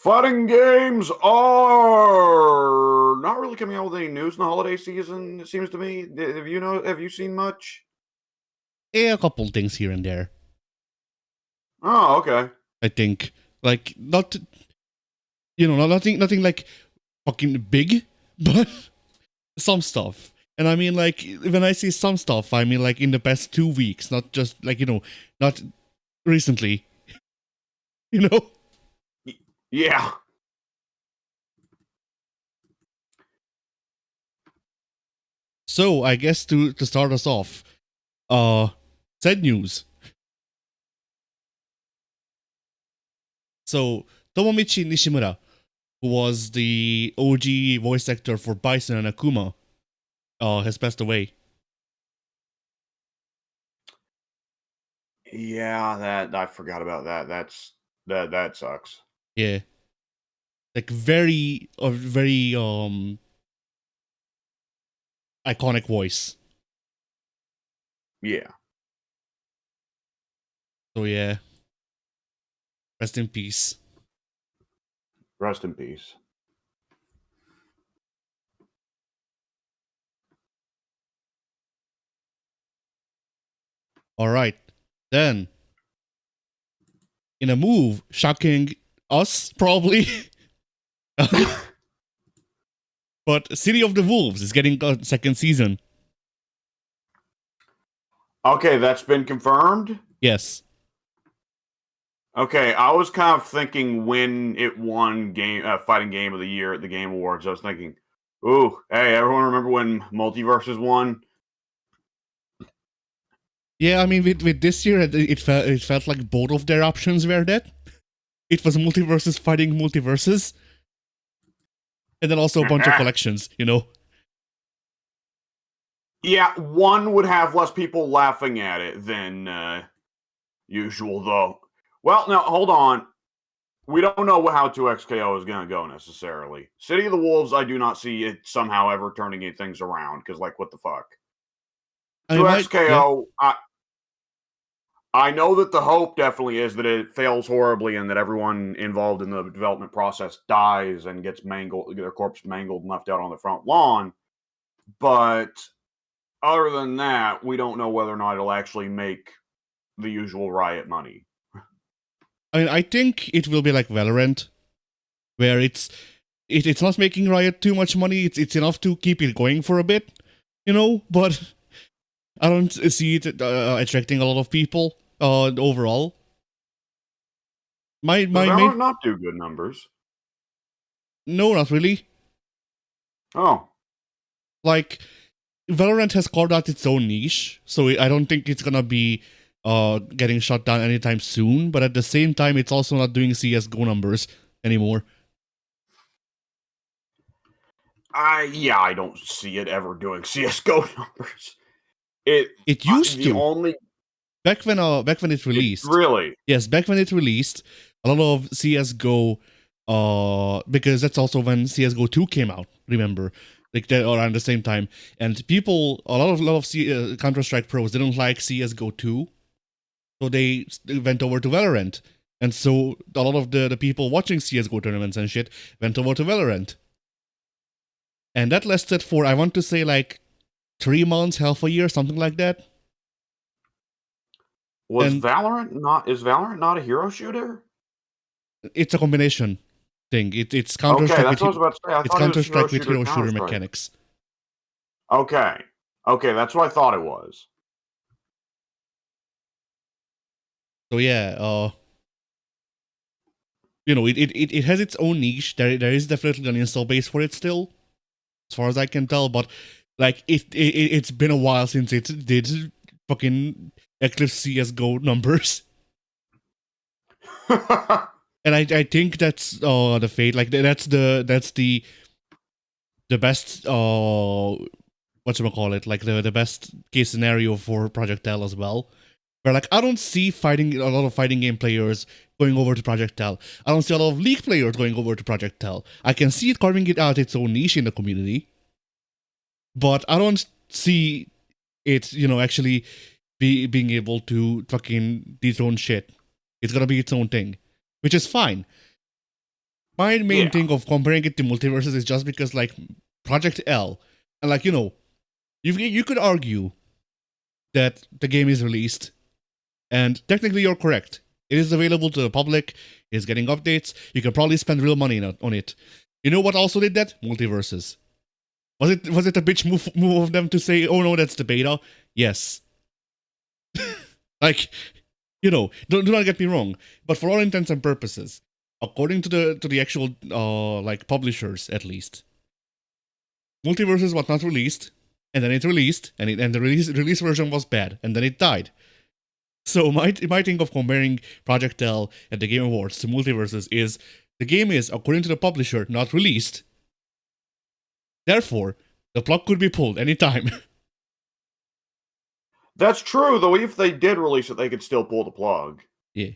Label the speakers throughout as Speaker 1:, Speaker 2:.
Speaker 1: Fighting games are not really coming out with any news in the holiday season, it seems to me. Have you seen much?
Speaker 2: A couple things here and there.
Speaker 1: Oh, okay.
Speaker 2: I think nothing like fucking big, but some stuff. And I mean, like, when I say some stuff, I mean, like, in the past 2 weeks, not just, like, not recently. You know?
Speaker 1: Yeah.
Speaker 2: So, I guess to start us off, sad news. So, Tomomichi Nishimura, who was the OG voice actor for Bison and Akuma, has passed away.
Speaker 1: Yeah, that I forgot about that. That sucks.
Speaker 2: Yeah. Like, very iconic voice.
Speaker 1: Yeah.
Speaker 2: So yeah. Rest in peace.
Speaker 1: Rest in peace.
Speaker 2: Alright. Then, in a move shocking us, probably. But City of the Wolves is getting a second season.
Speaker 1: Okay, that's been confirmed?
Speaker 2: Yes.
Speaker 1: Okay, I was kind of thinking when it won fighting game of the year at the Game Awards, I was thinking, ooh, hey, everyone remember when Multiverses won?
Speaker 2: Yeah, I mean, with this year, it felt like both of their options were dead. It was multiverses fighting multiverses. And then also a bunch of collections,
Speaker 1: Yeah, one would have less people laughing at it than usual, though. Well, now, hold on. We don't know how 2XKO is going to go necessarily. City of the Wolves, I do not see it somehow ever turning things around, because, like, what the fuck? 2XKO, yeah. I know that the hope definitely is that it fails horribly and that everyone involved in the development process dies and gets mangled, their corpse mangled and left out on the front lawn. But other than that, we don't know whether or not it'll actually make the usual Riot money.
Speaker 2: I mean, I think it will be like Valorant, where it's not making Riot too much money. It's enough to keep it going for a bit, but I don't see it attracting a lot of people overall. My
Speaker 1: Valorant not do good numbers.
Speaker 2: No, not really.
Speaker 1: Oh.
Speaker 2: Like, Valorant has carved out its own niche, so I don't think it's gonna be getting shut down anytime soon, but at the same time, it's also not doing CSGO numbers anymore.
Speaker 1: I don't see it ever doing CSGO numbers.
Speaker 2: It used to. Back when it released.
Speaker 1: Really?
Speaker 2: Yes, back when it released, a lot of CSGO, because that's also when CSGO 2 came out, remember? Like, around the same time. And people, a lot of Counter-Strike pros didn't like CSGO 2, so they went over to Valorant. And so a lot of the people watching CSGO tournaments and shit went over to Valorant. And that lasted for, I want to say, like, 3 months, half a year, something like that.
Speaker 1: Is Valorant not a hero shooter?
Speaker 2: It's a combination thing. It's Counter-Strike.
Speaker 1: Okay, that's what I was about to say.
Speaker 2: It's Counter-Strike with hero shooter mechanics.
Speaker 1: Okay, that's what I thought it was.
Speaker 2: So yeah, it has its own niche. There is definitely an install base for it still, as far as I can tell. But like, it's been a while since it did fucking eclipse CS:GO numbers. And I think that's the fate. Like, that's the best whatchamacallit, like the best case scenario for Project L as well. Where, like, I don't see a lot of fighting game players going over to Project L. I don't see a lot of League players going over to Project L. I can see it carving it out its own niche in the community, but I don't see it, actually being able to fucking dethrone shit. It's gonna be its own thing, which is fine. my main
Speaker 1: Yeah.
Speaker 2: thing of comparing it to multiverses is just because like Project L, and like you could argue that the game is released, and technically you're correct. It is available to the public. It's getting updates. You can probably spend real money on it. You know what also did that? Multiverses. Was it a bitch move of them to say, "Oh no, that's the beta"? Yes. Like, do not get me wrong, but for all intents and purposes, according to the actual like publishers at least, Multiverses was not released, and then it released, and the release version was bad, and then it died. So my thing of comparing Project L at the Game Awards to Multiverses is the game is, according to the publisher, not released. Therefore, the plug could be pulled anytime.
Speaker 1: That's true, though if they did release it, they could still pull the plug.
Speaker 2: Yeah.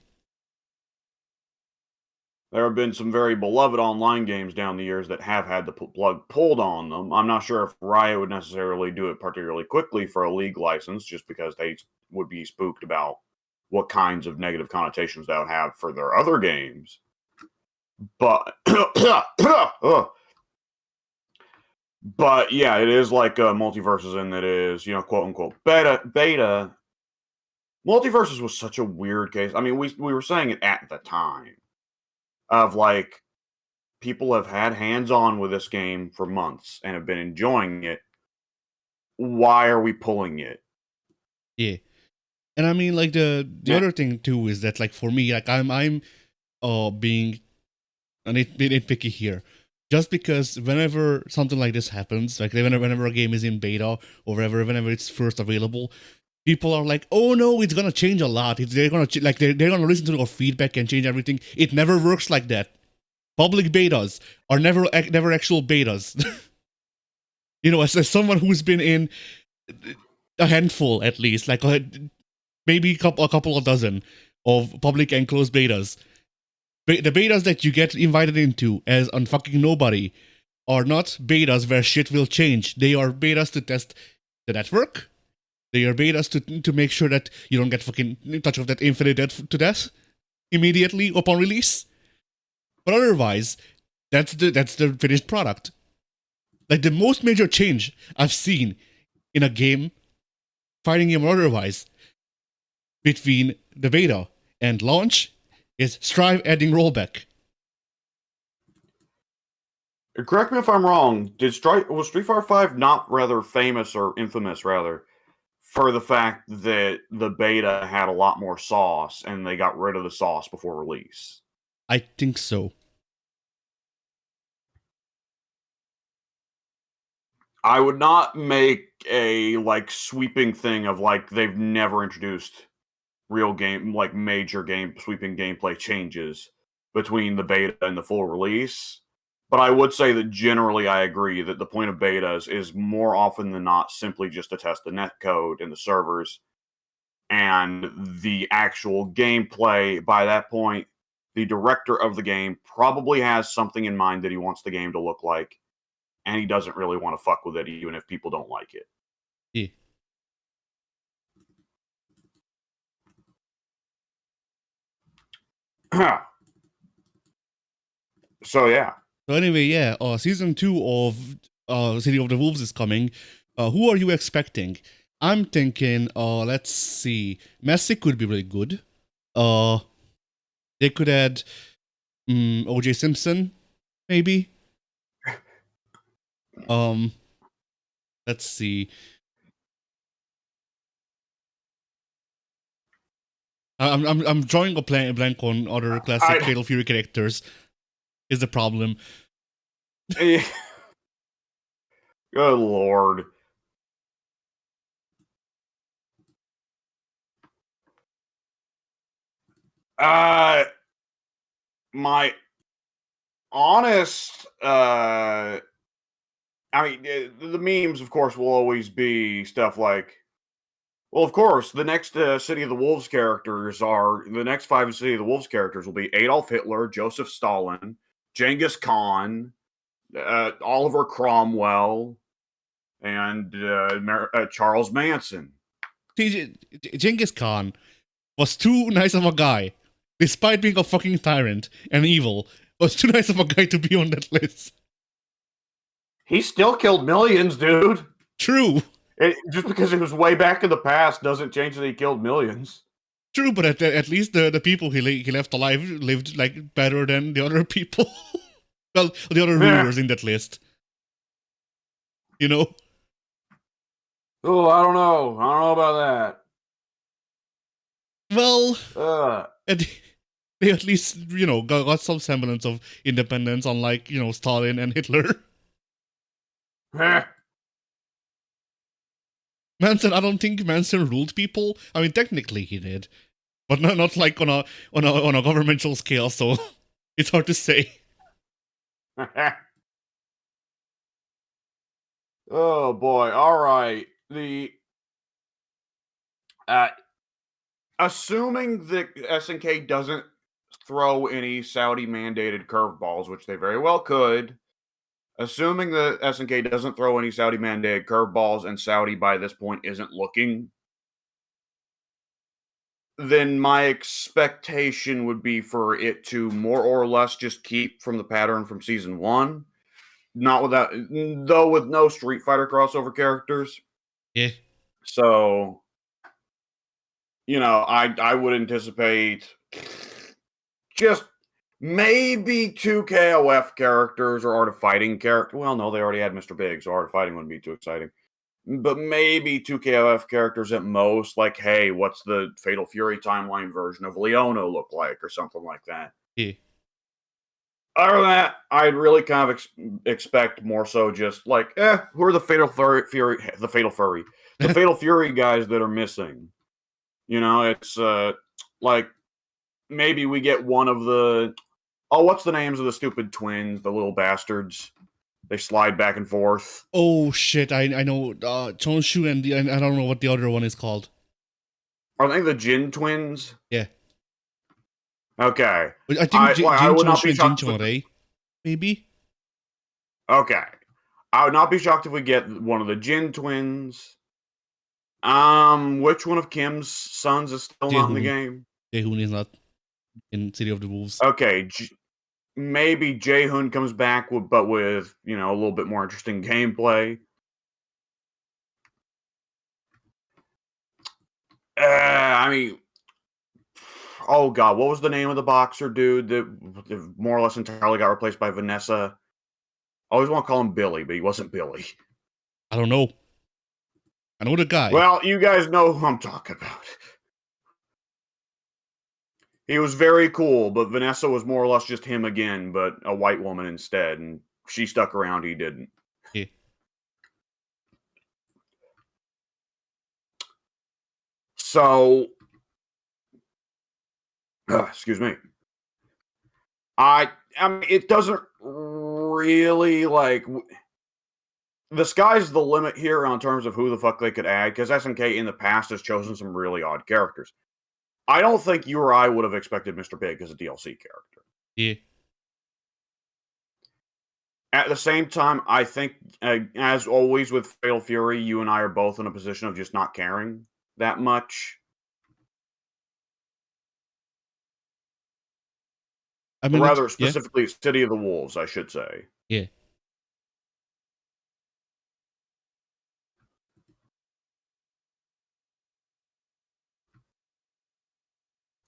Speaker 1: There have been some very beloved online games down the years that have had the plug pulled on them. I'm not sure if Riot would necessarily do it particularly quickly for a League license, just because they would be spooked about what kinds of negative connotations that would have for their other games. But but yeah, it is like Multiverses in that is, quote unquote beta. Multiverses was such a weird case. I mean, we were saying it at the time of like people have had hands-on with this game for months and have been enjoying it. Why are we pulling it?
Speaker 2: Yeah. And I mean, like the other thing too is that like for me, like I'm being nitpicky here, just because whenever something like this happens, like whenever a game is in beta or whenever it's first available, people are like, "Oh no, it's gonna change a lot. They're gonna they're gonna listen to our feedback and change everything." It never works like that. Public betas are never actual betas. As someone who's been in a handful at least, like maybe a couple of dozen of public and closed betas. The betas that you get invited into as unfucking nobody are not betas where shit will change. They are betas to test the network. They are betas to make sure that you don't get fucking in touch with that infinite to death immediately upon release. But otherwise, that's the finished product. Like the most major change I've seen in a game, fighting game or otherwise, between the beta and launch is Strive adding rollback.
Speaker 1: Correct me if I'm wrong. Was Street Fighter V not rather famous or infamous rather for the fact that the beta had a lot more sauce and they got rid of the sauce before release?
Speaker 2: I think so.
Speaker 1: I would not make a sweeping thing of they've never introduced real game major sweeping gameplay changes between the beta and the full release. But I would say that generally I agree that the point of betas is more often than not simply just to test the netcode and the servers and the actual gameplay. By that point, the director of the game probably has something in mind that he wants the game to look like, and he doesn't really want to fuck with it even if people don't like it.
Speaker 2: Yeah.
Speaker 1: So yeah.
Speaker 2: So anyway, yeah, season 2 of City of the Wolves is coming. Who are you expecting? I'm thinking, let's see, Messick would be really good. They could add O.J. Simpson, maybe. Let's see. I'm drawing a blank on other classic Fatal Fury characters. Is the problem?
Speaker 1: Good lord. My honest, I mean, the memes, of course, will always be stuff like, well, of course, the next City of the Wolves characters the next 5 City of the Wolves characters will be Adolf Hitler, Joseph Stalin, Genghis Khan, Oliver Cromwell, and Charles Manson.
Speaker 2: Genghis Khan was too nice of a guy, despite being a fucking tyrant and evil. Was too nice of a guy to be on that list.
Speaker 1: He still killed millions, dude.
Speaker 2: True.
Speaker 1: Just because it was way back in the past doesn't change that he killed millions.
Speaker 2: True, but at least the people he left alive lived like better than the other people. Well, the other rulers in that list. You know?
Speaker 1: Oh, I don't know. I don't know about
Speaker 2: Well,
Speaker 1: that.
Speaker 2: they at least, got some semblance of independence, unlike, Stalin and Hitler. Manson, I don't think Manson ruled people. I mean, technically he did, but not like on a governmental scale. So it's hard to say.
Speaker 1: Oh boy! All right. Assuming that SNK doesn't throw any Saudi mandated curveballs, which they very well could. Assuming that SNK doesn't throw any Saudi mandated curveballs and Saudi by this point isn't looking, then my expectation would be for it to more or less just keep from the pattern from season 1. Not without, though, with no Street Fighter crossover characters.
Speaker 2: Yeah.
Speaker 1: So, I would anticipate just maybe 2 KOF characters or Art of Fighting characters. Well, no, they already had Mr. Big, so Art of Fighting wouldn't be too exciting. But maybe 2 KOF characters at most, like, hey, what's the Fatal Fury timeline version of Leono look like, or something like that.
Speaker 2: Yeah.
Speaker 1: Other than that, I'd really kind of expect more so just like, who are the Fatal Fury guys that are missing? It's like maybe we get one of the what's the names of the stupid twins, the little bastards? They slide back and forth.
Speaker 2: Oh shit! I know Chonshu and I don't know what the other one is called.
Speaker 1: Are they the Jin twins?
Speaker 2: Yeah.
Speaker 1: Okay.
Speaker 2: I think
Speaker 1: I would not be
Speaker 2: and
Speaker 1: shocked.
Speaker 2: Jin maybe.
Speaker 1: Okay. I would not be shocked if we get one of the Jin twins. Which one of Kim's sons is still not in the game?
Speaker 2: Jae-hoon is not in City of the Wolves.
Speaker 1: Okay, maybe Jae-hoon comes back, but with a little bit more interesting gameplay. I mean, oh god, what was the name of the boxer dude that more or less entirely got replaced by Vanessa? I always want to call him Billy, but he wasn't Billy.
Speaker 2: I don't know. I know the guy.
Speaker 1: Well, you guys know who I'm talking about. He was very cool, but Vanessa was more or less just him again, but a white woman instead, and she stuck around, he didn't.
Speaker 2: Yeah.
Speaker 1: So, excuse me. I mean, it doesn't really the sky's the limit here on terms of who the fuck they could add, because SNK in the past has chosen some really odd characters. I don't think you or I would have expected Mr. Big as a DLC character.
Speaker 2: Yeah.
Speaker 1: At the same time, I think, as always with Fatal Fury, you and I are both in a position of just not caring that much. I mean, rather specifically, City of the Wolves, I should say.
Speaker 2: Yeah.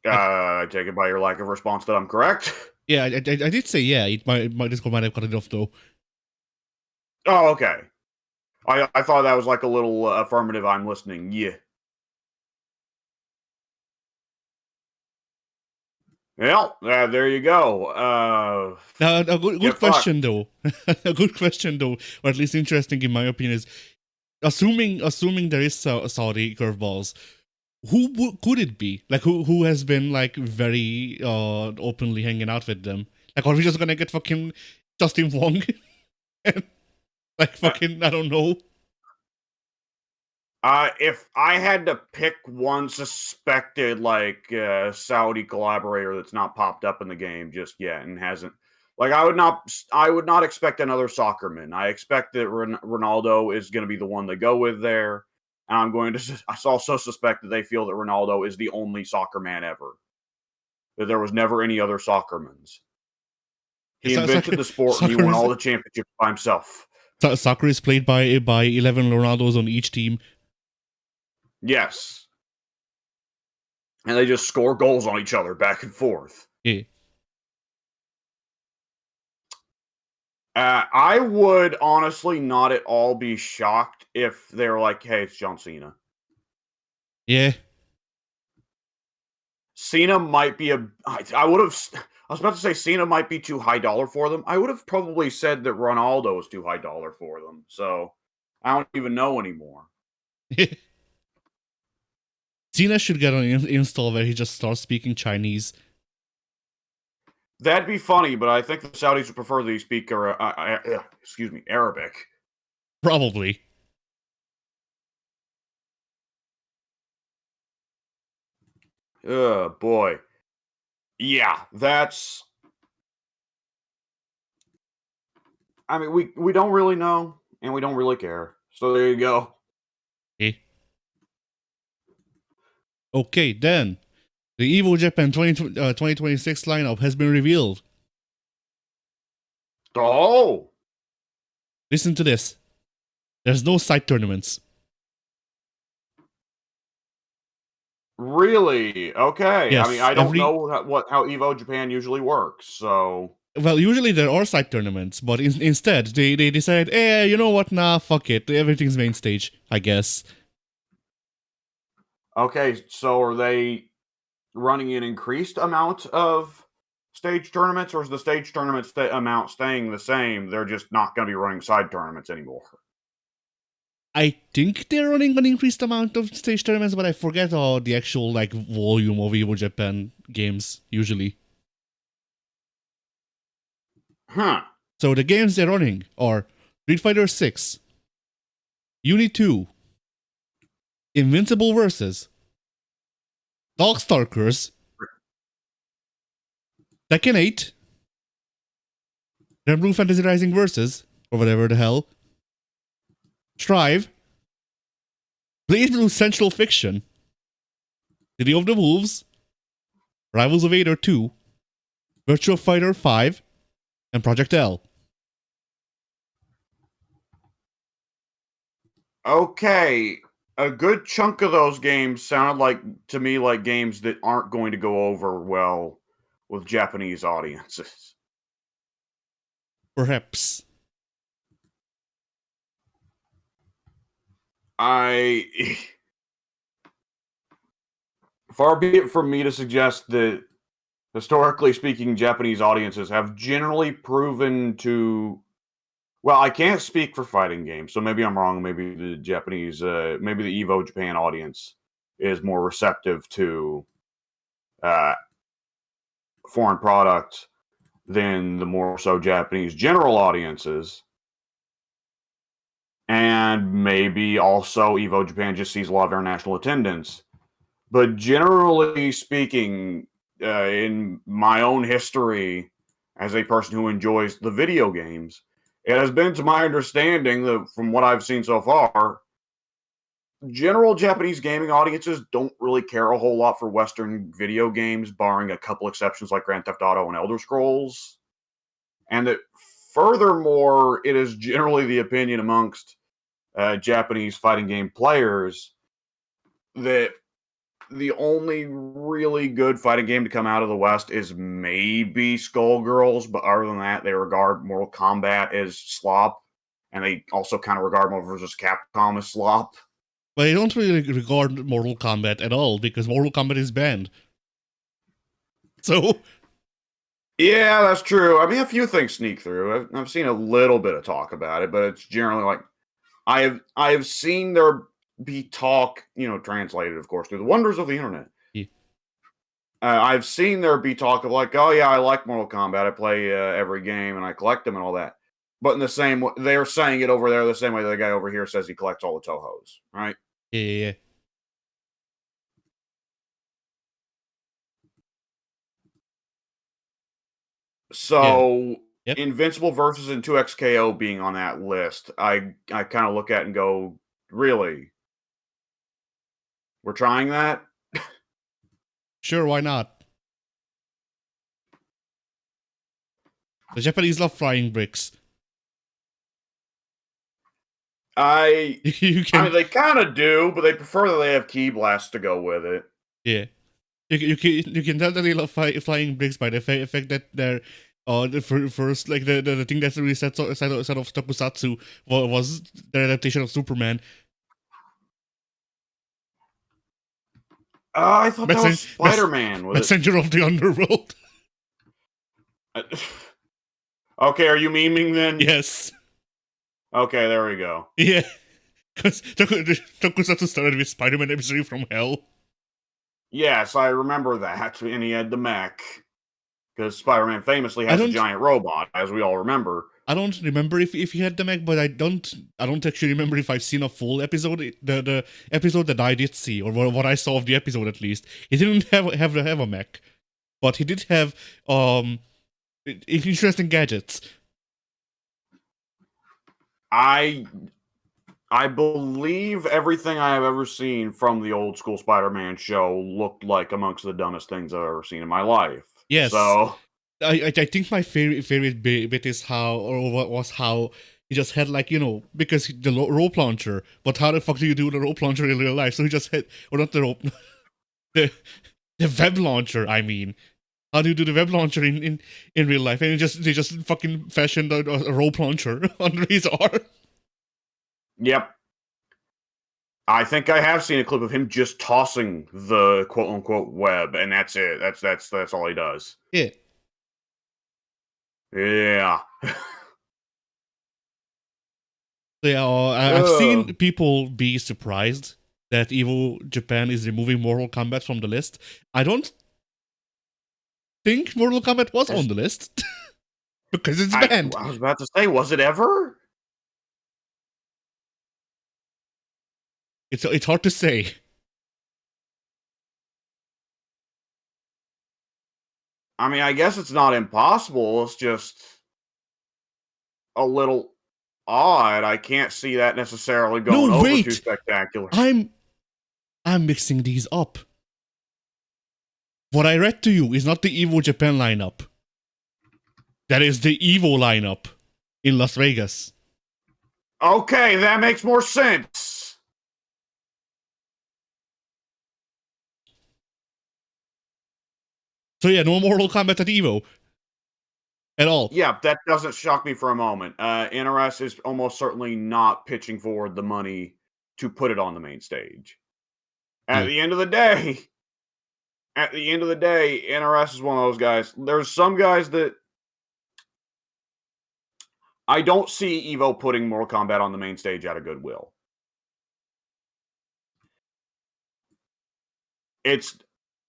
Speaker 1: I take it by your lack of response that I'm correct.
Speaker 2: Yeah, I did say yeah. My Discord might have cut it off though.
Speaker 1: Oh, okay. I thought that was like a little affirmative. I'm listening. Yeah. Well, there you go.
Speaker 2: Now, a good question though. A good question though, or at least interesting in my opinion, is assuming there is Saudi curveballs. Who could it be? Like who has been like very openly hanging out with them? Like, are we just gonna get fucking Justin Wong? Like fucking I don't know.
Speaker 1: If I had to pick one suspected Saudi collaborator that's not popped up in the game just yet and hasn't, I would not expect another Soccerman. I expect that Ronaldo is going to be the one they go with there. And I also suspect that they feel that Ronaldo is the only soccer man ever. That there was never any other Soccermans. He invented the sport and he won all the championships by himself.
Speaker 2: Soccer is played by 11 Ronaldos on each team.
Speaker 1: Yes. And they just score goals on each other back and forth.
Speaker 2: Yeah.
Speaker 1: I would honestly not at all be shocked if they're like, hey, it's John Cena.
Speaker 2: Yeah.
Speaker 1: Cena might be I was about to say Cena might be too high dollar for them. I would have probably said that Ronaldo was too high dollar for them. So I don't even know anymore.
Speaker 2: Cena should get an install where he just starts speaking Chinese.
Speaker 1: That'd be funny, but I think the Saudis would prefer that he speak Arabic.
Speaker 2: Probably.
Speaker 1: Oh boy. Yeah, that's. I mean, we don't really know, and we don't really care. So there you go.
Speaker 2: Okay, then. The Evo Japan 2026 lineup has been revealed.
Speaker 1: Oh!
Speaker 2: Listen to this. There's no side tournaments.
Speaker 1: Really? Okay.
Speaker 2: Yes,
Speaker 1: I mean, I don't know how Evo Japan usually works, so.
Speaker 2: Well, usually there are side tournaments, but instead they decide, you know what? Nah, fuck it. Everything's main stage, I guess.
Speaker 1: Okay, so are they running an increased amount of stage tournaments, or is the stage tournament amount staying the same? They're just not going to be running side tournaments anymore.
Speaker 2: I think they're running an increased amount of stage tournaments, but I forget the actual volume of Evo Japan games usually.
Speaker 1: Huh.
Speaker 2: So the games they're running are Street Fighter 6, Uni 2, Invincible Versus, Darkstalkers, Tekken 8, Blue Fantasy Rising Versus, or whatever the hell, Strive, Blade Blue Central Fiction, City of the Wolves, Rivals of Vader 2, Virtua Fighter 5, and Project L.
Speaker 1: Okay. A good chunk of those games sounded to me like games that aren't going to go over well with Japanese audiences.
Speaker 2: Perhaps.
Speaker 1: Far be it from me to suggest that, historically speaking, Japanese audiences have generally proven to. Well, I can't speak for fighting games, so maybe I'm wrong. Maybe the Japanese, maybe the Evo Japan audience is more receptive to foreign products than the more so Japanese general audiences. And maybe also Evo Japan just sees a lot of international attendance. But generally speaking, in my own history as a person who enjoys the video games, it has been to my understanding that from what I've seen so far, general Japanese gaming audiences don't really care a whole lot for Western video games, barring a couple exceptions like Grand Theft Auto and Elder Scrolls. And that furthermore, it is generally the opinion amongst Japanese fighting game players that the only really good fighting game to come out of the West is maybe Skullgirls, but other than that, they regard Mortal Kombat as slop, and they also kind of regard Marvel vs. Capcom as slop.
Speaker 2: But I don't really regard Mortal Kombat at all, because Mortal Kombat is banned. So...
Speaker 1: Yeah, that's true. I mean, a few things sneak through. I've seen a little bit of talk about it, but it's generally like I have seen there be talk, translated, of course, through the wonders of the internet.
Speaker 2: Yeah.
Speaker 1: I've seen there be talk of like, oh yeah, I like Mortal Kombat. I play every game and I collect them and all that. But in the same way, they're saying it over there the same way the guy over here says he collects all the Tohos, right?
Speaker 2: Yeah.
Speaker 1: So,
Speaker 2: Yep.
Speaker 1: Invincible Versus and 2XKO being on that list, I kind of look at it and go, really? We're trying that?
Speaker 2: Sure, why not? The Japanese love flying bricks. You
Speaker 1: I
Speaker 2: can,
Speaker 1: mean, they kind of do, but they prefer that they have key blasts to go with it.
Speaker 2: yeah. You can tell that they love flying bricks by the fact that they're the first like the thing that really set off Tokusatsu was their adaptation of Superman.
Speaker 1: I thought that was Spider-Man.
Speaker 2: Messenger of the Underworld.
Speaker 1: Okay, are you memeing then?
Speaker 2: Yes.
Speaker 1: Okay, there we go.
Speaker 2: Yeah. Because Tokusatsu started with Spider-Man Emissary from Hell.
Speaker 1: Yes, I remember that, and he had the mech. Because Spider-Man famously has a giant robot, as we all remember.
Speaker 2: I don't remember if he had the mech, but I don't actually remember if I've seen a full episode. The episode that I did see, or what I saw of the episode at least, he didn't have a mech, but he did have interesting gadgets.
Speaker 1: I believe everything I have ever seen from the old school Spider-Man show looked like amongst the dumbest things I've ever seen in my life.
Speaker 2: Yes.
Speaker 1: So
Speaker 2: I think my favorite bit is how he just had, like, you know, because the rope launcher, but how the fuck do you do the rope launcher in real life? So he just had, or not the rope, the web launcher, I mean. How do you do the web launcher in real life? And they just fucking fashioned a rope launcher under his arm.
Speaker 1: Yep. I think I have seen a clip of him just tossing the quote unquote web, and that's it. That's all he does.
Speaker 2: Yeah.
Speaker 1: Yeah.
Speaker 2: Yeah, I've seen people be surprised that Evo Japan is removing Mortal Kombat from the list. I don't think Mortal Kombat was on the list because it's banned.
Speaker 1: I was about to say, was it ever?
Speaker 2: It's hard to say.
Speaker 1: I mean, I guess it's not impossible. It's just a little odd. I can't see that necessarily going over too spectacular.
Speaker 2: I'm mixing these up. What I read to you is not the Evo Japan lineup. That is the Evo lineup in Las Vegas.
Speaker 1: Okay, that makes more sense.
Speaker 2: So yeah, no Mortal Kombat at Evo. At all.
Speaker 1: Yeah, that doesn't shock me for a moment. NRS is almost certainly not pitching forward the money to put it on the main stage. At the end of the day, NRS is one of those guys. There's some guys that I don't see Evo putting Mortal Kombat on the main stage out of goodwill. It's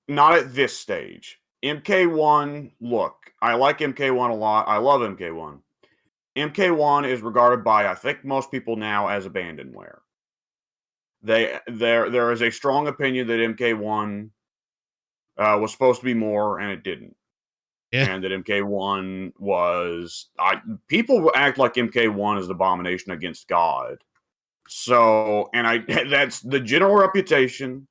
Speaker 1: not at this stage. MK1, look, I like MK1 a lot. I love MK1. MK1 is regarded by, I think, most people now as abandonware. There is a strong opinion that MK1 was supposed to be more, and it didn't.
Speaker 2: Yeah.
Speaker 1: And that MK1 was... people act like MK1 is an abomination against God. So, and that's the general reputation.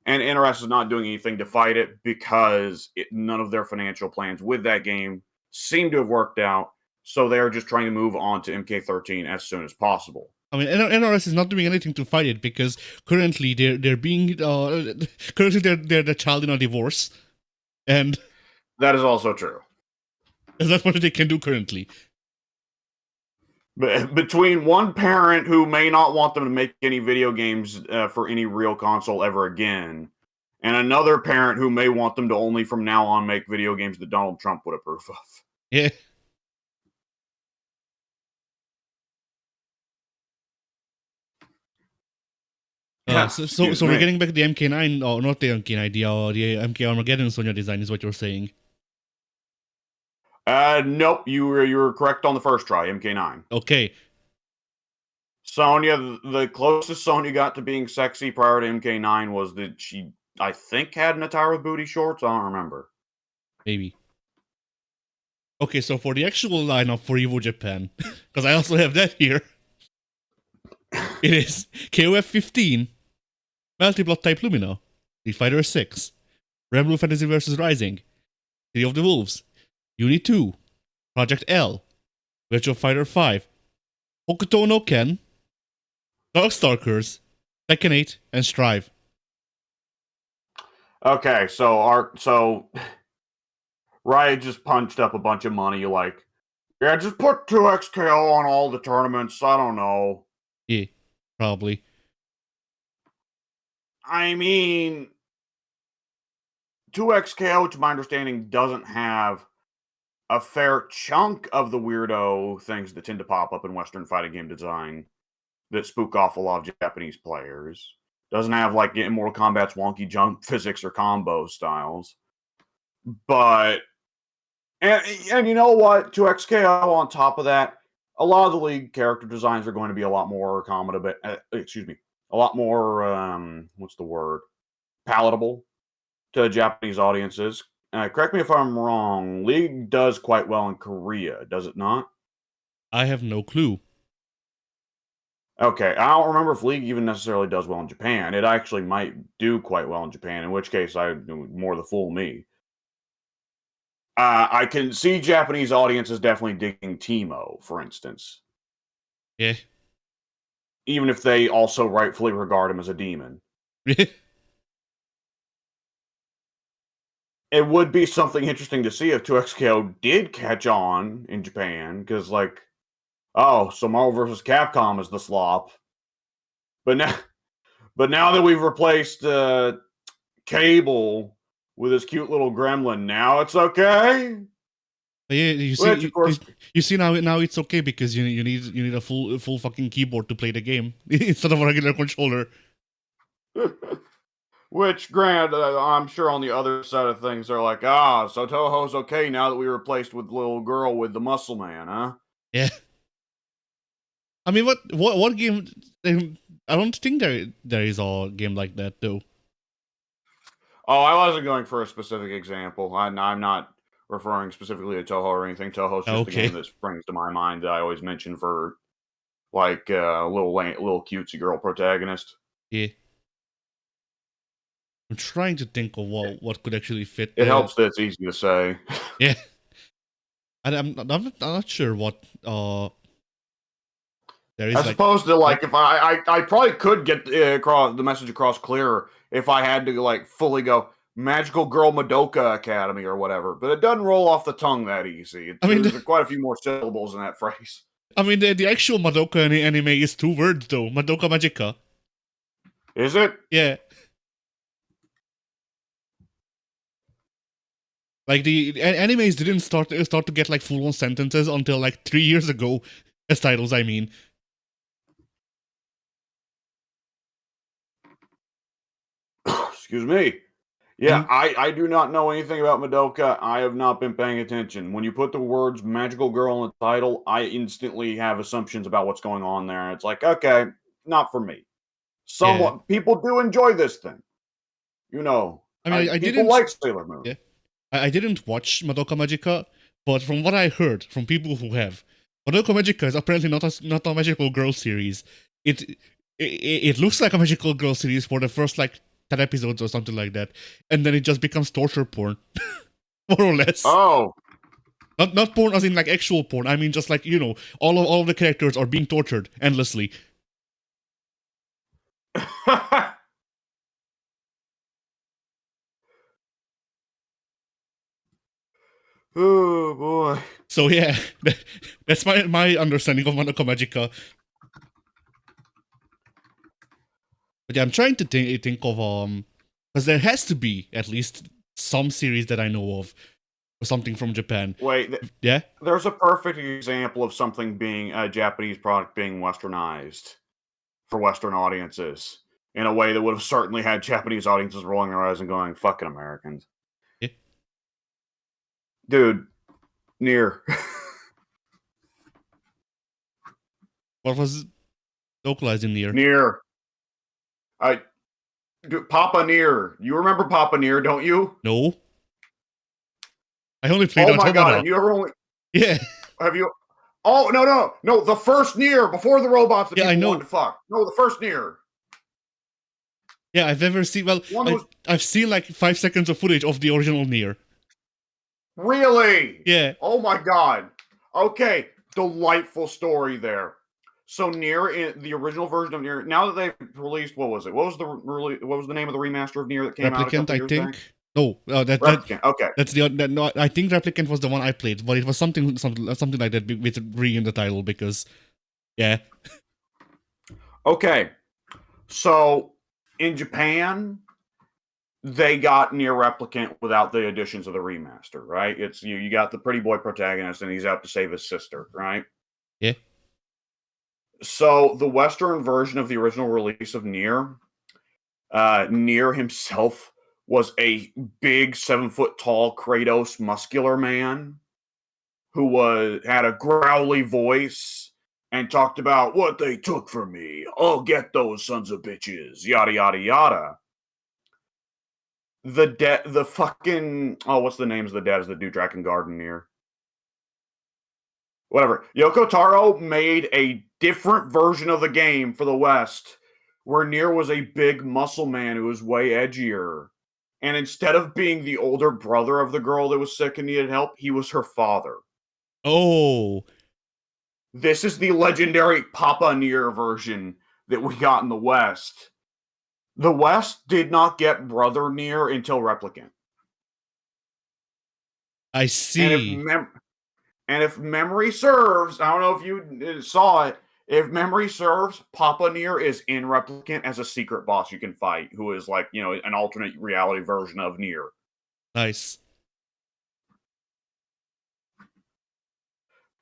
Speaker 1: And NRS is not doing anything to fight it because none of their financial plans with that game seem to have worked out. So they're just trying to move on to MK13 as soon as possible.
Speaker 2: I mean, NRS is not doing anything to fight it because currently they're being currently they're the child in a divorce, and
Speaker 1: that is also true.
Speaker 2: That's what they can do currently.
Speaker 1: Between one parent who may not want them to make any video games for any real console ever again, and another parent who may want them to only from now on make video games that Donald Trump would approve of.
Speaker 2: Yeah. So we're getting back the MK9, or not the MK9, the MK Armageddon Sonya design is what you're saying.
Speaker 1: Nope, you were correct on the first try, MK9.
Speaker 2: Okay.
Speaker 1: Sonya, the closest Sonya got to being sexy prior to MK9 was that she, I think, had an attire with booty shorts. I don't remember.
Speaker 2: Maybe. Okay, so for the actual lineup for Evo Japan, because I also have that here, it is KOF 15, Multi-Blood Type Lumina, Street Fighter 6, Red Blue Fantasy vs. Rising, City of the Wolves, Unit 2, Project L, Virtua Fighter 5, Hokuto no Ken, Darkstalkers, Tekken 8, and Strive.
Speaker 1: Okay, so Riot just punched up a bunch of money. Like, yeah, just put 2XKO on all the tournaments. I don't know.
Speaker 2: Yeah, probably.
Speaker 1: I mean, 2XKO, to my understanding, doesn't have a fair chunk of the weirdo things that tend to pop up in Western fighting game design that spook off a lot of Japanese players. Doesn't have like Mortal Kombat's wonky jump physics or combo styles. But and you know what? 2XKO on top of that, a lot of the league character designs are going to be a lot more accommodable. A lot more what's the word? Palatable to Japanese audiences. Correct me if I'm wrong. League does quite well in Korea, does it not?
Speaker 2: I have no clue.
Speaker 1: Okay, I don't remember if League even necessarily does well in Japan. It actually might do quite well in Japan, in which case more the fool me. I can see Japanese audiences definitely digging Teemo, for instance.
Speaker 2: Yeah.
Speaker 1: Even if they also rightfully regard him as a demon. It would be something interesting to see if 2XKO did catch on in Japan, because, like, oh, so Marvel vs. Capcom is the slop. But now that we've replaced Cable with his cute little gremlin, now it's okay.
Speaker 2: But yeah, you see,
Speaker 1: Which, of course,
Speaker 2: you see now it's okay because you need a full fucking keyboard to play the game instead of a regular controller.
Speaker 1: which, granted, I'm sure on the other side of things, they're like, so Toho's okay now that we replaced with the little girl with the muscle man, huh?
Speaker 2: Yeah. I mean, what game? I don't think there is a game like that though.
Speaker 1: Oh, I wasn't going for a specific example. I'm not referring specifically to Toho or anything. Toho's just the game that springs to my mind that I always mention for, like, a little cutesy girl protagonist.
Speaker 2: Yeah. I'm trying to think of what could actually fit.
Speaker 1: It helps that it's easy to say.
Speaker 2: Yeah. And I'm not sure what there is.
Speaker 1: As opposed to, like, if I probably could get across the message across clearer if I had to, like, fully go Magical Girl Madoka Academy or whatever, but it doesn't roll off the tongue that easy. There's quite a few more syllables in that phrase.
Speaker 2: I mean, the actual Madoka anime is 2 words though. Madoka Magica.
Speaker 1: Is it?
Speaker 2: Yeah. Like the animes didn't start to get like full-on sentences until like 3 years ago, as titles. I mean.
Speaker 1: Excuse me. Yeah, I do not know anything about Madoka. I have not been paying attention. When you put the words magical girl in the title, I instantly have assumptions about what's going on there. It's like, okay, not for me. People do enjoy this thing. You know.
Speaker 2: I mean, I
Speaker 1: people
Speaker 2: didn't
Speaker 1: like Sailor Moon.
Speaker 2: Yeah. I didn't watch Madoka Magica, but from what I heard from people who have, Madoka Magica is apparently not a magical girl series. It looks like a magical girl series for the first like 10 episodes or something like that, and then it just becomes torture porn, more or less.
Speaker 1: Oh,
Speaker 2: not porn as in like actual porn. I mean just like, you know, all of the characters are being tortured endlessly.
Speaker 1: Oh boy.
Speaker 2: So yeah, that's my understanding of Madoka Magica. But yeah, I'm trying to think of because there has to be at least some series that I know of or something from Japan.
Speaker 1: Wait,
Speaker 2: yeah.
Speaker 1: There's a perfect example of something being a Japanese product being westernized for Western audiences in a way that would have certainly had Japanese audiences rolling their eyes and going, "Fucking Americans."
Speaker 2: Yeah.
Speaker 1: Dude, Nier.
Speaker 2: What was localized in Nier?
Speaker 1: Nier. Papa Nier. You remember Papa Nier, don't you?
Speaker 2: No. I only played
Speaker 1: Oh my god, have you ever only...
Speaker 2: Yeah.
Speaker 1: Have you... Oh, no, the first Nier, before the robots that people wanted to fuck. No, the first Nier.
Speaker 2: Yeah, I've never seen... Well, I've seen like 5 seconds of footage of the original Nier.
Speaker 1: Really?
Speaker 2: Yeah.
Speaker 1: Oh my god. Okay, delightful story there. So Nier, in the original version of Nier, now that they've released, what was it? What was the name of the remaster of Nier that came out a
Speaker 2: Replicant,
Speaker 1: couple
Speaker 2: I
Speaker 1: years back?
Speaker 2: think. No,
Speaker 1: Replicant. Okay.
Speaker 2: that's no. I think Replicant was the one I played, but it was something like that with re in the title because, yeah.
Speaker 1: Okay. So in Japan, they got Nier Replicant without the additions of the remaster, right? It's you got the pretty boy protagonist and he's out to save his sister, right?
Speaker 2: Yeah.
Speaker 1: So the Western version of the original release of Nier, Nier himself was a big 7 foot tall Kratos muscular man who had a growly voice and talked about what they took from me. I'll get those sons of bitches, yada yada yada. The fucking what's the names of the devs that do Dragon Garden Nier? Whatever. Yoko Taro made a different version of the game for the West, where Nier was a big muscle man who was way edgier. And instead of being the older brother of the girl that was sick and needed help, he was her father.
Speaker 2: Oh.
Speaker 1: This is the legendary Papa Nier version that we got in the West. The West did not get Brother Nier until Replicant.
Speaker 2: I see.
Speaker 1: And if memory serves, I don't know if you saw it. If memory serves, Papa Nier is in Replicant as a secret boss you can fight, who is like, an alternate reality version of Nier.
Speaker 2: Nice.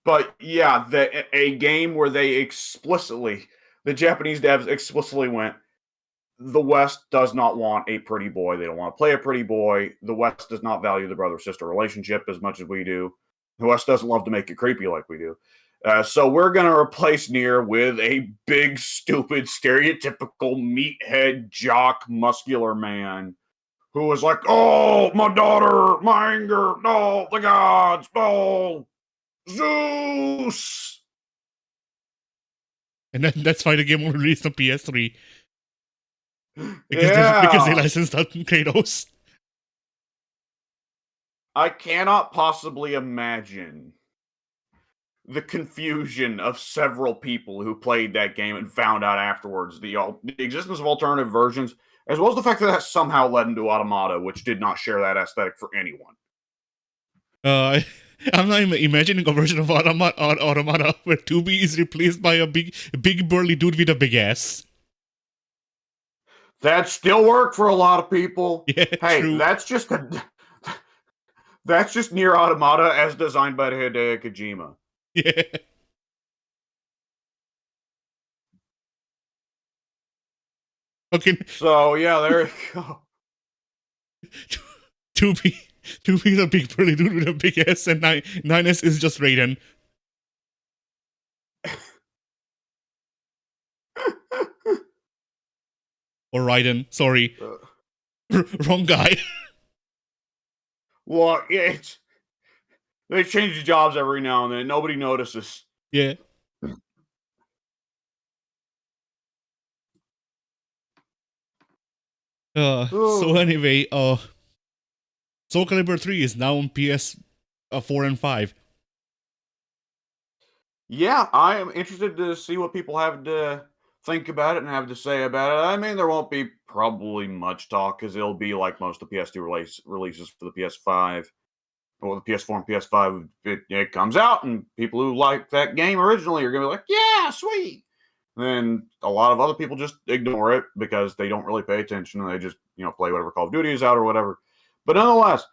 Speaker 1: But yeah, a game where the Japanese devs explicitly went, the West does not want a pretty boy. They don't want to play a pretty boy. The West does not value the brother-sister relationship as much as we do. The West doesn't love to make it creepy like we do. So we're going to replace Nier with a big, stupid, stereotypical meathead, jock, muscular man who was like, oh, my daughter, my anger, no, the gods, no, Zeus.
Speaker 2: And that's why the game was released on PS3. Because they licensed out Kratos.
Speaker 1: I cannot possibly imagine the confusion of several people who played that game and found out afterwards the existence of alternative versions, as well as the fact that somehow led into Automata, which did not share that aesthetic for anyone.
Speaker 2: I'm not even imagining a version of Automata where 2B is replaced by a big burly dude with a big ass.
Speaker 1: That still worked for a lot of people.
Speaker 2: Yeah,
Speaker 1: hey,
Speaker 2: true.
Speaker 1: That's just Nier Automata as designed by Hideo Kojima.
Speaker 2: Yeah. Okay.
Speaker 1: So yeah, there you go.
Speaker 2: 2B is a big burly dude with a big ass, and 9S is just Raiden. Or Raiden, sorry. Wrong guy.
Speaker 1: Well, yeah, they change the jobs every now and then. Nobody notices.
Speaker 2: Yeah. So anyway, Soul Calibur 3 is now on PS 4 and 5.
Speaker 1: Yeah, I am interested to see what people have to think about it and have to say about it. I mean, there won't be probably much talk because it'll be like most of the PS2 releases for the PS5. Well, the PS4 and PS5, it comes out, and people who like that game originally are going to be like, yeah, sweet. Then a lot of other people just ignore it because they don't really pay attention and they just, play whatever Call of Duty is out or whatever. But nonetheless,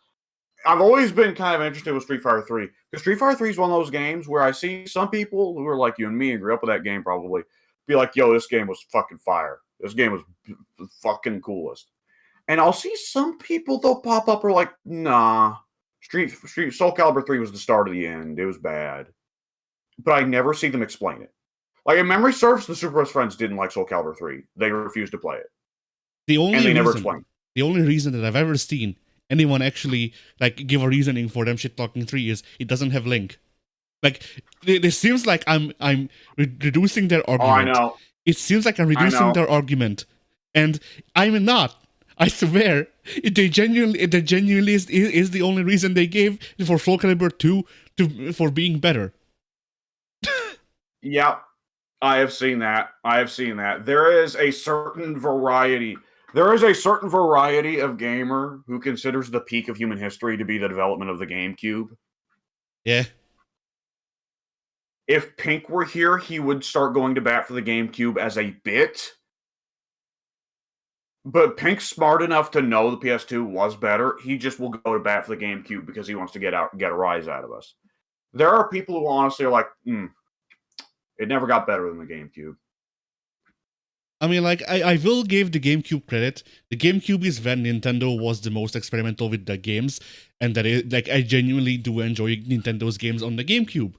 Speaker 1: I've always been kind of interested with Street Fighter 3 because Street Fighter 3 is one of those games where I see some people who are like you and me and grew up with that game probably be like, yo, this game was fucking fire. This game was the fucking coolest. And I'll see some people, they'll pop up or like, nah, Soul Calibur 3 was the start of the end. It was bad. But I never see them explain it. Like, in memory serves, the Super Best Friends didn't like Soul Calibur 3. They refused to play it. Never explained.
Speaker 2: The only reason that I've ever seen anyone actually give a reasoning for them shit talking 3 is it doesn't have Link. Like, it seems like I'm reducing their argument.
Speaker 1: Oh, I know.
Speaker 2: It seems like I'm reducing their argument, and I'm not. I swear, they genuinely is the only reason they gave for Soul Calibur 2 for being better.
Speaker 1: Yep, I have seen that. I have seen that. There is a certain variety. There is a certain variety of gamer who considers the peak of human history to be the development of the GameCube.
Speaker 2: Yeah.
Speaker 1: If Pink were here, he would start going to bat for the GameCube as a bit. But Pink's smart enough to know the PS2 was better. He just will go to bat for the GameCube because he wants to get a rise out of us. There are people who honestly are like, it never got better than the GameCube.
Speaker 2: I mean, like, I will give the GameCube credit. The GameCube is when Nintendo was the most experimental with the games, and that is, like, I genuinely do enjoy Nintendo's games on the GameCube.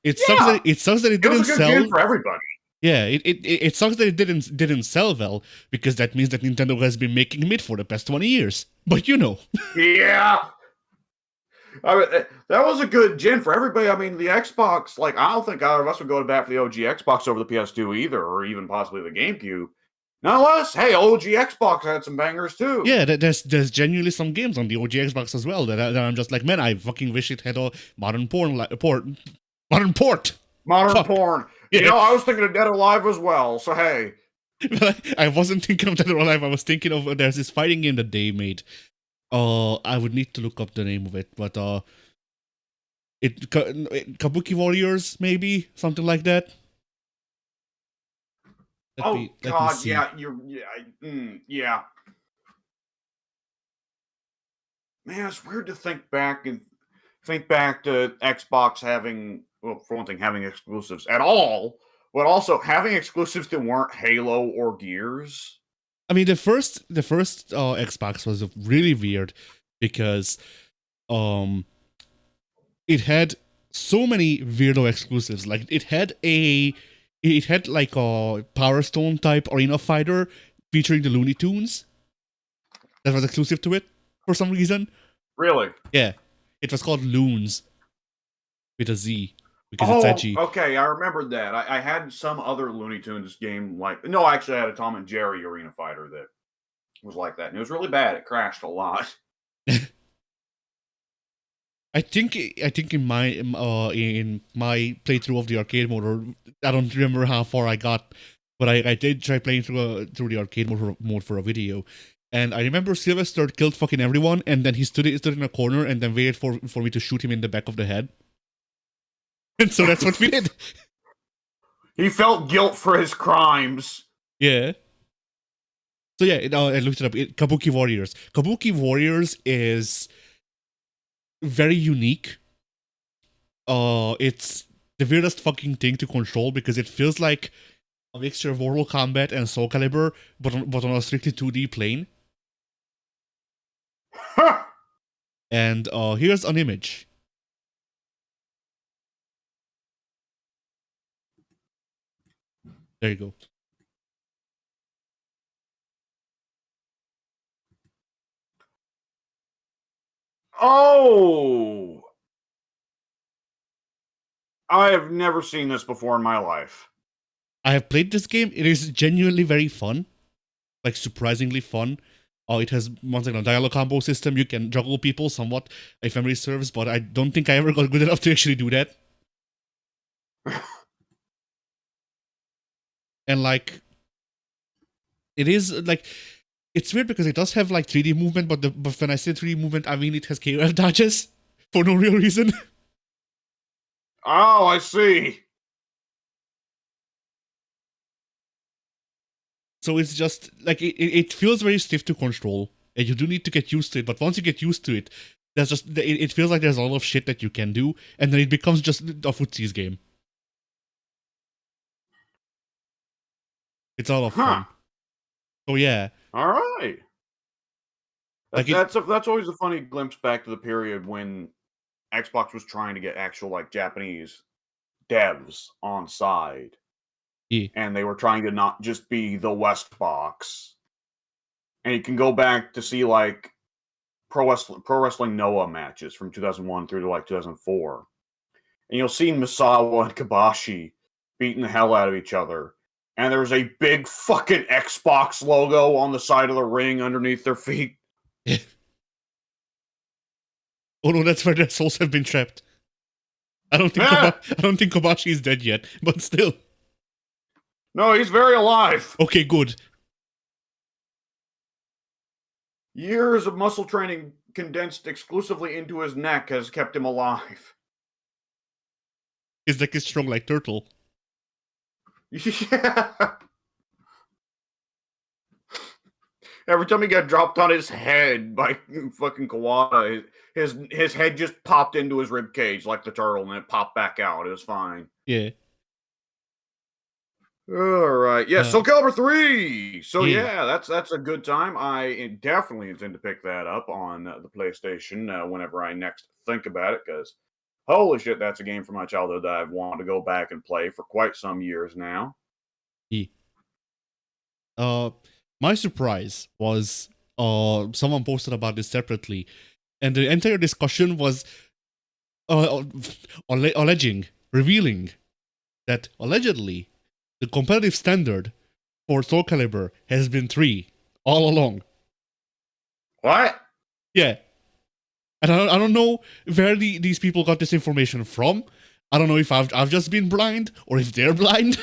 Speaker 2: It sucks that it didn't
Speaker 1: was a good
Speaker 2: sell
Speaker 1: game for everybody.
Speaker 2: Yeah, it sucks that it didn't sell well, because that means that Nintendo has been making it for the past 20 years. But you know.
Speaker 1: Yeah. I mean, that was a good gen for everybody. I mean, the Xbox, like, I don't think either of us would go to bat for the OG Xbox over the PS2 either, or even possibly the GameCube. Nonetheless, hey, OG Xbox had some bangers too.
Speaker 2: Yeah, there's genuinely some games on the OG Xbox as well that I'm just like, man, I fucking wish it had a modern port.
Speaker 1: Modern porn. Yeah. You know, I was thinking of Dead or Alive as well, so hey.
Speaker 2: I wasn't thinking of Dead or Alive, I was thinking of, there's this fighting game that they made. I would need to look up the name of it, but Kabuki Warriors, maybe? Something like that?
Speaker 1: God, yeah, yeah. Man, it's weird to think back to Xbox having, well, for one thing, having exclusives at all, but also having exclusives that weren't Halo or Gears.
Speaker 2: I mean, the first Xbox was really weird because it had so many weirdo exclusives. Like it had like a Power Stone type arena fighter featuring the Looney Tunes that was exclusive to it for some reason.
Speaker 1: Really?
Speaker 2: Yeah, it was called Loons with a Z because it's edgy.
Speaker 1: Okay, I remembered that. I had some other Looney Tunes game like, no, actually I had a Tom and Jerry arena fighter that was like that, and it was really bad. It crashed a lot.
Speaker 2: I think in my playthrough of the arcade mode, or I don't remember how far I got, but I did try playing through the arcade mode for a video, and I remember Sylvester killed fucking everyone, and then he stood in a corner and then waited for me to shoot him in the back of the head, and so that's what we did.
Speaker 1: He felt guilt for his crimes.
Speaker 2: Yeah. So yeah, I looked it up. Kabuki Warriors. Kabuki Warriors is very unique. It's the weirdest fucking thing to control because it feels like a mixture of Mortal Kombat and Soul Calibur, but on a strictly 2D plane. And here's an image. There you go.
Speaker 1: Oh! I have never seen this before in my life.
Speaker 2: I have played this game. It is genuinely very fun. Like, surprisingly fun. It has, once again, a dialogue combo system. You can juggle people somewhat, if memory serves, but I don't think I ever got good enough to actually do that. And, like, it is, like, it's weird because it does have, like, 3D movement, but when I say 3D movement, I mean it has KOF dodges for no real reason.
Speaker 1: Oh, I see.
Speaker 2: So it's just, like, it feels very stiff to control, and you do need to get used to it, but once you get used to it, there's just, it feels like there's a lot of shit that you can do, and then it becomes just a footsies game. It's a lot of fun. So yeah.
Speaker 1: All right. That's always a funny glimpse back to the period when Xbox was trying to get actual, like, Japanese devs on side.
Speaker 2: Yeah.
Speaker 1: And they were trying to not just be the West box. And you can go back to see, like, Pro Wrestling Noah matches from 2001 through to, like, 2004. And you'll see Misawa and Kabashi beating the hell out of each other. And there's a big fucking Xbox logo on the side of the ring underneath their feet.
Speaker 2: Oh no, that's where their souls have been trapped. I don't think
Speaker 1: Ah!
Speaker 2: I don't think Kobashi is dead yet, but still.
Speaker 1: No, he's very alive.
Speaker 2: Okay, good.
Speaker 1: Years of muscle training condensed exclusively into his neck has kept him alive.
Speaker 2: His neck is strong like turtle.
Speaker 1: Yeah. Every time he got dropped on his head by fucking Kawada, his head just popped into his rib cage like the turtle, and it popped back out. It was fine.
Speaker 2: Yeah.
Speaker 1: All right, yeah. Soul Calibur 3. So
Speaker 2: Yeah.
Speaker 1: that's a good time. I definitely intend to pick that up on the PlayStation whenever I next think about it, because holy shit, that's a game from my childhood that I've wanted to go back and play for quite some years now.
Speaker 2: Yeah. My surprise was someone posted about this separately, and the entire discussion was revealing that allegedly the competitive standard for Soul Calibur has been 3 all along.
Speaker 1: What?
Speaker 2: Yeah. And I don't know where these people got this information from. I don't know if I've just been blind or if they're blind.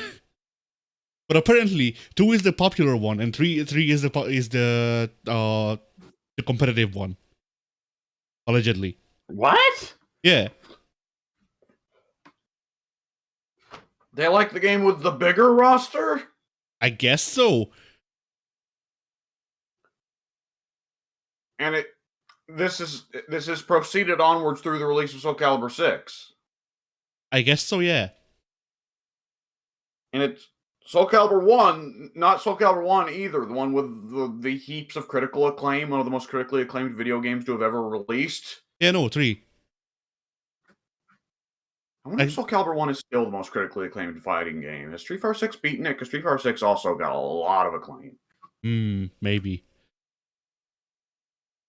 Speaker 2: But apparently 2 is the popular one and 3 is the competitive one. Allegedly.
Speaker 1: What?
Speaker 2: Yeah.
Speaker 1: They like the game with the bigger roster?
Speaker 2: I guess so.
Speaker 1: And this is proceeded onwards through the release of Soul Calibur 6.
Speaker 2: I guess so, yeah.
Speaker 1: And it's Soul Calibur 1, not Soul Calibur 1 either, the one with the heaps of critical acclaim, one of the most critically acclaimed video games to have ever released.
Speaker 2: Yeah, no, 3.
Speaker 1: I wonder if Soul Calibur 1 is still the most critically acclaimed fighting game. Has Street Fighter 6 beaten it? Because Street Fighter 6 also got a lot of acclaim.
Speaker 2: Maybe.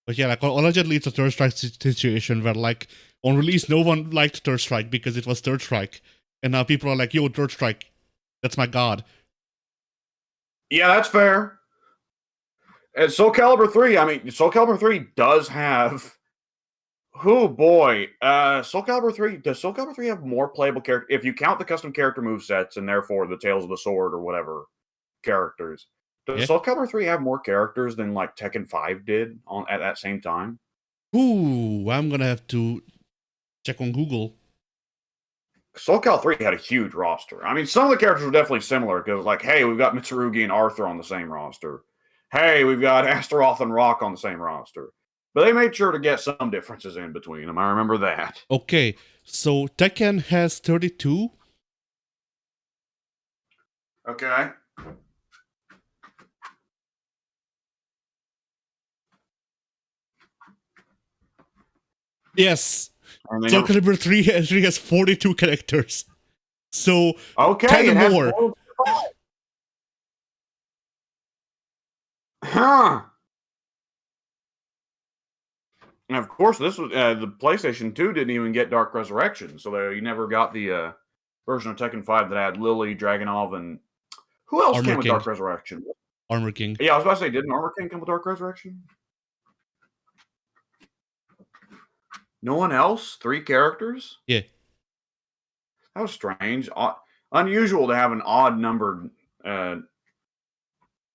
Speaker 2: But yeah, like allegedly it's a Third Strike situation where like on release no one liked Third Strike because it was Third Strike. And now people are like, yo, Third Strike, that's my god.
Speaker 1: Yeah, that's fair. And Soul Calibur 3, I mean, Soul Calibur 3 does have... Oh boy, Soul Calibur 3, does Soul Calibur 3 have more playable character? If you count the custom character movesets and therefore the Tales of the Sword or whatever characters, does Soul Calibur 3 have more characters than like Tekken 5 did at that same time?
Speaker 2: Ooh, I'm gonna have to check on Google.
Speaker 1: Soul Calibur 3 had a huge roster. I mean, some of the characters were definitely similar because, like, hey, we've got Mitsurugi and Arthur on the same roster. Hey, we've got Astaroth and Rock on the same roster. But they made sure to get some differences in between them. I remember that.
Speaker 2: Okay, so Tekken has 32.
Speaker 1: Okay.
Speaker 2: Yes. Soul Calibur 3 has 42 characters. So
Speaker 1: okay,
Speaker 2: 10 more.
Speaker 1: Huh. And of course, this was the PlayStation 2 didn't even get Dark Resurrection, so you never got the version of Tekken 5 that had Lily, Dragunov, and who else came with Dark Resurrection?
Speaker 2: Armor King.
Speaker 1: Yeah, I was about to say, didn't Armor King come with Dark Resurrection? No one else? 3 characters?
Speaker 2: Yeah.
Speaker 1: That was strange. Unusual to have an odd numbered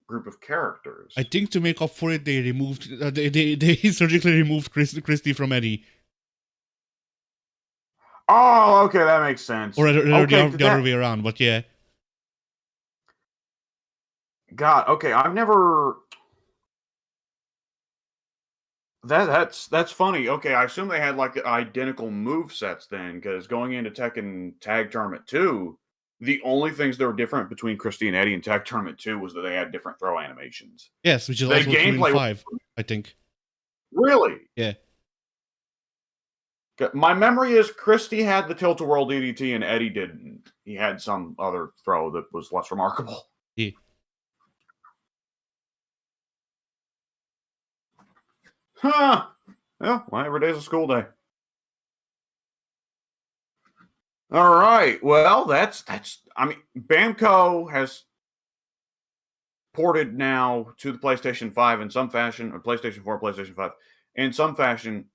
Speaker 1: group of characters.
Speaker 2: I think to make up for it, they removed they surgically removed Christy from Eddie.
Speaker 1: Oh, okay, that makes sense.
Speaker 2: Or the other way around, but yeah.
Speaker 1: God, okay, I've never. That's funny. Okay, I assume they had like identical move sets then, because going into Tekken Tag Tournament 2, the only things that were different between Christy and Eddie in Tag Tournament 2 was that they had different throw animations.
Speaker 2: Yes, which is also true in 5, I think.
Speaker 1: Really?
Speaker 2: Yeah.
Speaker 1: My memory is Christy had the Tilt-A-Whirl DDT and Eddie didn't. He had some other throw that was less remarkable.
Speaker 2: Yeah.
Speaker 1: Huh. Yeah, well, every day's a school day. All right. Well, that's I mean, Bamco has ported now to the PlayStation 5 in some fashion, or PlayStation 4, PlayStation 5, in some fashion,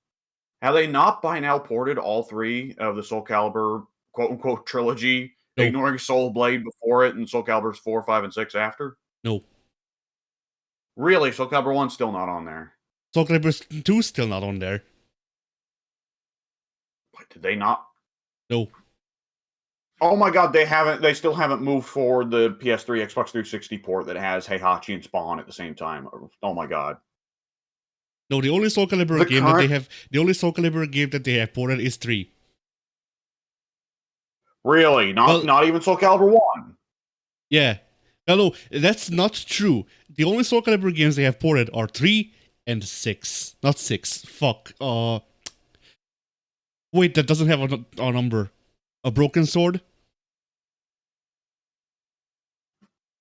Speaker 1: Have they not by now ported all 3 of the Soul Calibur quote unquote trilogy,
Speaker 2: No,
Speaker 1: ignoring Soul Blade before it and Soul Calibur's 4, 5, and 6 after?
Speaker 2: no.
Speaker 1: Really? Soul Calibur 1's still not on there.
Speaker 2: Soul Calibur 2 still not on there.
Speaker 1: What, did they not?
Speaker 2: No.
Speaker 1: Oh my god, they still haven't moved forward the PS3, Xbox 360 port that has Heihachi and Spawn at the same time. Oh my god.
Speaker 2: No, the only Soul Calibur game that they have, the only Soul Calibur game that they have ported is 3.
Speaker 1: Really? Not even Soul Calibur 1?
Speaker 2: Yeah. No, that's not true. The only Soul Calibur games they have ported are 3 and 6. Not 6. Fuck. Wait, that doesn't have a number. A Broken Sword?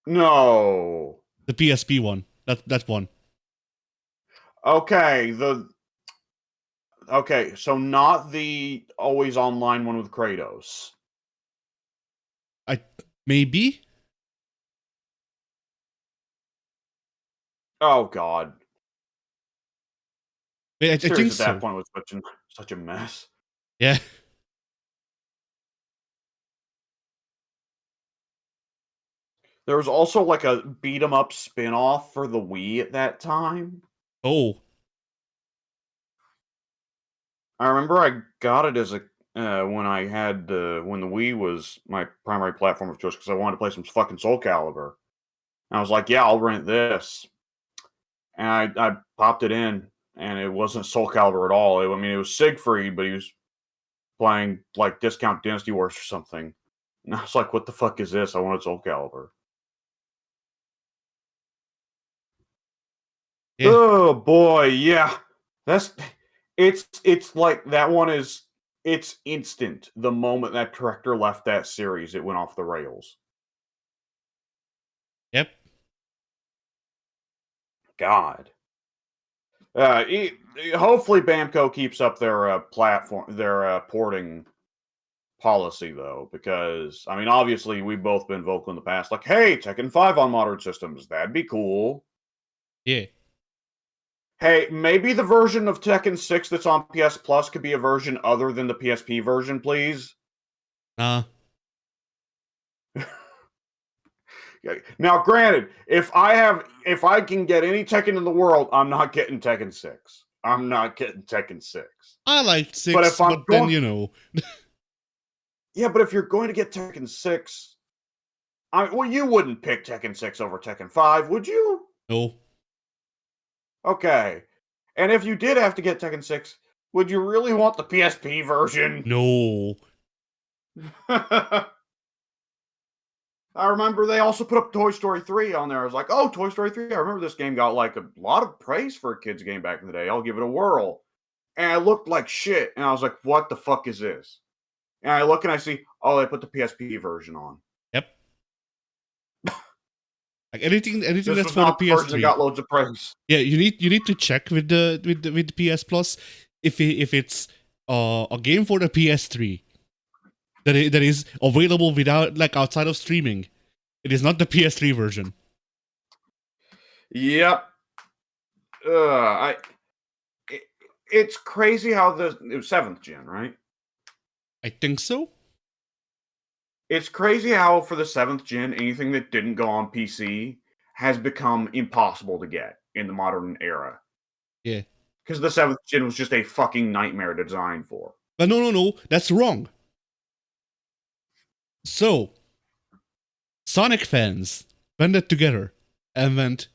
Speaker 1: No.
Speaker 2: The PSP one. That one.
Speaker 1: Okay, so not the always online one with Kratos.
Speaker 2: Maybe?
Speaker 1: Oh god.
Speaker 2: I
Speaker 1: Series
Speaker 2: think
Speaker 1: at
Speaker 2: so.
Speaker 1: that point was such a mess.
Speaker 2: Yeah.
Speaker 1: There was also like a beat 'em up spin-off for the Wii at that time.
Speaker 2: Oh.
Speaker 1: I remember I got it as a when I had when the Wii was my primary platform of choice because I wanted to play some fucking Soul Calibur. And I was like, yeah, I'll rent this. And I popped it in, and it wasn't Soul Calibur at all. I mean, it was Siegfried, but he was playing like Discount Dynasty Wars or something. And I was like, what the fuck is this? I wanted Soul Calibur.
Speaker 2: Yeah.
Speaker 1: Oh boy, yeah. It's like that one is it's instant. The moment that director left that series, it went off the rails.
Speaker 2: Yep.
Speaker 1: God. Hopefully Bamco keeps up their porting policy though, because I mean, obviously we've both been vocal in the past, like, hey, Tekken 5 on modern systems, that'd be cool.
Speaker 2: Yeah.
Speaker 1: Hey, maybe the version of Tekken 6 that's on PS Plus could be a version other than the PSP version, please. Now, granted, if I can get any Tekken in the world, I'm not getting Tekken 6. I'm not getting Tekken 6.
Speaker 2: I liked 6,
Speaker 1: But if I'm
Speaker 2: then,
Speaker 1: going,
Speaker 2: you know.
Speaker 1: yeah, but if you're going to get Tekken 6, well, you wouldn't pick Tekken 6 over Tekken 5, would you?
Speaker 2: No.
Speaker 1: Okay. And if you did have to get Tekken 6, would you really want the PSP version?
Speaker 2: No.
Speaker 1: I remember they also put up Toy Story 3 on there. I was like, oh, Toy Story 3. I remember this game got like a lot of praise for a kid's game back in the day. I'll give it a whirl. And I looked like shit. And I was like, what the fuck is this? And I look and I see, oh, they put the PSP version on.
Speaker 2: Yep. Like anything
Speaker 1: This
Speaker 2: that's
Speaker 1: was
Speaker 2: for the
Speaker 1: not the version that
Speaker 2: PS3.
Speaker 1: got loads of praise.
Speaker 2: Yeah, you need to check with the PS Plus if it's a game for the PS3 that is available without, like, outside of streaming. It is not the PS3 version.
Speaker 1: Yep. It's crazy how it was 7th gen, right?
Speaker 2: I think so.
Speaker 1: It's crazy how for the 7th gen, anything that didn't go on PC has become impossible to get in the modern era.
Speaker 2: Yeah.
Speaker 1: Because the 7th gen was just a fucking nightmare to design for.
Speaker 2: But no, that's wrong. So, Sonic fans banded together and went,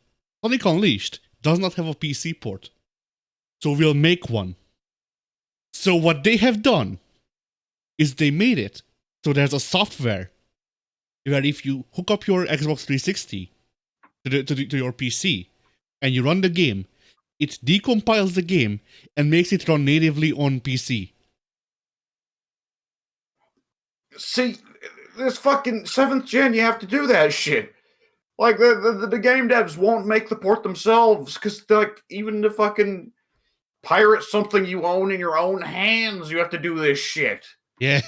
Speaker 2: Sonic Unleashed does not have a PC port, so we'll make one. So what they have done is they made it so there's a software where if you hook up your Xbox 360 to your PC and you run the game, it decompiles the game and makes it run natively on PC.
Speaker 1: See, this fucking 7th gen, you have to do that shit. Like, the game devs won't make the port themselves, because, like, even to fucking pirate something you own in your own hands, you have to do this shit.
Speaker 2: Yeah.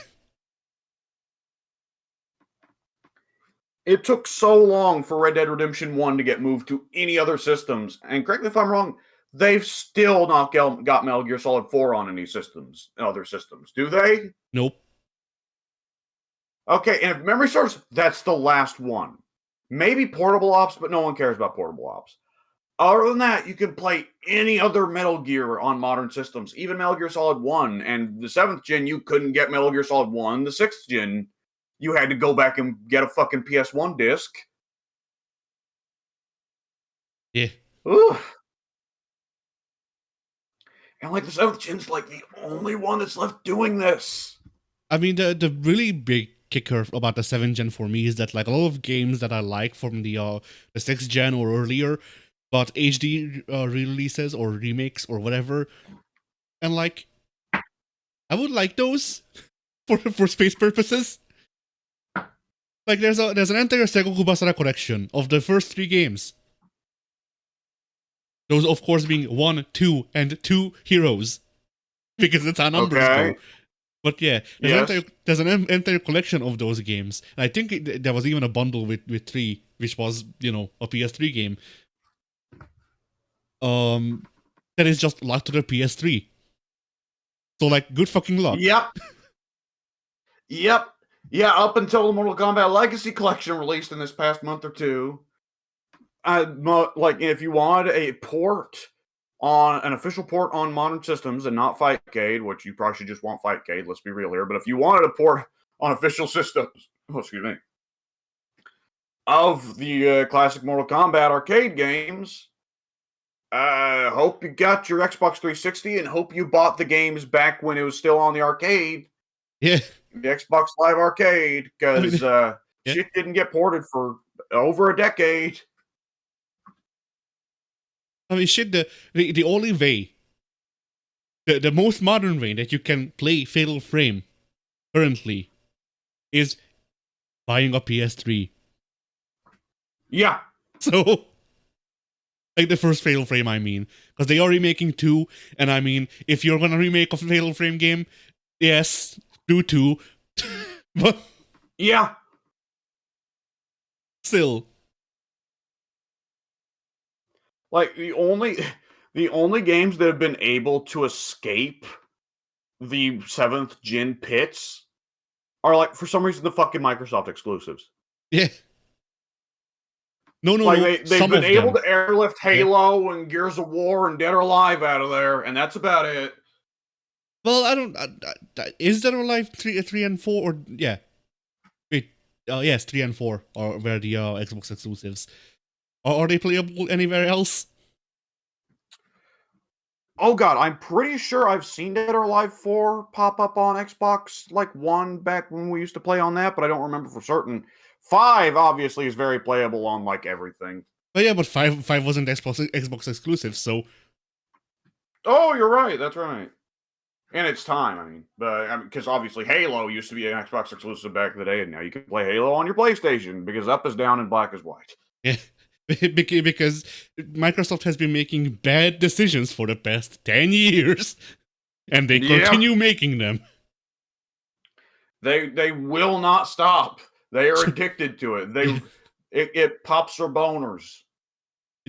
Speaker 1: It took so long for Red Dead Redemption 1 to get moved to any other systems. And correct me if I'm wrong, they've still not got Metal Gear Solid 4 on any systems, other systems, do they?
Speaker 2: Nope.
Speaker 1: Okay, and if memory serves, that's the last one. Maybe Portable Ops, but no one cares about Portable Ops. Other than that, you can play any other Metal Gear on modern systems, even Metal Gear Solid 1. And the 7th gen, you couldn't get Metal Gear Solid 1. The 6th gen, you had to go back and get a fucking PS1 disc.
Speaker 2: Yeah.
Speaker 1: Ooh. And like the 7th gen's like the only one that's left doing this.
Speaker 2: I mean, the really big kicker about the 7th gen for me is that like a lot of games that I like from the 6th gen or earlier, but HD releases or remakes or whatever, and like I would like those for space purposes. Like there's an entire Sego Kubasara collection of the first 3 games. Those of course being 1, 2, and 2 heroes, because it's how numbers go. But yeah, there's an entire collection of those games. And I think there was even a bundle with 3, which was, you know, a PS3 game. That is just locked to the PS3. So like, good fucking luck.
Speaker 1: Yep. Yeah, up until the Mortal Kombat Legacy Collection released in this past month or two. Like, if you wanted a port on an official port on modern systems and not Fightcade, which you probably should just want Fightcade, let's be real here. But if you wanted a port on official systems, of the classic Mortal Kombat arcade games, hope you got your Xbox 360 and hope you bought the games back when it was still on the arcade.
Speaker 2: Yeah.
Speaker 1: The Xbox Live Arcade, because shit didn't get ported for over a decade.
Speaker 2: I mean, shit, the only way, the most modern way that you can play Fatal Frame currently is buying a PS3.
Speaker 1: Yeah.
Speaker 2: So, like the first Fatal Frame, I mean. Because they are remaking 2, and I mean, if you're gonna remake a Fatal Frame game, yes, do 2. But
Speaker 1: yeah.
Speaker 2: Still.
Speaker 1: Like, the only games that have been able to escape the 7th gen pits are, like, for some reason, the fucking Microsoft exclusives.
Speaker 2: Yeah. No.
Speaker 1: They've been able to airlift Halo and Gears of War and Dead or Alive out of there, and that's about it.
Speaker 2: Well, I don't. Is Dead or Alive 3 and 4? Or yeah, wait. Yes, 3 and 4 are where the Xbox exclusives. Are they playable anywhere else?
Speaker 1: Oh god, I'm pretty sure I've seen Dead or Alive 4 pop up on Xbox like 1 back when we used to play on that, but I don't remember for certain. 5 obviously is very playable on like everything.
Speaker 2: But yeah, but 5 wasn't Xbox exclusive, so.
Speaker 1: Oh, you're right. That's right. And it's time, I mean, because obviously Halo used to be an Xbox exclusive back in the day, and now you can play Halo on your PlayStation because up is down and black is white.
Speaker 2: Yeah, because Microsoft has been making bad decisions for the past 10 years, and they continue making them.
Speaker 1: They will not stop. They are addicted to it. It pops their boners.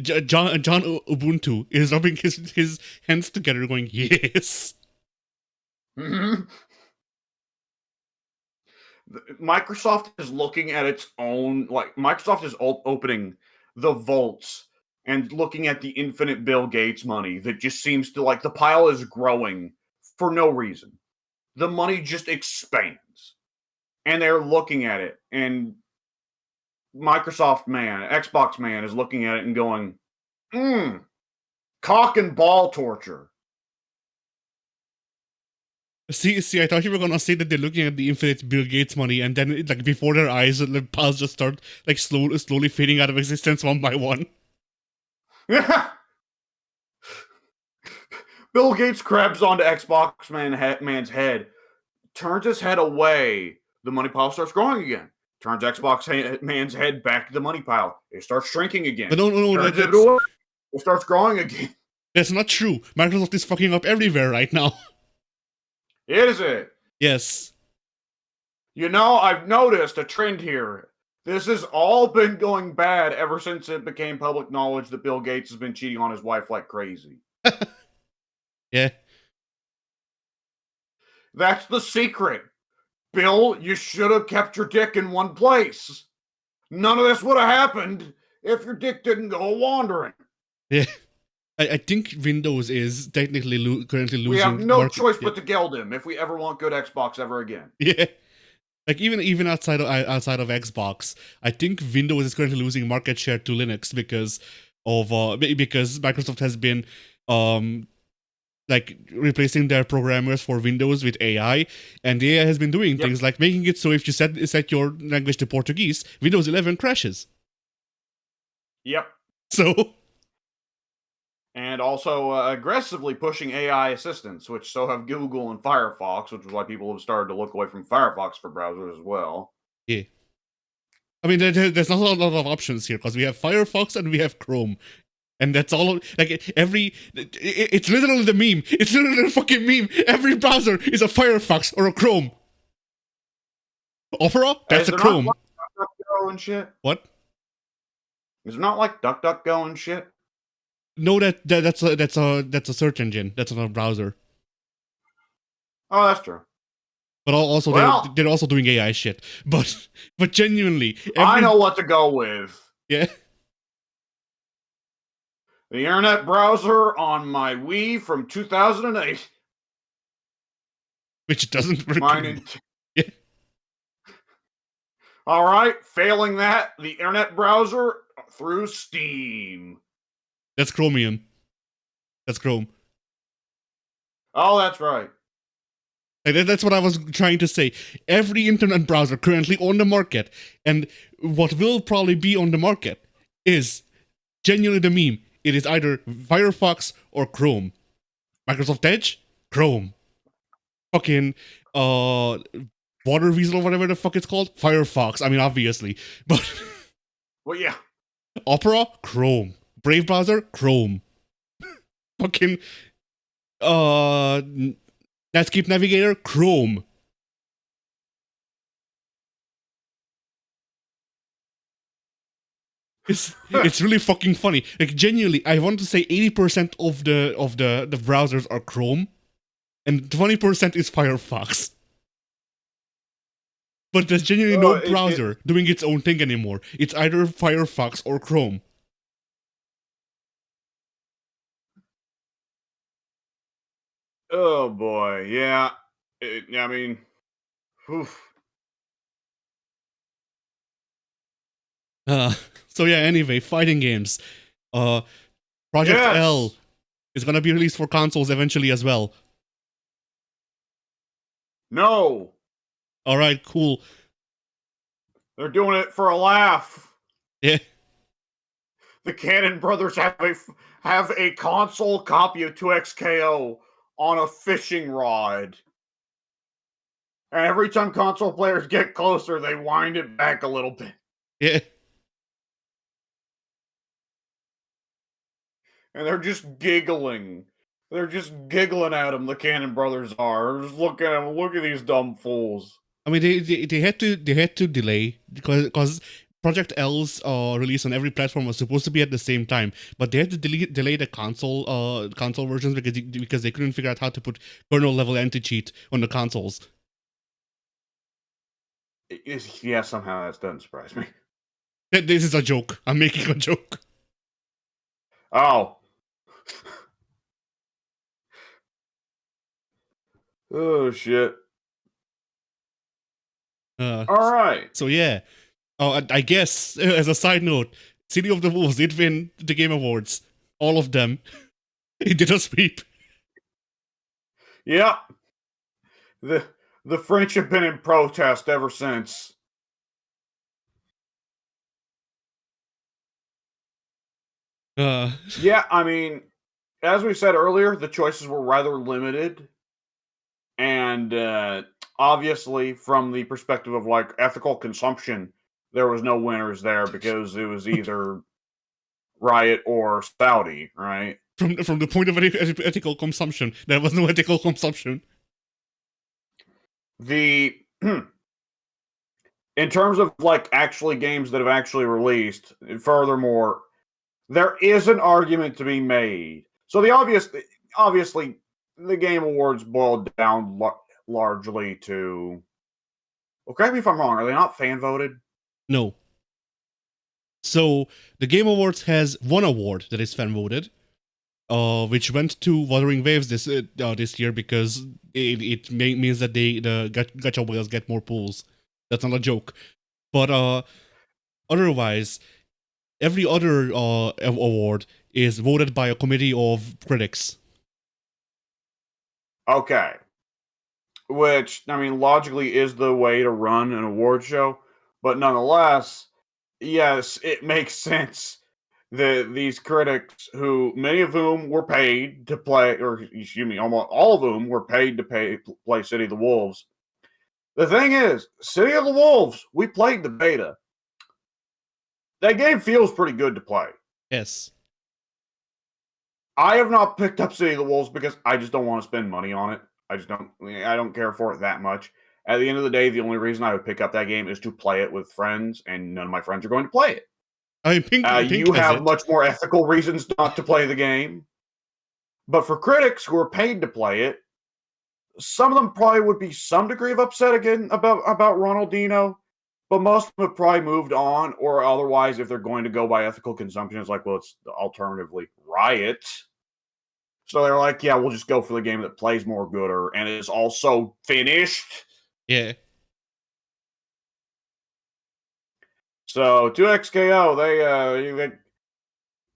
Speaker 2: John Ubuntu is rubbing his hands together, going, "Yes."
Speaker 1: Mm-hmm. Microsoft is looking at its own, like, Microsoft is opening the vaults and looking at the infinite Bill Gates money that just seems to, like, the pile is growing for no reason. The money just expands. And they're looking at it, and Microsoft man, Xbox man is looking at it and going, cock and ball torture.
Speaker 2: See, I thought you were gonna say that they're looking at the infinite Bill Gates money, and then, like, before their eyes, the piles just start, like, slowly fading out of existence one by one.
Speaker 1: Yeah. Bill Gates grabs onto Xbox man's head, turns his head away. The money pile starts growing again. Turns Xbox man's head back to the money pile. It starts shrinking again.
Speaker 2: But no,
Speaker 1: it starts growing again.
Speaker 2: That's not true. Microsoft is fucking up everywhere right now.
Speaker 1: Is it?
Speaker 2: Yes.
Speaker 1: You know, I've noticed a trend here. This has all been going bad ever since it became public knowledge that Bill Gates has been cheating on his wife like crazy.
Speaker 2: Yeah.
Speaker 1: That's the secret. Bill, you should have kept your dick in one place. None of this would have happened if your dick didn't go wandering.
Speaker 2: Yeah. I think Windows is technically currently losing.
Speaker 1: We have no
Speaker 2: market.
Speaker 1: choice but to geld him if we ever want good Xbox ever again.
Speaker 2: Yeah. Like even outside of Xbox, I think Windows is currently losing market share to Linux because Microsoft has been like replacing their programmers for Windows with AI, and the AI has been doing things like making it so if you set your language to Portuguese, Windows 11 crashes.
Speaker 1: Yep.
Speaker 2: So.
Speaker 1: And also aggressively pushing AI assistants, which so have Google and Firefox, which is why people have started to look away from Firefox for browsers as well.
Speaker 2: Yeah. I mean, there's not a lot of options here because we have Firefox and we have Chrome. And that's all, like, it's literally the meme. It's literally a fucking meme. Every browser is a Firefox or a Chrome. Opera? That's a Chrome.
Speaker 1: Not like DuckDuckGo and shit?
Speaker 2: What?
Speaker 1: Is it not like DuckDuckGo and shit?
Speaker 2: No, that's a search engine. That's not a browser.
Speaker 1: Oh, that's true.
Speaker 2: But also, they're also doing AI shit. But genuinely,
Speaker 1: I know what to go with.
Speaker 2: Yeah.
Speaker 1: The internet browser on my Wii from 2008.
Speaker 2: Which doesn't
Speaker 1: work.
Speaker 2: Yeah.
Speaker 1: All right, failing that, the internet browser through Steam.
Speaker 2: That's Chromium. That's Chrome.
Speaker 1: Oh, that's right.
Speaker 2: That's what I was trying to say. Every internet browser currently on the market, and what will probably be on the market, is genuinely the meme. It is either Firefox or Chrome. Microsoft Edge? Chrome. Fucking, Water Weasel or whatever the fuck it's called? Firefox. I mean, obviously. But...
Speaker 1: Well, yeah.
Speaker 2: Opera? Chrome. Brave browser? Chrome. Fucking, Netscape Navigator? Chrome. It's really fucking funny. Like, genuinely, I want to say 80% of the browsers are Chrome, and 20% is Firefox. But there's genuinely no browser doing its own thing anymore. It's either Firefox or Chrome.
Speaker 1: Oh boy, yeah. I mean, oof.
Speaker 2: So yeah, anyway, fighting games. Project L is gonna be released for consoles eventually as well.
Speaker 1: No.
Speaker 2: Alright, cool.
Speaker 1: They're doing it for a laugh.
Speaker 2: Yeah.
Speaker 1: The Cannon brothers have a console copy of 2XKO on a fishing rod. And every time console players get closer, they wind it back a little bit.
Speaker 2: Yeah.
Speaker 1: And they're just giggling. They're just giggling at him, the Cannon brothers are. Just look at them, look at these dumb fools.
Speaker 2: I mean, they had to delay because Project L's release on every platform was supposed to be at the same time, but they had to delay the console versions because they couldn't figure out how to put kernel level anti-cheat on the consoles.
Speaker 1: Yeah, somehow that doesn't surprise me.
Speaker 2: This is a joke. I'm making a joke.
Speaker 1: Oh. Oh shit. All right.
Speaker 2: So yeah. I guess as a side note, City of the Wolves did win the Game Awards. All of them. It did a sweep.
Speaker 1: Yeah. The French have been in protest ever since. Yeah, I mean, as we said earlier, the choices were rather limited. And obviously, from the perspective of like ethical consumption, there was no winners there because it was either Riot or Saudi, right?
Speaker 2: From the point of ethical consumption, there was no ethical consumption.
Speaker 1: In terms of like actually games that have actually released, furthermore, there is an argument to be made. So obviously the Game Awards boiled down largely to. Well, correct me if I'm wrong. Are they not fan voted?
Speaker 2: No. So the Game Awards has one award that is fan voted, which went to Wuthering Waves this year because it means that the gacha whales get more pulls. That's not a joke. But otherwise, every other award is voted by a committee of critics.
Speaker 1: Okay. Which, I mean, logically is the way to run an award show. But nonetheless, yes, it makes sense that these critics, who many of whom were paid to play, or excuse me, almost all of whom were paid to play City of the Wolves. The thing is, City of the Wolves, we played the beta. That game feels pretty good to play.
Speaker 2: Yes.
Speaker 1: I have not picked up City of the Wolves because I just don't want to spend money on it. I don't care for it that much. At the end of the day, the only reason I would pick up that game is to play it with friends, and none of my friends are going to play it.
Speaker 2: I mean, Pink
Speaker 1: You
Speaker 2: has
Speaker 1: have
Speaker 2: it.
Speaker 1: much more ethical reasons not to play the game. But for critics who are paid to play it, some of them probably would be some degree of upset again about Ronaldinho, but most of them have probably moved on, or otherwise, if they're going to go by ethical consumption, it's like, well, it's alternatively Riot. So they're like, yeah, we'll just go for the game that plays more gooder and is also finished.
Speaker 2: Yeah.
Speaker 1: So 2XKO,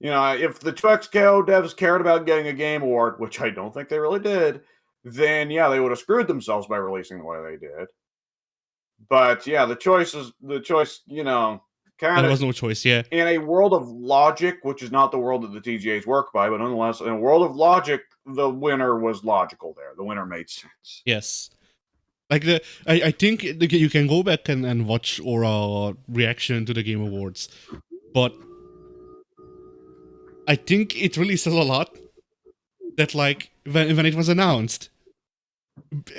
Speaker 1: if the 2XKO devs cared about getting a game award, which I don't think they really did, then yeah, they would have screwed themselves by releasing the way they did. But yeah, the choice, kind
Speaker 2: There
Speaker 1: of
Speaker 2: was no choice, yeah.
Speaker 1: in a world of logic, which is not the world that the TGAs work by, but nonetheless, in a world of logic, the winner was logical there. The winner made sense.
Speaker 2: Yes. Like I think you can go back and watch our reaction to the Game Awards, but I think it really says a lot that like when it was announced,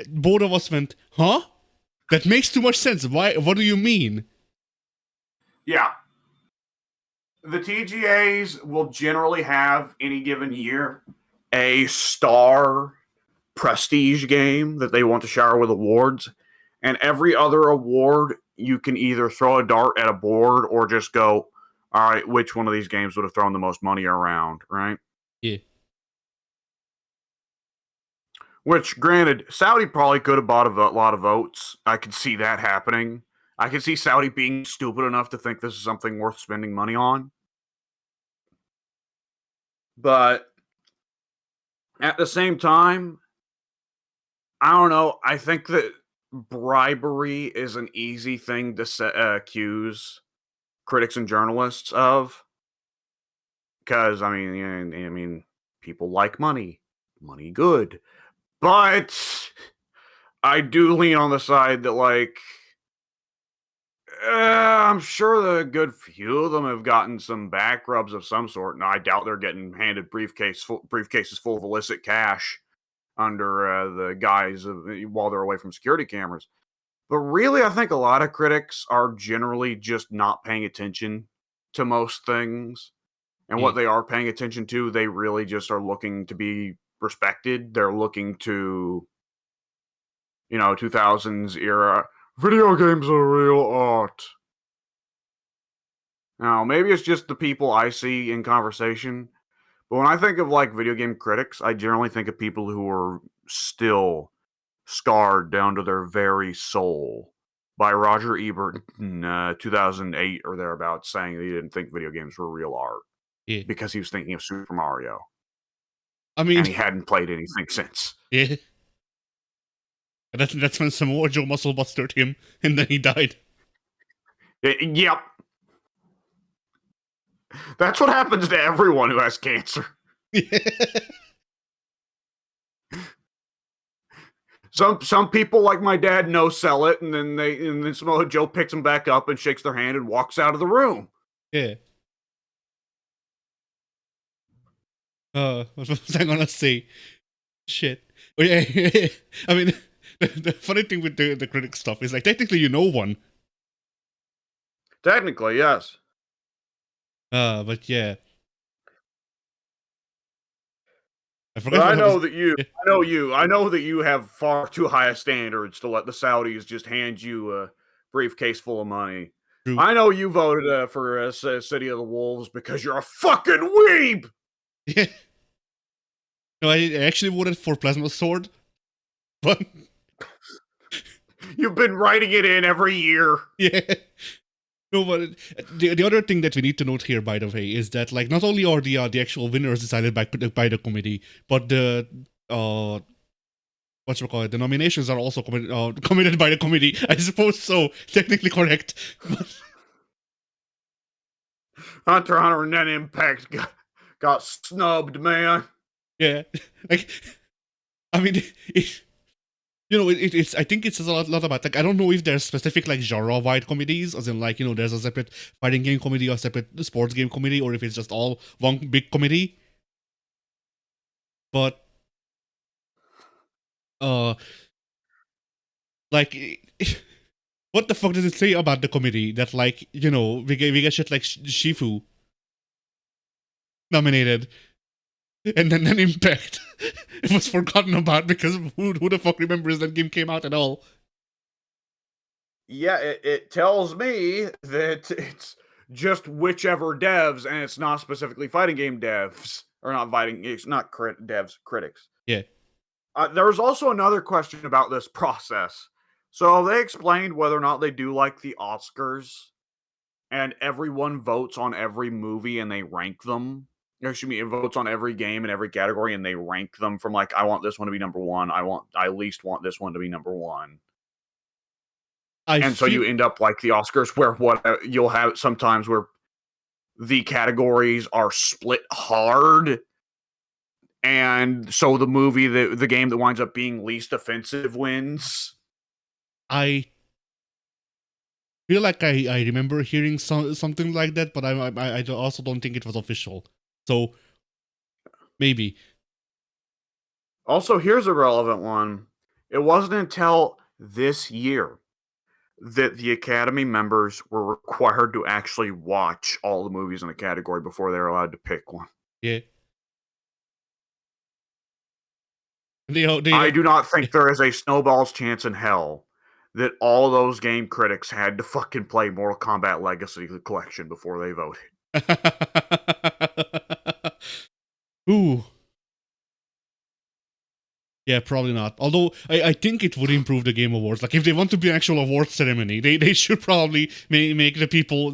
Speaker 2: both of us went, "Huh? That makes too much sense. Why? What do you mean?"
Speaker 1: Yeah. The TGAs will generally have any given year a star prestige game that they want to shower with awards. And every other award, you can either throw a dart at a board or just go, all right, which one of these games would have thrown the most money around, right?
Speaker 2: Yeah.
Speaker 1: Which, granted, Saudi probably could have bought a lot of votes. I could see that happening. I could see Saudi being stupid enough to think this is something worth spending money on. But at the same time, I don't know. I think that bribery is an easy thing to accuse critics and journalists of, because people like money good, but I do lean on the side that I'm sure a good few of them have gotten some back rubs of some sort, and I doubt they're getting handed briefcases full of illicit cash under the guise of while they're away from security cameras. But really, I think a lot of critics are generally just not paying attention to most things. And what they are paying attention to, they really just are looking to be respected. They're looking to, 2000s era, video games are real art. Now, maybe it's just the people I see in conversation, but when I think of video game critics, I generally think of people who are still scarred down to their very soul by Roger Ebert in 2008 or thereabouts, saying that he didn't think video games were real art because he was thinking of Super Mario.
Speaker 2: I mean,
Speaker 1: and he hadn't played anything since.
Speaker 2: Yeah. That's when Samoa Joe muscle busted him, and then he died.
Speaker 1: Yep. That's what happens to everyone who has cancer. Some people, like my dad, no sell it, and then Samoa Joe picks them back up and shakes their hand and walks out of the room.
Speaker 2: Yeah. What was I gonna say? Shit. Oh, yeah. I mean, the funny thing with the critic stuff is technically you know one.
Speaker 1: Technically, yes.
Speaker 2: But yeah. I forgot
Speaker 1: But I
Speaker 2: what
Speaker 1: know
Speaker 2: happens.
Speaker 1: that you,
Speaker 2: Yeah,
Speaker 1: I know that you have far too high standards to let the Saudis just hand you a briefcase full of money.
Speaker 2: true.
Speaker 1: I know you voted for City of the Wolves because you're a fucking weeb.
Speaker 2: Yeah. No, I actually voted for Plasma Sword, but
Speaker 1: You've been writing it in every year.
Speaker 2: yeah. No, but the other thing that we need to note here, by the way, is that like not only are the actual winners decided by the committee, but the whatchamacallit, the nominations are also committed by the committee. I suppose so, technically correct.
Speaker 1: Hunter x Hunter and Net Impact got snubbed, man.
Speaker 2: Yeah, like I mean, it's I think it's a lot about like I don't know if there's specific like genre-wide committees, as in like there's a separate fighting game committee or separate sports game committee, or if it's just all one big committee. But uh, like. What the fuck does it say about the committee that like we get shit like Shifu nominated and then Impact it was forgotten about because who the fuck remembers that game came out at all?
Speaker 1: Yeah, it tells me that it's just whichever devs, and it's not specifically fighting game devs, or not fighting. It's not devs, critics.
Speaker 2: Yeah.
Speaker 1: There's also another question about this process. So they explained whether or not they do like the Oscars, and everyone votes on every movie and they rank them. Excuse me, it votes on every game in every category and they rank them from like, I want this one to be number one. I at least want this one to be number one.
Speaker 2: I
Speaker 1: And so
Speaker 2: feel
Speaker 1: you end up like the Oscars, where what you'll have sometimes where the categories are split hard, and so the game that winds up being least offensive wins.
Speaker 2: I feel like I remember hearing something like that, but I also don't think it was official. So maybe.
Speaker 1: Also, here's a relevant one. It wasn't until this year that the Academy members were required to actually watch all the movies in the category before they were allowed to pick one.
Speaker 2: Yeah.
Speaker 1: I do not think there is a snowball's chance in hell that all those game critics had to fucking play Mortal Kombat Legacy Collection before they voted.
Speaker 2: Ooh. Yeah, probably not. Although I think it would improve the Game Awards. Like if they want to be an actual awards ceremony, they should probably make the people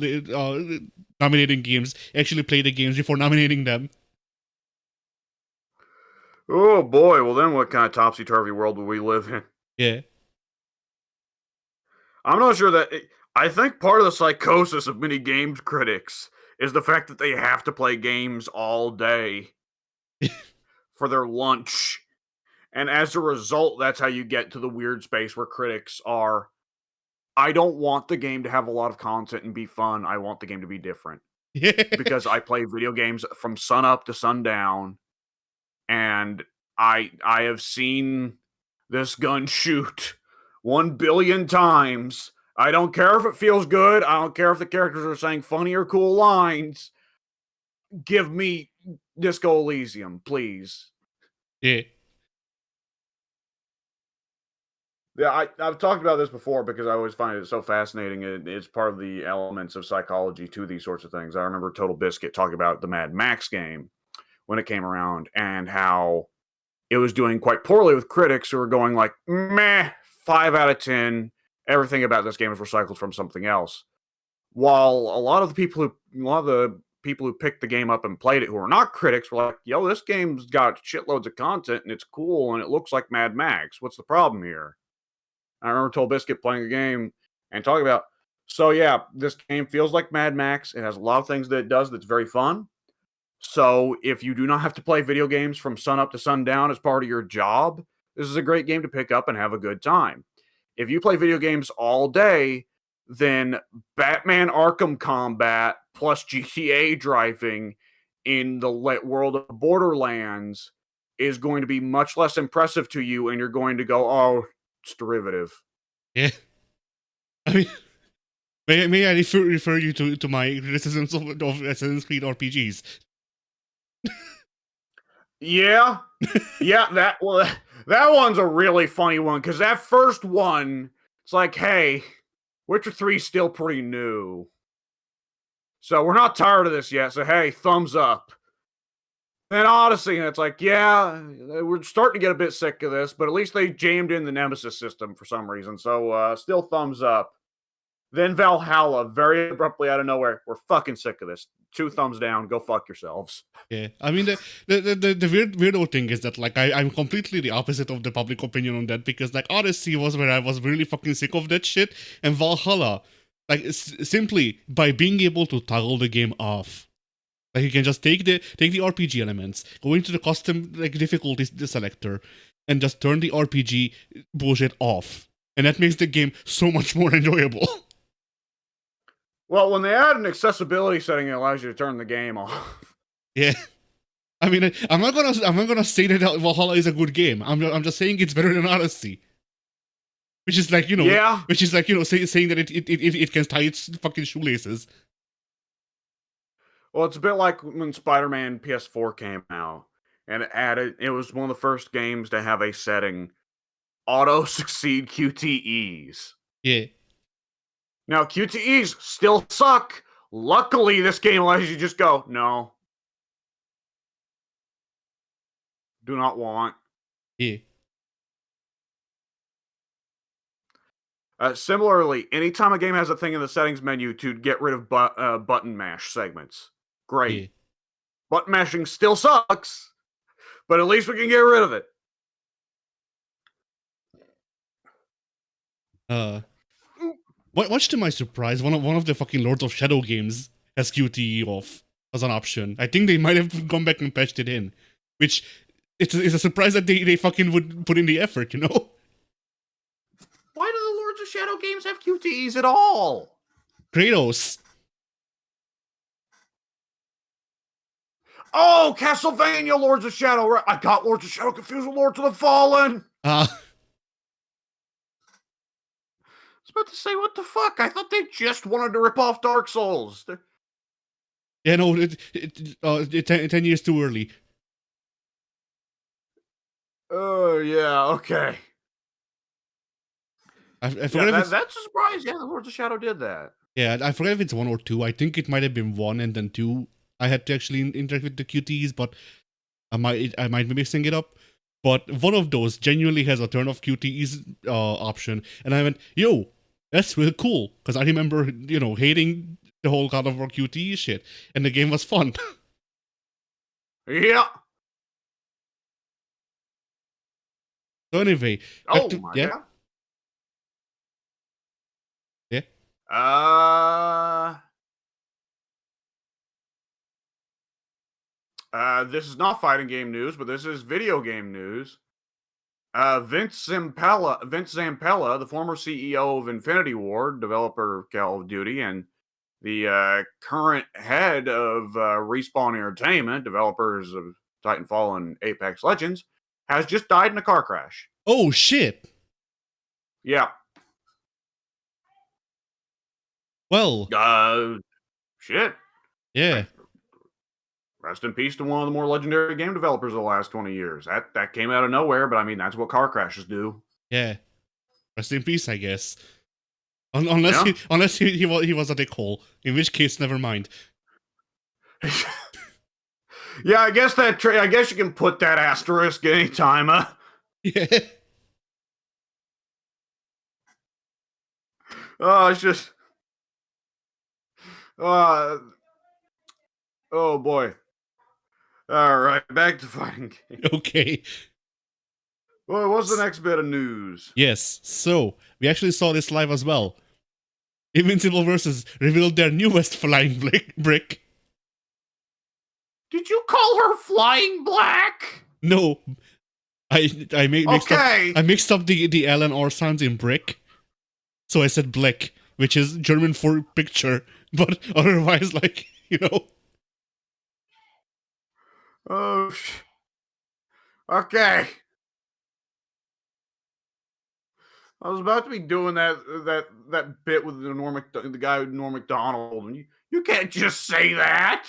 Speaker 2: nominating games actually play the games before nominating them.
Speaker 1: Oh boy, well then what kind of topsy-turvy world would we live in?
Speaker 2: Yeah.
Speaker 1: I'm not sure that... I think part of the psychosis of many games critics is the fact that they have to play games all day for their lunch. And as a result, that's how you get to the weird space where critics are, I don't want the game to have a lot of content and be fun. I want the game to be different.
Speaker 2: Yeah.
Speaker 1: Because I play video games from sun up to sundown, and I have seen this gun shoot 1 billion times. I don't care if it feels good. I don't care if the characters are saying funny or cool lines. Give me Disco Elysium, please.
Speaker 2: Yeah.
Speaker 1: Yeah, I've talked about this before because I always find it so fascinating. It's part of the elements of psychology to these sorts of things. I remember Total Biscuit talking about the Mad Max game when it came around and how it was doing quite poorly with critics who were going like, meh, 5 out of 10. Everything about this game is recycled from something else. While a lot of the people who picked the game up and played it who are not critics were like, yo, this game's got shitloads of content and it's cool and it looks like Mad Max. What's the problem here? I remember Toll Biscuit playing a game and talking about, so yeah, this game feels like Mad Max. It has a lot of things that it does that's very fun. So if you do not have to play video games from sun up to sundown as part of your job, this is a great game to pick up and have a good time. If you play video games all day, then Batman Arkham Combat plus GTA driving in the world of Borderlands is going to be much less impressive to you, and you're going to go, oh, it's derivative.
Speaker 2: Yeah. I mean, may I refer you to my criticisms of Assassin's Creed RPGs?
Speaker 1: Yeah, yeah. That one's a really funny one because that first one, it's like, hey, Witcher 3 is still pretty new, so we're not tired of this yet. So hey, thumbs up. And Odyssey, and it's like, yeah, we're starting to get a bit sick of this, but at least they jammed in the Nemesis system for some reason. So still thumbs up. Then Valhalla, very abruptly out of nowhere, we're fucking sick of this. 2 thumbs down. Go fuck yourselves.
Speaker 2: Yeah, I mean the weirdo thing is that like I'm completely the opposite of the public opinion on that, because like Odyssey was where I was really fucking sick of that shit, and Valhalla, like simply by being able to toggle the game off, like you can just take the RPG elements, go into the custom like difficulty selector, and just turn the RPG bullshit off, and that makes the game so much more enjoyable.
Speaker 1: Well, when they add an accessibility setting that allows you to turn the game off.
Speaker 2: Yeah. I mean, I'm not gonna say that Valhalla is a good game. I'm just saying it's better than Odyssey, which is like
Speaker 1: Yeah.
Speaker 2: saying that it can tie its fucking shoelaces.
Speaker 1: Well, it's a bit like when Spider-Man PS4 came out, and it was one of the first games to have a setting auto succeed QTEs.
Speaker 2: Yeah.
Speaker 1: Now QTEs still suck. Luckily, this game allows you to just go, no, do not want.
Speaker 2: Yeah.
Speaker 1: Similarly, anytime a game has a thing in the settings menu to get rid of button mash segments, great.
Speaker 2: Yeah.
Speaker 1: Button mashing still sucks, but at least we can get rid of it.
Speaker 2: Much to my surprise, one of the fucking Lords of Shadow games has QTE off as an option. I think they might have gone back and patched it in, which it's a surprise that they fucking would put in the effort, you know?
Speaker 1: Why do the Lords of Shadow games have QTEs at all?
Speaker 2: Kratos.
Speaker 1: Oh, Castlevania Lords of Shadow. I got Lords of Shadow confused with Lords of the Fallen.
Speaker 2: Uh,
Speaker 1: I was about to say, what the fuck? I thought they just wanted to rip off Dark Souls.
Speaker 2: yeah, no, 10 years too early.
Speaker 1: Oh, yeah, okay.
Speaker 2: I forget if
Speaker 1: that's a surprise. Yeah, the Lords of Shadow did that.
Speaker 2: Yeah, I forget if it's 1 or 2. I think it might have been 1 and then 2. I had to actually interact with the QTEs, but I might be mixing it up. But one of those genuinely has a turn off QTEs option, and I went, yo, that's really cool, because I remember hating the whole God of War QTE shit, and the game was fun.
Speaker 1: Yeah.
Speaker 2: So anyway,
Speaker 1: Oh my
Speaker 2: yeah.
Speaker 1: god.
Speaker 2: Yeah.
Speaker 1: This is not fighting game news, but this is video game news. Vince Zampella, the former CEO of Infinity Ward, developer of Call of Duty, and the current head of Respawn Entertainment, developers of Titanfall and Apex Legends, has just died in a car crash.
Speaker 2: Oh shit.
Speaker 1: Yeah.
Speaker 2: Well.
Speaker 1: Shit.
Speaker 2: Yeah.
Speaker 1: Rest in peace to one of the more legendary game developers of the last 20 years. That came out of nowhere, but I mean, that's what car crashes do.
Speaker 2: Yeah. Rest in peace, I guess. Unless he was a dickhole, in which case, never mind.
Speaker 1: Yeah, I guess I guess you can put that asterisk anytime, huh?
Speaker 2: Yeah.
Speaker 1: Oh, it's just. Oh boy. All right, back to fighting games.
Speaker 2: Okay.
Speaker 1: Well, what's the next bit of news?
Speaker 2: Yes, so we actually saw this live as well. Invincible Versus revealed their newest flying brick.
Speaker 1: Did you call her Flying Black?
Speaker 2: No, I mixed up the L and R sounds in brick, so I said Blick, which is German for picture, but otherwise, like,
Speaker 1: Oh, okay. I was about to be doing that bit with the guy with Norm Macdonald, and you can't just say that.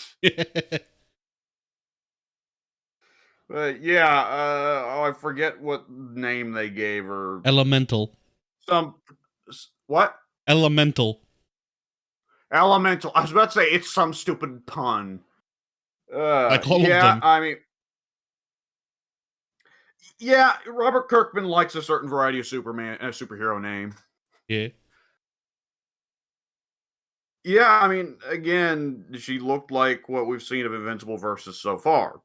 Speaker 1: Yeah, I forget what name they gave her.
Speaker 2: Elemental.
Speaker 1: Some what?
Speaker 2: Elemental.
Speaker 1: Elemental. I was about to say it's some stupid pun.
Speaker 2: Like all of
Speaker 1: Yeah,
Speaker 2: them.
Speaker 1: I mean, yeah, Robert Kirkman likes a certain variety of superhero name.
Speaker 2: Yeah.
Speaker 1: Yeah, I mean, again, she looked like what we've seen of Invincible versus so far.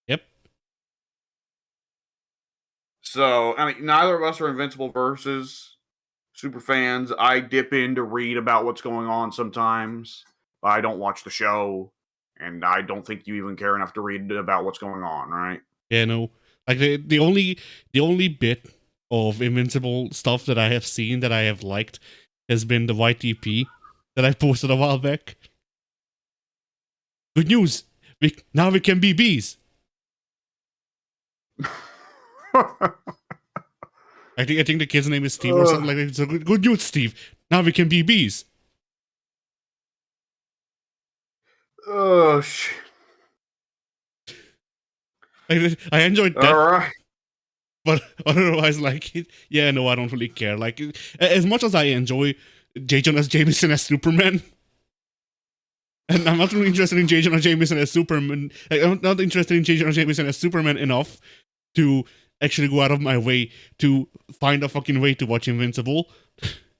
Speaker 2: Yep.
Speaker 1: So, I mean, neither of us are Invincible versus super fans. I dip in to read about what's going on sometimes. I don't watch the show, and I don't think you even care enough to read about what's going on, right?
Speaker 2: Yeah, no. Like the only bit of Invincible stuff that I have seen that I have liked has been the YTP that I posted a while back. Good news! Now we can be bees. I think the kid's name is Steve or something like that. So good news, Steve. Now we can be bees.
Speaker 1: Oh shit!
Speaker 2: I enjoyed
Speaker 1: All
Speaker 2: that,
Speaker 1: right.
Speaker 2: but otherwise, like, yeah, no, I don't really care. Like, as much as I enjoy J. Jonah Jameson as Superman, and I'm not really interested in J. Jonah Jameson as Superman. Like, I'm not interested in J. Jonah Jameson as Superman enough to actually go out of my way to find a fucking way to watch Invincible.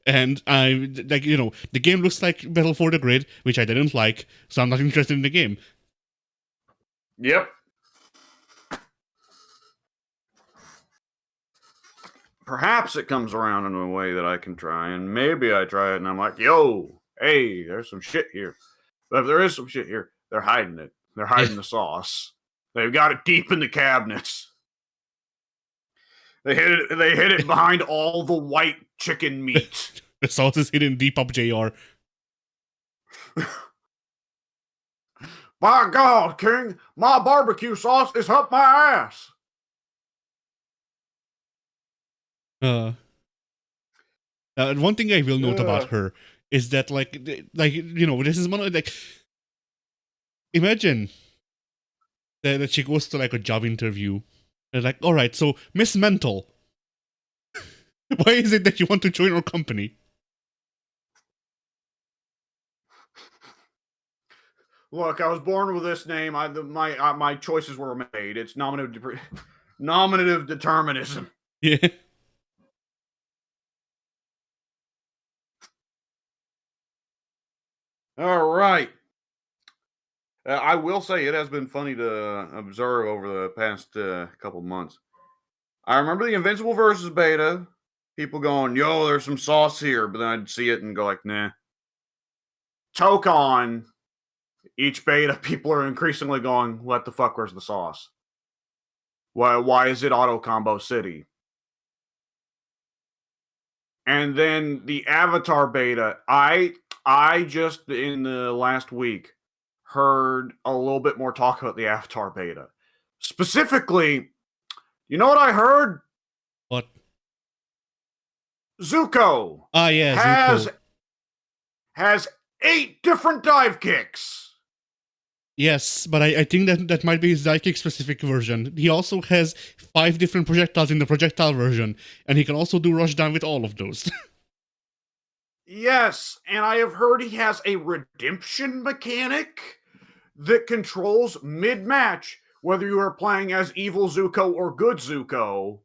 Speaker 2: And I like, the game looks like Battle for the Grid, which I didn't like, so I'm not interested in the game.
Speaker 1: Yep. Perhaps it comes around in a way that I can try, and maybe I try it, and I'm like, yo, hey, there's some shit here. But if there is some shit here, they're hiding it. They're hiding the sauce. They've got it deep in the cabinets. They hid it behind all the white chicken meat.
Speaker 2: The sauce is hidden deep up JR.
Speaker 1: By God, King, my barbecue sauce is up my ass.
Speaker 2: One thing I will note about her is that, like, this is one of, like, imagine that she goes to, like, a job interview. They're like, all right, so Miss Mental, why is it that you want to join our company?
Speaker 1: Look, I was born with this name. My choices were made. It's nominative determinism.
Speaker 2: Yeah.
Speaker 1: All right. I will say it has been funny to observe over the past couple months. I remember the Invincible versus beta. People going, "Yo, there's some sauce here," but then I'd see it and go like, "Nah." Tokon, each beta, people are increasingly going, "What the fuck? Where's the sauce? Why is it auto combo city?" And then the Avatar beta, I just in the last week heard a little bit more talk about the Avatar beta. Specifically, you know what I heard?
Speaker 2: What?
Speaker 1: Zuko
Speaker 2: Ah, yeah,
Speaker 1: has
Speaker 2: Zuko.
Speaker 1: has 8 different dive kicks.
Speaker 2: Yes, but I think that might be his Psychic specific version. He also has 5 different projectiles in the projectile version, and he can also do rushdown with all of those.
Speaker 1: Yes, and I have heard he has a redemption mechanic that controls mid-match whether you are playing as evil Zuko or good Zuko.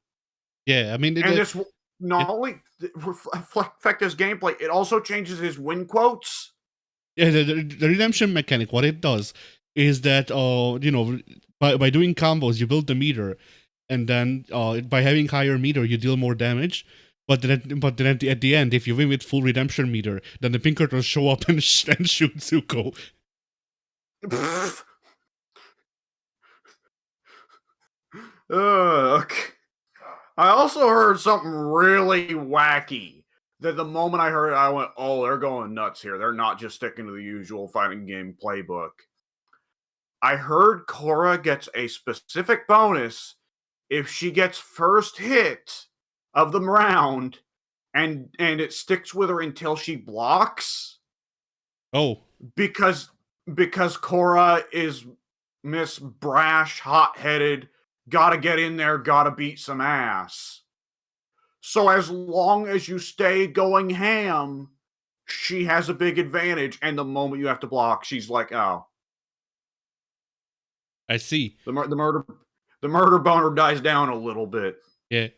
Speaker 2: Yeah, I mean,
Speaker 1: And this will not only affect his gameplay, it also changes his win quotes.
Speaker 2: yeah, the redemption mechanic, what it does is that, by doing combos, you build the meter, and then by having higher meter, you deal more damage. But then at the end, if you win with full redemption meter, then the Pinkertons show up and shoot Zuko.
Speaker 1: Okay. I also heard something really wacky. That the moment I heard it, I went, "Oh, they're going nuts here. They're not just sticking to the usual fighting game playbook." I heard Korra gets a specific bonus if she gets first hit of the round, and it sticks with her until she blocks.
Speaker 2: Oh,
Speaker 1: Because Korra is Miss Brash, hot-headed, gotta get in there, gotta beat some ass. So as long as you stay going ham, she has a big advantage. And the moment you have to block, she's like, oh.
Speaker 2: I see.
Speaker 1: The murder boner dies down a little bit.
Speaker 2: Yeah.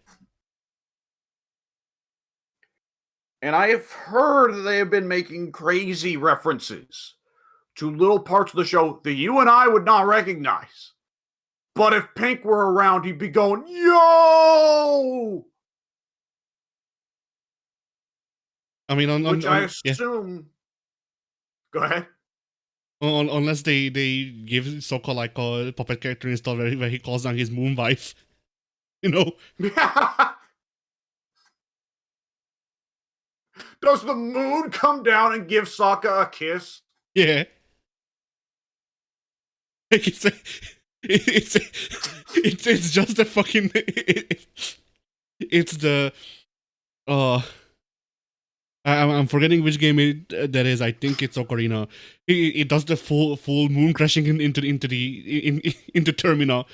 Speaker 1: And I have heard that they have been making crazy references to little parts of the show that you and I would not recognize. But if Pink were around, he'd be going, yo!
Speaker 2: I mean,
Speaker 1: which I assume. Go ahead.
Speaker 2: Unless they give Sokka like a puppet character install where he calls down his moon wife. You know?
Speaker 1: Does the moon come down and give Sokka a kiss?
Speaker 2: Yeah. It's just a fucking it's the I'm forgetting which game that is. I think it's Ocarina. It does the full moon crashing into Termina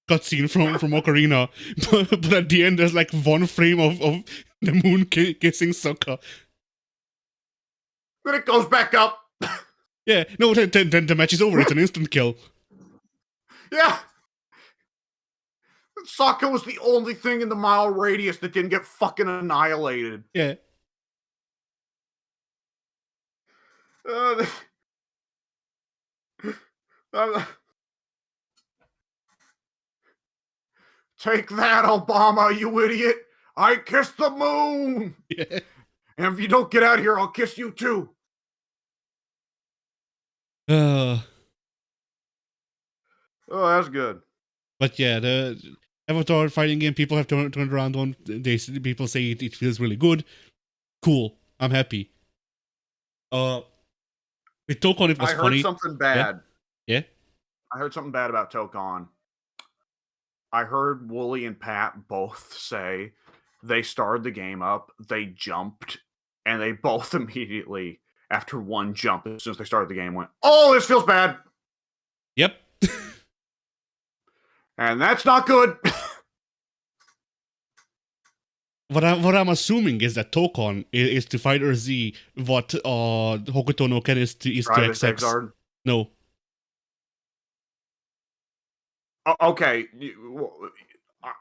Speaker 2: cutscene from Ocarina, but at the end there's like one frame of the moon kissing Sokka.
Speaker 1: Then it goes back up.
Speaker 2: Yeah, no, then the match is over. It's an instant kill.
Speaker 1: Yeah. Sokka was the only thing in the mile radius that didn't get fucking annihilated.
Speaker 2: Yeah.
Speaker 1: Take that, Obama, you idiot. I kissed the moon.
Speaker 2: Yeah.
Speaker 1: And if you don't get out of here, I'll kiss you too. Oh, that's good.
Speaker 2: But yeah, the Avatar fighting game, people have turned around on. People say it feels really good. Cool. I'm happy. With Tokon, it was funny.
Speaker 1: I heard something bad.
Speaker 2: Yeah?
Speaker 1: I heard something bad about Tokon. I heard Wooly and Pat both say they started the game up, they jumped, and they both immediately, after one jump, as soon as they started the game, went, oh, this feels bad.
Speaker 2: Yep.
Speaker 1: And that's not good.
Speaker 2: What I'm assuming is that Tokon is to Fighter Z what Hokuto no Ken is to XX. No.
Speaker 1: Okay.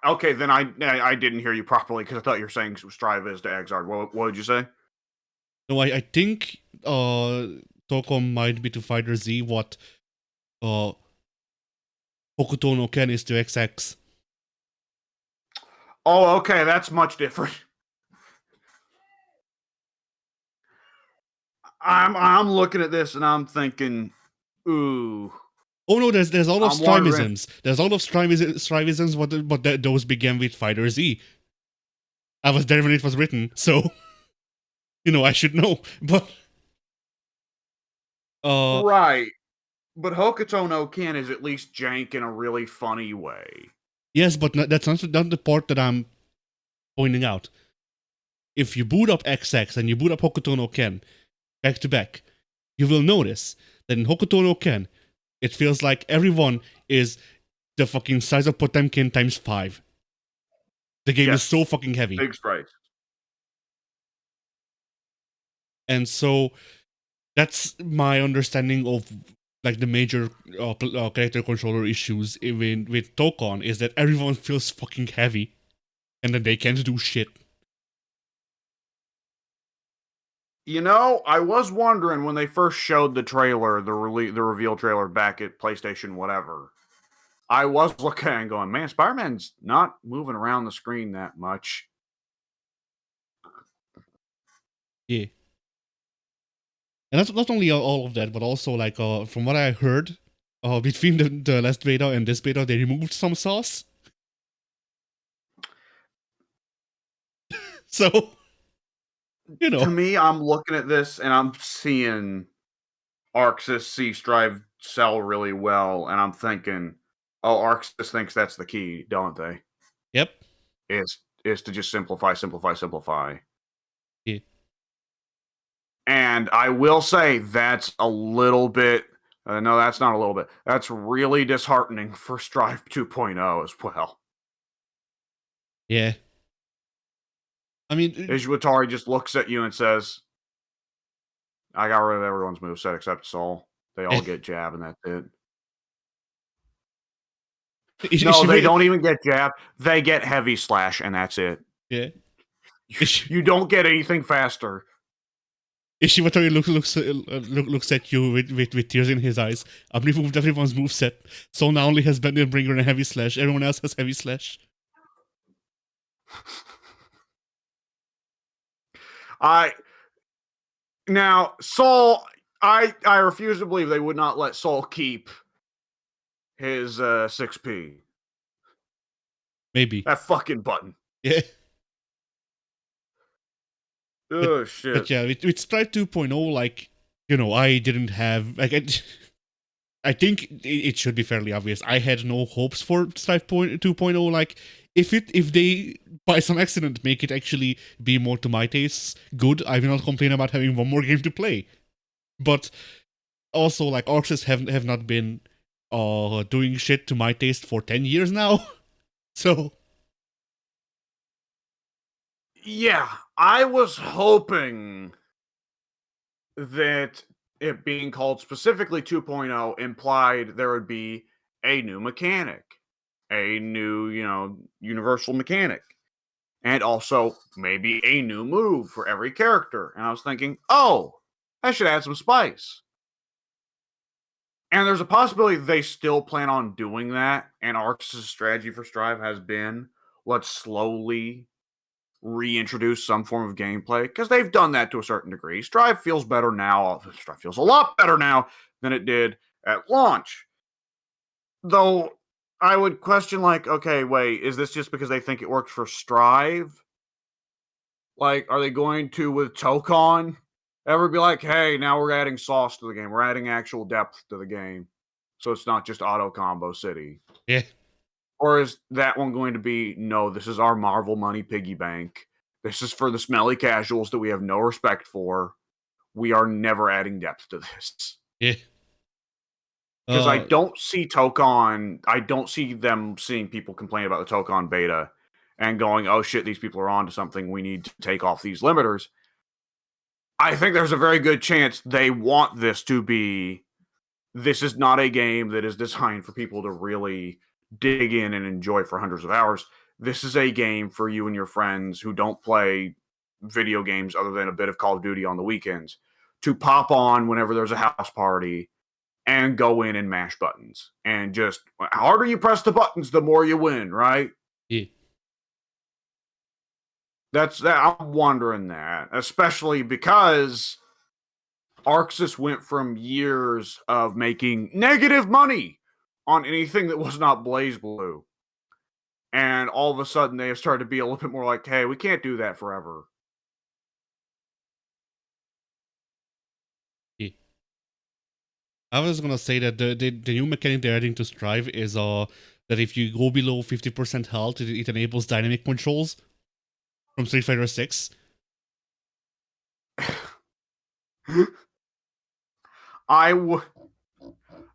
Speaker 1: Okay, then I didn't hear you properly because I thought you were saying Strive is to Exard. What did you say?
Speaker 2: No, I think Tokon might be to Fighter Z what Hokuto no Ken is to XX.
Speaker 1: Oh, okay, that's much different. I'm looking at this and I'm thinking, ooh.
Speaker 2: Oh no, there's all of Strivisms. There's all of Strivisms, but those began with Fighter Z. I was there when it was written, so I should know. But
Speaker 1: right. But Hokuto no Ken is at least jank in a really funny way.
Speaker 2: Yes, but that's not the part that I'm pointing out. If you boot up XX and you boot up Hokuto no Ken back to back, you will notice that in Hokuto no Ken, it feels like everyone is the fucking size of Potemkin times 5. The game is so fucking heavy.
Speaker 1: Big sprites.
Speaker 2: And so that's my understanding of like the major character controller issues with Tokon is that everyone feels fucking heavy and that they can't do shit.
Speaker 1: I was wondering when they first showed the trailer, the reveal trailer back at PlayStation whatever. I was looking and going, man, Spider-Man's not moving around the screen that much.
Speaker 2: Yeah. And that's not only all of that, but also like from what I heard, between the last beta and this beta, they removed some sauce. So,
Speaker 1: To me, I'm looking at this and I'm seeing Arxis see Strive sell really well, and I'm thinking, oh, Arxis thinks that's the key, don't they?
Speaker 2: Yep.
Speaker 1: Is to just simplify.
Speaker 2: Yeah.
Speaker 1: And I will say that's a little bit No, that's not a little bit. That's really disheartening for Strive 2.0 as well.
Speaker 2: Yeah. I mean,
Speaker 1: Ishwatari just looks at you and says, I got rid of everyone's moveset except Soul. They all get jab and that's it. No, they don't even get jab. They get heavy slash and that's it.
Speaker 2: Yeah.
Speaker 1: You don't get anything faster.
Speaker 2: Ishiwatari looks at you with tears in his eyes. I've removed everyone's moveset. Soul now only has Bender Bringer and Heavy Slash. Everyone else has Heavy Slash.
Speaker 1: Now, Soul, I refuse to believe they would not let Soul keep his 6P.
Speaker 2: Maybe.
Speaker 1: That fucking button.
Speaker 2: Yeah.
Speaker 1: Oh, shit.
Speaker 2: But yeah, with Stripe 2.0, like, you know, I didn't have, like, I think it should be fairly obvious. I had no hopes for Stripe 2.0. Like, if they, by some accident, make it actually be more to my tastes, good. I will not complain about having one more game to play. But also, like, Arxis have not been doing shit to my taste for 10 years now. So...
Speaker 1: Yeah, I was hoping that it being called specifically 2.0 implied there would be a new mechanic, a new, universal mechanic, and also maybe a new move for every character. And I was thinking, oh, that should add some spice. And there's a possibility they still plan on doing that, and Arxis' strategy for Strive has been, let's slowly reintroduce some form of gameplay, because they've done that to a certain degree. Strive feels better now. Strive feels a lot better now than it did at launch. Though I would question, like, okay, wait, is this just because they think it works for Strive? Like, are they going to, with Tokon, ever be like, hey, now we're adding sauce to the game. We're adding actual depth to the game. So it's not just auto combo city.
Speaker 2: Yeah.
Speaker 1: Or is that one going to be, no, this is our Marvel money piggy bank. This is for the smelly casuals that we have no respect for. We are never adding depth to this.
Speaker 2: Yeah.
Speaker 1: Because I don't see Tokon, I don't see them seeing people complain about the Tokon beta and going, oh shit, these people are on to something. We need to take off these limiters. I think there's a very good chance they want this to be, this is not a game that is designed for people to really dig in and enjoy for hundreds of hours. This is a game for you and your friends who don't play video games other than a bit of Call of Duty on the weekends to pop on whenever there's a house party and go in and mash buttons. And just, the harder you press the buttons, the more you win, right?
Speaker 2: Yeah.
Speaker 1: I'm wondering that, especially because Arxis went from years of making negative money on anything that was not BlazBlue. And all of a sudden they have started to be a little bit more like, hey, we can't do that forever.
Speaker 2: Yeah. I was gonna say that the new mechanic they're adding to Strive is that if you go below 50% health, it enables dynamic controls from Street Fighter 6.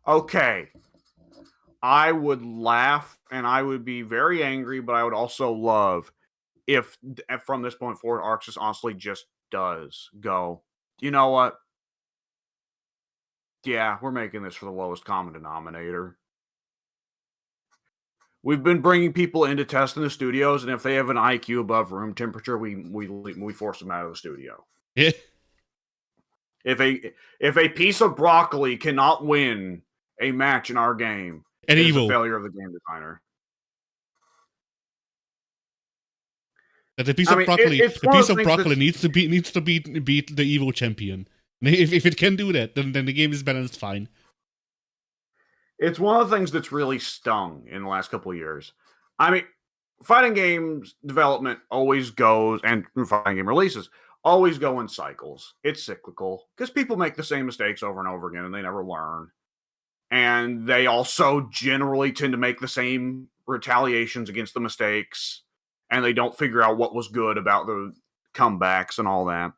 Speaker 1: Okay. I would laugh and I would be very angry, but I would also love if from this point forward, Arxis honestly just does go, you know what? Yeah, we're making this for the lowest common denominator. We've been bringing people in to test in the studios, and if they have an IQ above room temperature, we force them out of the studio.
Speaker 2: Yeah.
Speaker 1: If a piece of broccoli cannot win a match in our game, it is a failure of the game designer.
Speaker 2: That the piece of broccoli needs to beat the Evo champion. If it can do that, then the game is balanced fine.
Speaker 1: It's one of the things that's really stung in the last couple of years. I mean, fighting games development always goes, and fighting game releases always go in cycles. It's cyclical because people make the same mistakes over and over again and they never learn. And they also generally tend to make the same retaliations against the mistakes, and they don't figure out what was good about the comebacks and all that.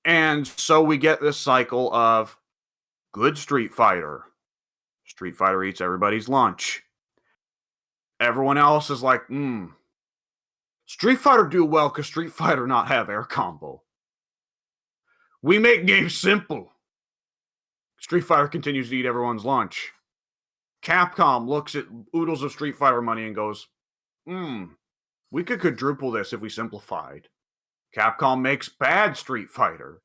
Speaker 1: And so we get this cycle of good Street Fighter. Street Fighter eats everybody's lunch. Everyone else is like, Street Fighter do well because Street Fighter not have air combo. We make games simple. Street Fighter continues to eat everyone's lunch. Capcom looks at oodles of Street Fighter money and goes, we could quadruple this if we simplified. Capcom makes bad Street Fighter.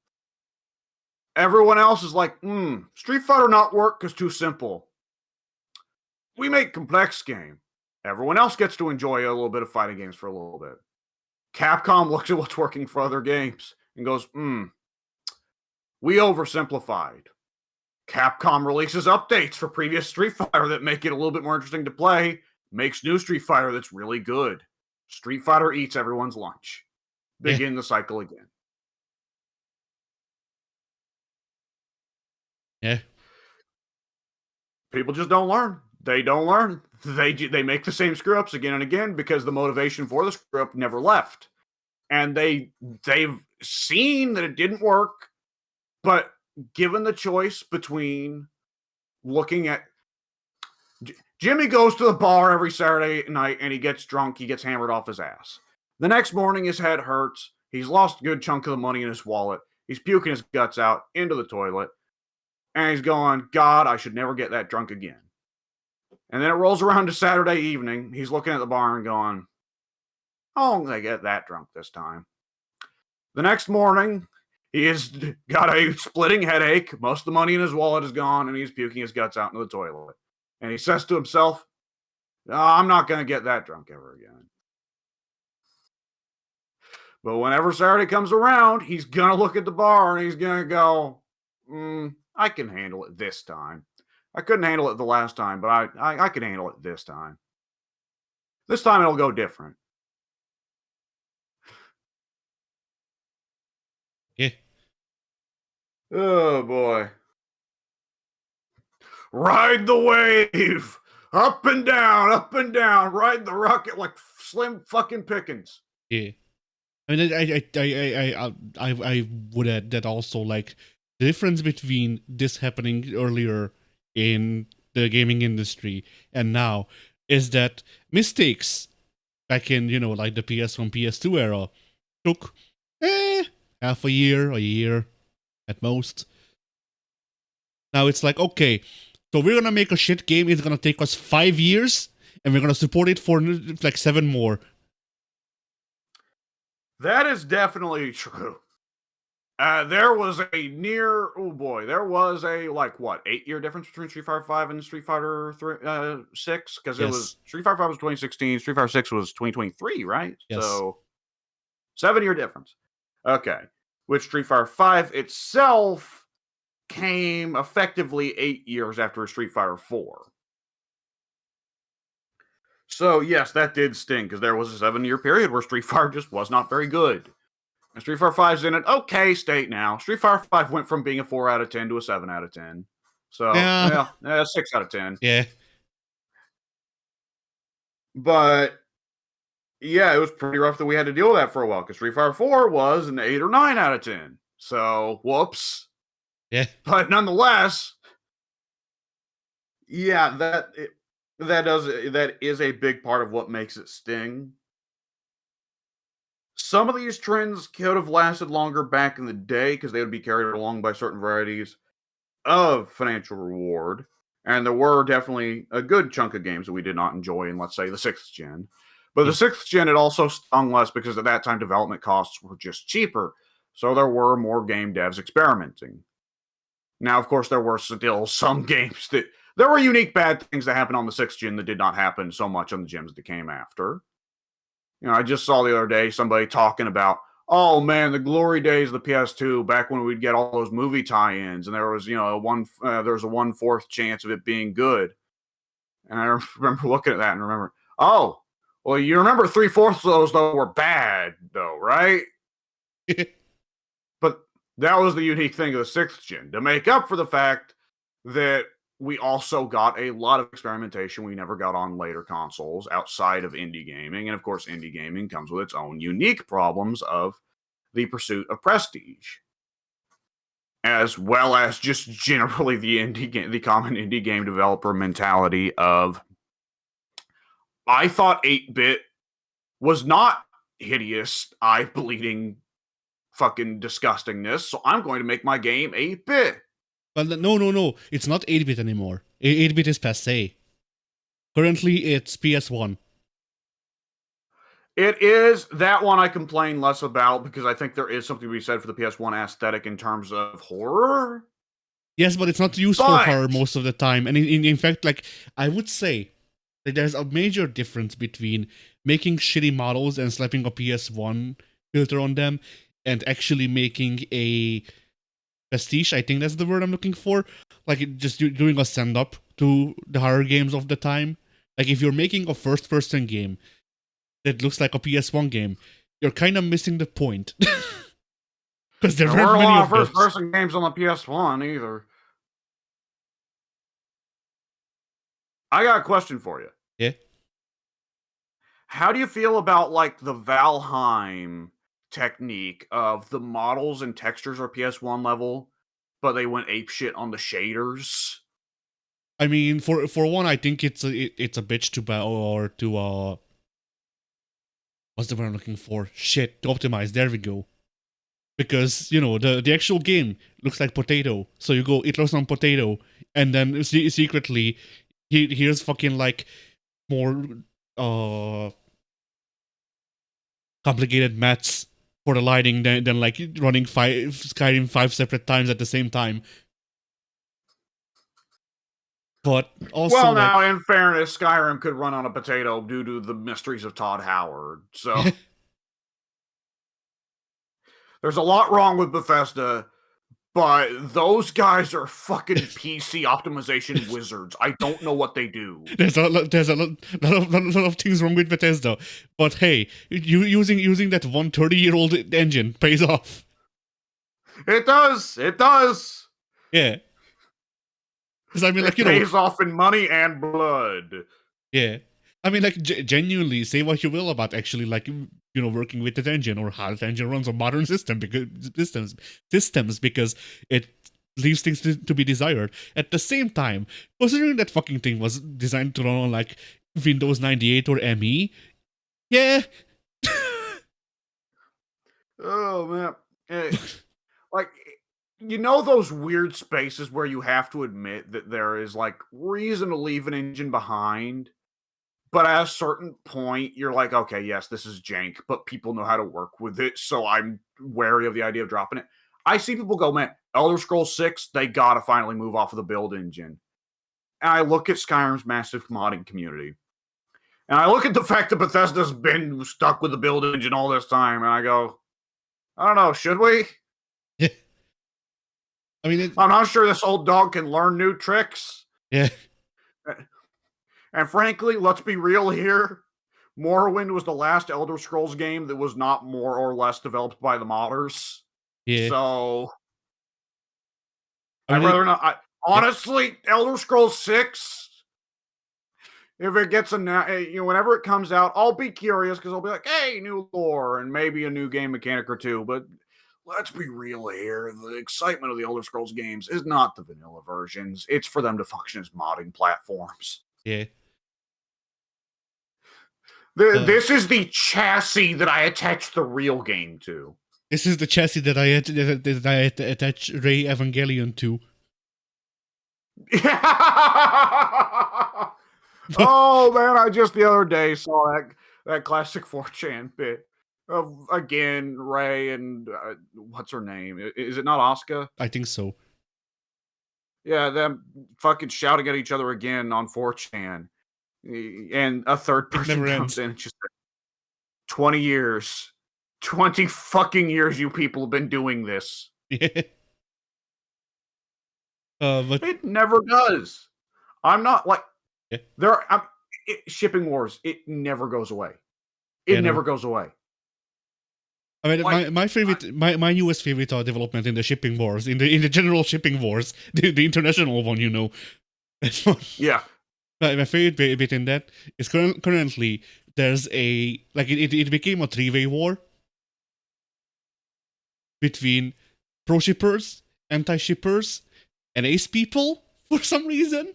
Speaker 1: Everyone else is like, Street Fighter not work because too simple. We make complex game. Everyone else gets to enjoy a little bit of fighting games for a little bit. Capcom looks at what's working for other games and goes, we oversimplified. Capcom releases updates for previous Street Fighter that make it a little bit more interesting to play, makes new Street Fighter that's really good. Street Fighter eats everyone's lunch. Begin the cycle again.
Speaker 2: Yeah.
Speaker 1: People just don't learn. They don't learn. They make the same screw ups again and again because the motivation for the screw up never left. And they've seen that it didn't work, but given the choice between looking at Jimmy goes to the bar every Saturday night and he gets drunk, he gets hammered off his ass. The next morning his head hurts, he's lost a good chunk of the money in his wallet, he's puking his guts out into the toilet, and he's going, God, I should never get that drunk again. And then it rolls around to Saturday evening, he's looking at the bar and going, I won't get that drunk this time. The next morning, he has got a splitting headache, most of the money in his wallet is gone, and he's puking his guts out into the toilet. And he says to himself, I'm not going to get that drunk ever again. But whenever Saturday comes around, he's going to look at the bar and he's going to go, I can handle it this time. I couldn't handle it the last time, but I can handle it this time. This time it'll go different.
Speaker 2: Yeah.
Speaker 1: Oh, boy. Ride the wave. Up and down, ride the rocket like Slim fucking Pickens.
Speaker 2: Yeah. I mean, I would add that also, like, the difference between this happening earlier in the gaming industry and now is that mistakes back in, like the PS1, PS2 era took half a year at most. Now it's like, okay, so we're gonna make a shit game, it's gonna take us 5 years, and we're gonna support it for like 7 more.
Speaker 1: That is definitely true. There was a 8-year difference between Street Fighter 5 and Street Fighter 6? Because it was Street Fighter 5 was 2016, Street Fighter 6 was 2023, right?
Speaker 2: Yes.
Speaker 1: So 7-year difference. Okay. Which Street Fighter 5 itself came effectively 8 years after Street Fighter 4. So, yes, that did sting, because there was a 7-year period where Street Fighter just was not very good. And Street Fighter 5's in an okay state now. Street Fighter 5 went from being a 4 out of 10 to a 7 out of 10. So, 6 out of 10.
Speaker 2: Yeah.
Speaker 1: But, yeah, it was pretty rough that we had to deal with that for a while, because Street Fighter 4 was an 8 or 9 out of 10. So, whoops.
Speaker 2: Yeah.
Speaker 1: But nonetheless, yeah, that is a big part of what makes it sting. Some of these trends could have lasted longer back in the day because they would be carried along by certain varieties of financial reward. And there were definitely a good chunk of games that we did not enjoy in, let's say, the 6th gen. But the 6th gen, it also stung less because at that time development costs were just cheaper. So there were more game devs experimenting. Now, of course, there were still some games that... There were unique bad things that happened on the 6th gen that did not happen so much on the gens that came after. I just saw the other day somebody talking about, oh man, the glory days of the PS2, back when we'd get all those movie tie-ins, and there was, there was a 1/4 chance of it being good. And I remember looking at that and remember, oh, well, you remember 3/4 of those though were bad, though, right? But that was the unique thing of the 6th gen, to make up for the fact that we also got a lot of experimentation we never got on later consoles outside of indie gaming. And of course, indie gaming comes with its own unique problems of the pursuit of prestige. as well as just generally the common indie game developer mentality of I thought 8-bit was not hideous, eye bleeding fucking disgustingness, so I'm going to make my game 8-bit.
Speaker 2: But no. It's not 8-bit anymore. 8-bit is passe. Currently, it's PS1.
Speaker 1: It is that one I complain less about because I think there is something to be said for the PS1 aesthetic in terms of horror.
Speaker 2: Yes, but it's not used for horror most of the time. And in fact, like, I would say that there's a major difference between making shitty models and slapping a PS1 filter on them and actually making a pastiche, I think that's the word I'm looking for. Like, just doing a send-up to the horror games of the time. Like, if you're making a first-person game that looks like a PS1 game, you're kind of missing the point. Because there
Speaker 1: weren't
Speaker 2: many
Speaker 1: a lot
Speaker 2: of
Speaker 1: of first-person games on the PS1 either. I got a question for you.
Speaker 2: Yeah?
Speaker 1: How do you feel about, like, the Valheim technique of the models and textures are PS1 level, but they went apeshit on the shaders?
Speaker 2: I mean, for one, I think it's a bitch to buy or to what's the word I'm looking for? Shit, to optimize. There we go. Because you know the actual game looks like potato, so you go it looks on potato, and then secretly here's fucking like more complicated maths for the lighting than like running Skyrim 5 separate times at the same time. But also,
Speaker 1: well, now in fairness, Skyrim could run on a potato due to the mysteries of Todd Howard. So there's a lot wrong with Bethesda, but those guys are fucking PC optimization wizards. I don't know what they do.
Speaker 2: There's a lot of things wrong with Bethesda, but hey, using that 130-year-old engine pays off.
Speaker 1: It does. It does.
Speaker 2: Yeah. Because I mean, like,
Speaker 1: it pays off in money and blood.
Speaker 2: Yeah. I mean, like, genuinely, say what you will about actually, like, you know, working with that engine or how that engine runs on modern systems because it leaves things to be desired. At the same time, considering that fucking thing was designed to run on, like, Windows 98 or ME, yeah.
Speaker 1: Oh, man. Like, you know those weird spaces where you have to admit that there is, like, reason to leave an engine behind? But at a certain point, you're like, okay, yes, this is jank, but people know how to work with it, so I'm wary of the idea of dropping it. I see people go, man, Elder Scrolls 6, they gotta finally move off of the build engine. And I look at Skyrim's massive modding community. And I look at the fact that Bethesda's been stuck with the build engine all this time, and I go, I don't know, should we?
Speaker 2: Yeah. I mean,
Speaker 1: I'm not sure this old dog can learn new tricks.
Speaker 2: Yeah.
Speaker 1: And frankly, let's be real here. Morrowind was the last Elder Scrolls game that was not more or less developed by the modders.
Speaker 2: Yeah.
Speaker 1: So
Speaker 2: I mean,
Speaker 1: I'd rather not. Honestly, Elder Scrolls 6, if it gets whenever it comes out, I'll be curious because I'll be like, hey, new lore and maybe a new game mechanic or two. But let's be real here. The excitement of the Elder Scrolls games is not the vanilla versions. It's for them to function as modding platforms.
Speaker 2: Yeah.
Speaker 1: This is the chassis that I attach the real game to.
Speaker 2: This is the chassis that I attach Ray Evangelion to.
Speaker 1: Oh man, I just the other day saw that classic 4chan bit of again Ray and what's her name? Is it not Asuka?
Speaker 2: I think so.
Speaker 1: Yeah, them fucking shouting at each other again on 4chan. And a third person comes in and just 20 years. 20 fucking years you people have been doing this.
Speaker 2: Yeah. But
Speaker 1: it never does. I'm not like shipping wars. It never goes away. It never goes away.
Speaker 2: I mean, like, my newest favorite development in the shipping wars, in the general shipping wars, the international one, you know.
Speaker 1: Yeah.
Speaker 2: My favorite bit in that is currently there's a like it became a 3-way war between pro shippers anti-shippers and ace people for some reason.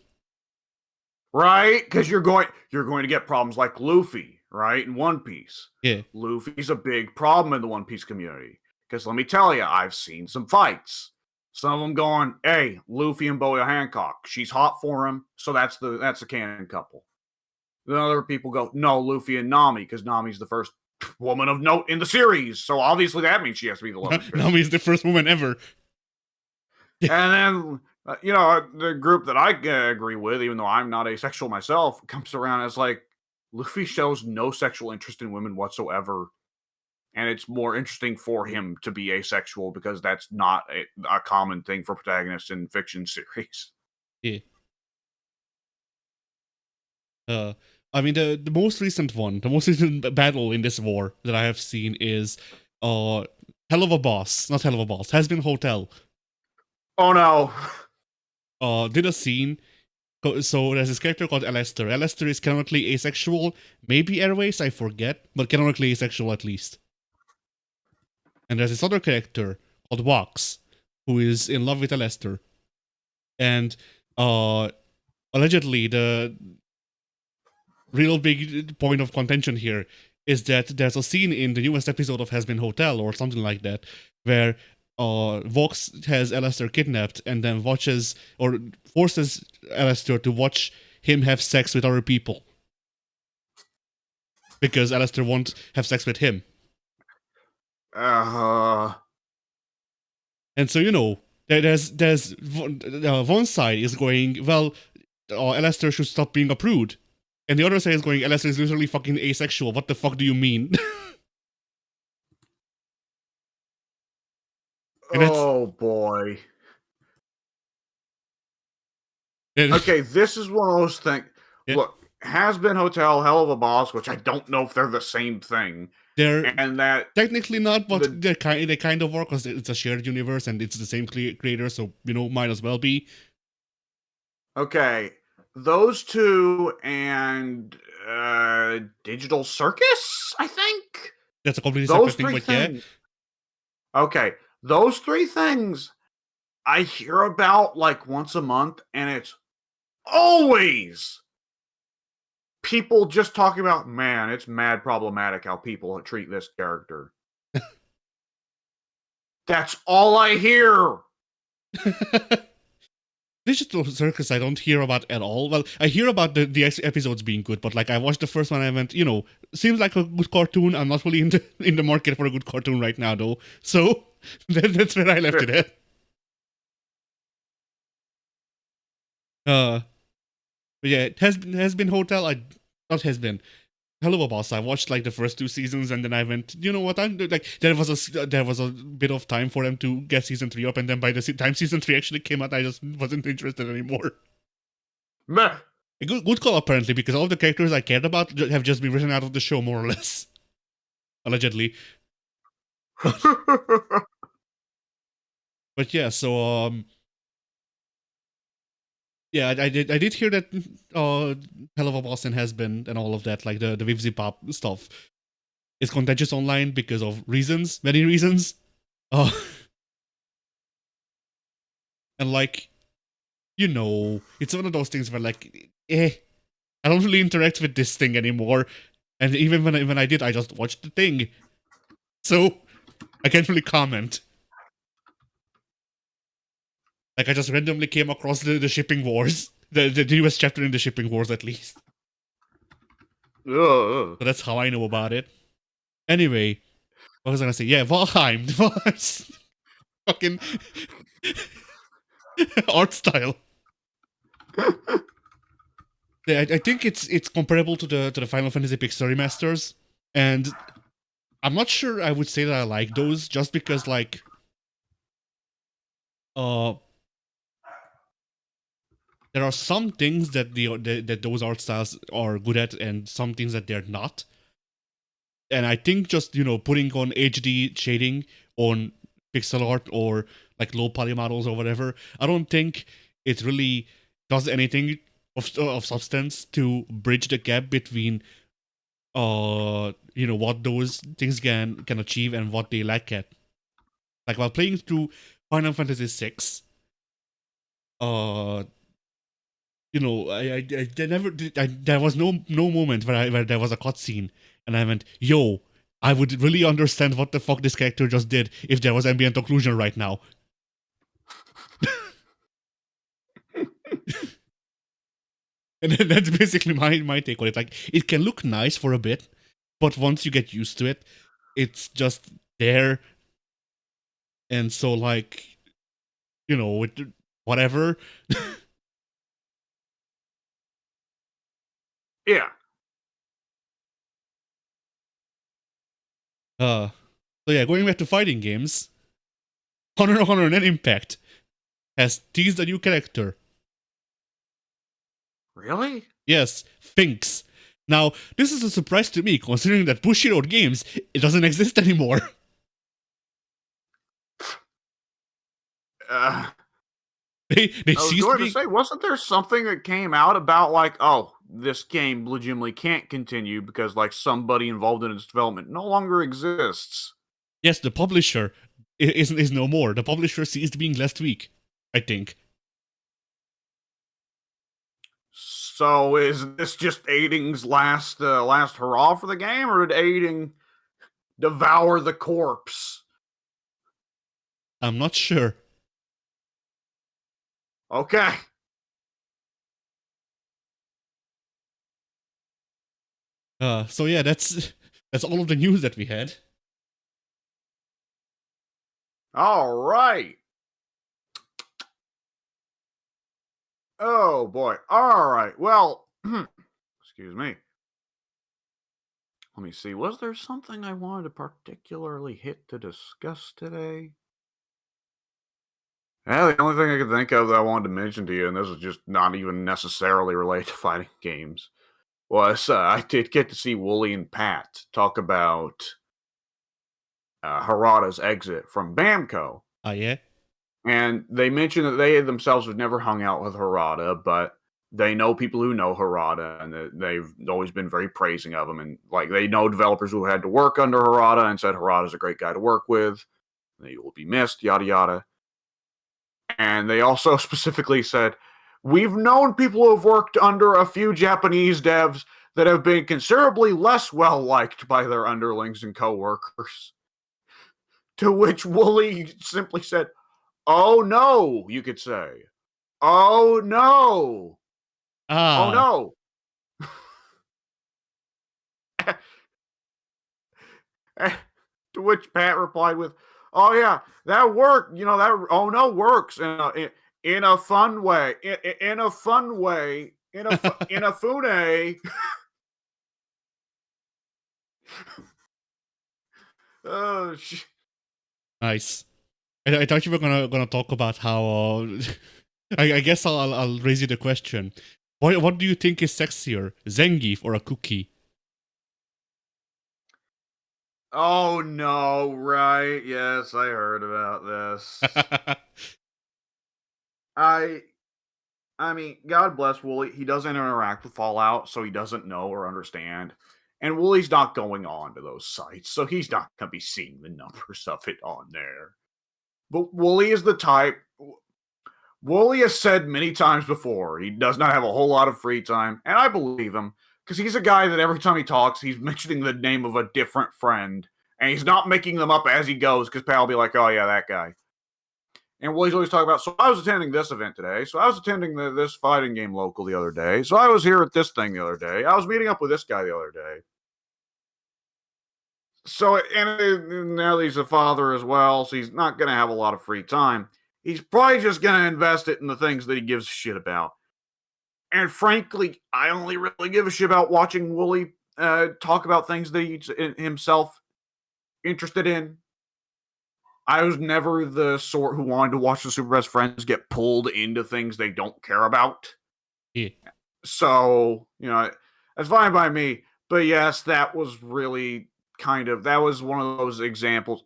Speaker 1: Right? Because you're going to get problems like Luffy, right? In One Piece.
Speaker 2: Yeah.
Speaker 1: Luffy's a big problem in the One Piece community. Because let me tell you, I've seen some fights. Some of them going, hey, Luffy and Boya Hancock. She's hot for him, so that's the canon couple. Then other people go, no, Luffy and Nami, because Nami's the first woman of note in the series. So obviously that means she has to be the love interest.
Speaker 2: Nami's the first woman ever.
Speaker 1: And then, the group that I agree with, even though I'm not asexual myself, comes around as like, Luffy shows no sexual interest in women whatsoever. And it's more interesting for him to be asexual because that's not a common thing for protagonists in fiction series.
Speaker 2: Yeah. I mean, the most recent one, the most recent battle in this war that I have seen is Hell of a Boss, not Hell of a Boss, Has Been Hotel.
Speaker 1: Oh no.
Speaker 2: Did a scene. So there's this character called Alester. Alester is canonically asexual, maybe Airways, I forget, but canonically asexual at least. And there's this other character called Wax, who is in love with Alester. And allegedly, the real big point of contention here is that there's a scene in the newest episode of Has Been Hotel or something like that where Vox has Alester kidnapped and then watches or forces Alester to watch him have sex with other people because Alester won't have sex with him. And so there's one side is going, well, Alester should stop being a prude. And the other side is going, Alester is literally fucking asexual. What the fuck do you mean?
Speaker 1: Oh boy. Okay, this is one of those things. Yeah. Look, Has Been Hotel, Hell of a Boss, which I don't know if they're the same thing.
Speaker 2: And that technically not, but they kind of work because it's a shared universe and it's the same creator, so might as well be.
Speaker 1: Okay, those two and Digital Circus, I think.
Speaker 2: That's a completely separate thing, but yeah.
Speaker 1: Okay, those three things I hear about like once a month, and it's always people just talking about, man, it's mad problematic how people treat this character. That's all I hear.
Speaker 2: Digital Circus I don't hear about at all. Well, I hear about the episodes being good, but like I watched the first one and I went, seems like a good cartoon. I'm not really in the market for a good cartoon right now though. So that's where I left it at. But yeah, it has been Hotel. Hell of a Boss. I watched like the first 2 seasons and then I went, you know what? There was a bit of time for them to get season 3 up, and then by the time season 3 actually came out, I just wasn't interested anymore.
Speaker 1: Meh.
Speaker 2: A good call apparently, because all the characters I cared about have just been written out of the show more or less, allegedly. But yeah, so yeah, I did hear that Hell of a Boss and Has Been and all of that, like the Vivzy Pop stuff, is contentious online because of many reasons. And like, it's one of those things where like, I don't really interact with this thing anymore. And even when I did, I just watched the thing. So I can't really comment. Like, I just randomly came across the shipping wars. The newest chapter in the shipping wars, at least. So that's how I know about it. Anyway, what was I gonna say? Yeah, Valheim. Fucking art style. Yeah, I think it's comparable to the Final Fantasy Pixel remasters, and I'm not sure I would say that I like those just because like there are some things that that those art styles are good at, and some things that they're not. And I think just putting on HD shading on pixel art or like low poly models or whatever, I don't think it really does anything of substance to bridge the gap between what those things can achieve and what they lack at. Like while playing through Final Fantasy VI. I never did. There was no moment where there was a cutscene, and I went, "Yo, I would really understand what the fuck this character just did if there was ambient occlusion right now." And that's basically my take on it. Like, it can look nice for a bit, but once you get used to it, it's just there. And so, like, whatever.
Speaker 1: Yeah.
Speaker 2: So yeah, going back to fighting games, Honor of Honor and Impact has teased a new character.
Speaker 1: Really?
Speaker 2: Yes, Finks. Now, this is a surprise to me, considering that Bushiroad Games, it doesn't exist anymore. They
Speaker 1: I was
Speaker 2: ceased
Speaker 1: going
Speaker 2: being...
Speaker 1: to say, wasn't there something that came out about like, oh, this game legitimately can't continue because like somebody involved in its development no longer exists?
Speaker 2: Yes, the publisher is no more. The publisher ceased being last week, I think.
Speaker 1: So is this just Aiding's last hurrah for the game, or did Aiding devour the corpse?
Speaker 2: I'm not sure.
Speaker 1: Okay.
Speaker 2: So yeah, that's all of the news that we had.
Speaker 1: All right. Oh boy. All right. Well, excuse me. Let me see. Was there something I wanted to particularly hit to discuss today? Yeah, the only thing I could think of that I wanted to mention to you, and this is just not even necessarily related to fighting games, was I did get to see Wooly and Pat talk about Harada's exit from Bamco.
Speaker 2: Oh yeah?
Speaker 1: And they mentioned that they themselves have never hung out with Harada, but they know people who know Harada, and that they've always been very praising of him. And like they know developers who had to work under Harada and said Harada's a great guy to work with. He will be missed, yada yada. And they also specifically said, we've known people who have worked under a few Japanese devs that have been considerably less well liked by their underlings and coworkers. To which Wooly simply said, "Oh no," you could say. "Oh no. Oh
Speaker 2: Ah.
Speaker 1: no." To which Pat replied with, "Oh yeah, that worked. You know that. Oh no, works in a fun way. In a fun way. In a fune." Oh shit.
Speaker 2: Nice. I thought you were gonna talk about how. I guess I'll raise you the question. What do you think is sexier, Zangief or a cookie?
Speaker 1: Oh no, right. Yes, I heard about this. I I mean, God bless Wooly. He doesn't interact with Fallout, so he doesn't know or understand. And Wooly's not going on to those sites, so he's not going to be seeing the numbers of it on there. But Wooly is the type. Wooly has said many times before he does not have a whole lot of free time, and I believe him because he's a guy that every time he talks, he's mentioning the name of a different friend, and he's not making them up as he goes. Because Pal will be like, "Oh yeah, that guy." And Willie's always talking about, so I was attending this event today. So I was attending this fighting game local the other day. So I was here at this thing the other day. I was meeting up with this guy the other day. So, and now he's a father as well. So he's not going to have a lot of free time. He's probably just going to invest it in the things that he gives a shit about. And frankly, I only really give a shit about watching Wooly talk about things that he's himself interested in. I was never the sort who wanted to watch the super best friends get pulled into things they don't care about.
Speaker 2: Yeah.
Speaker 1: So, that's fine by me. But yes, that was really that was one of those examples.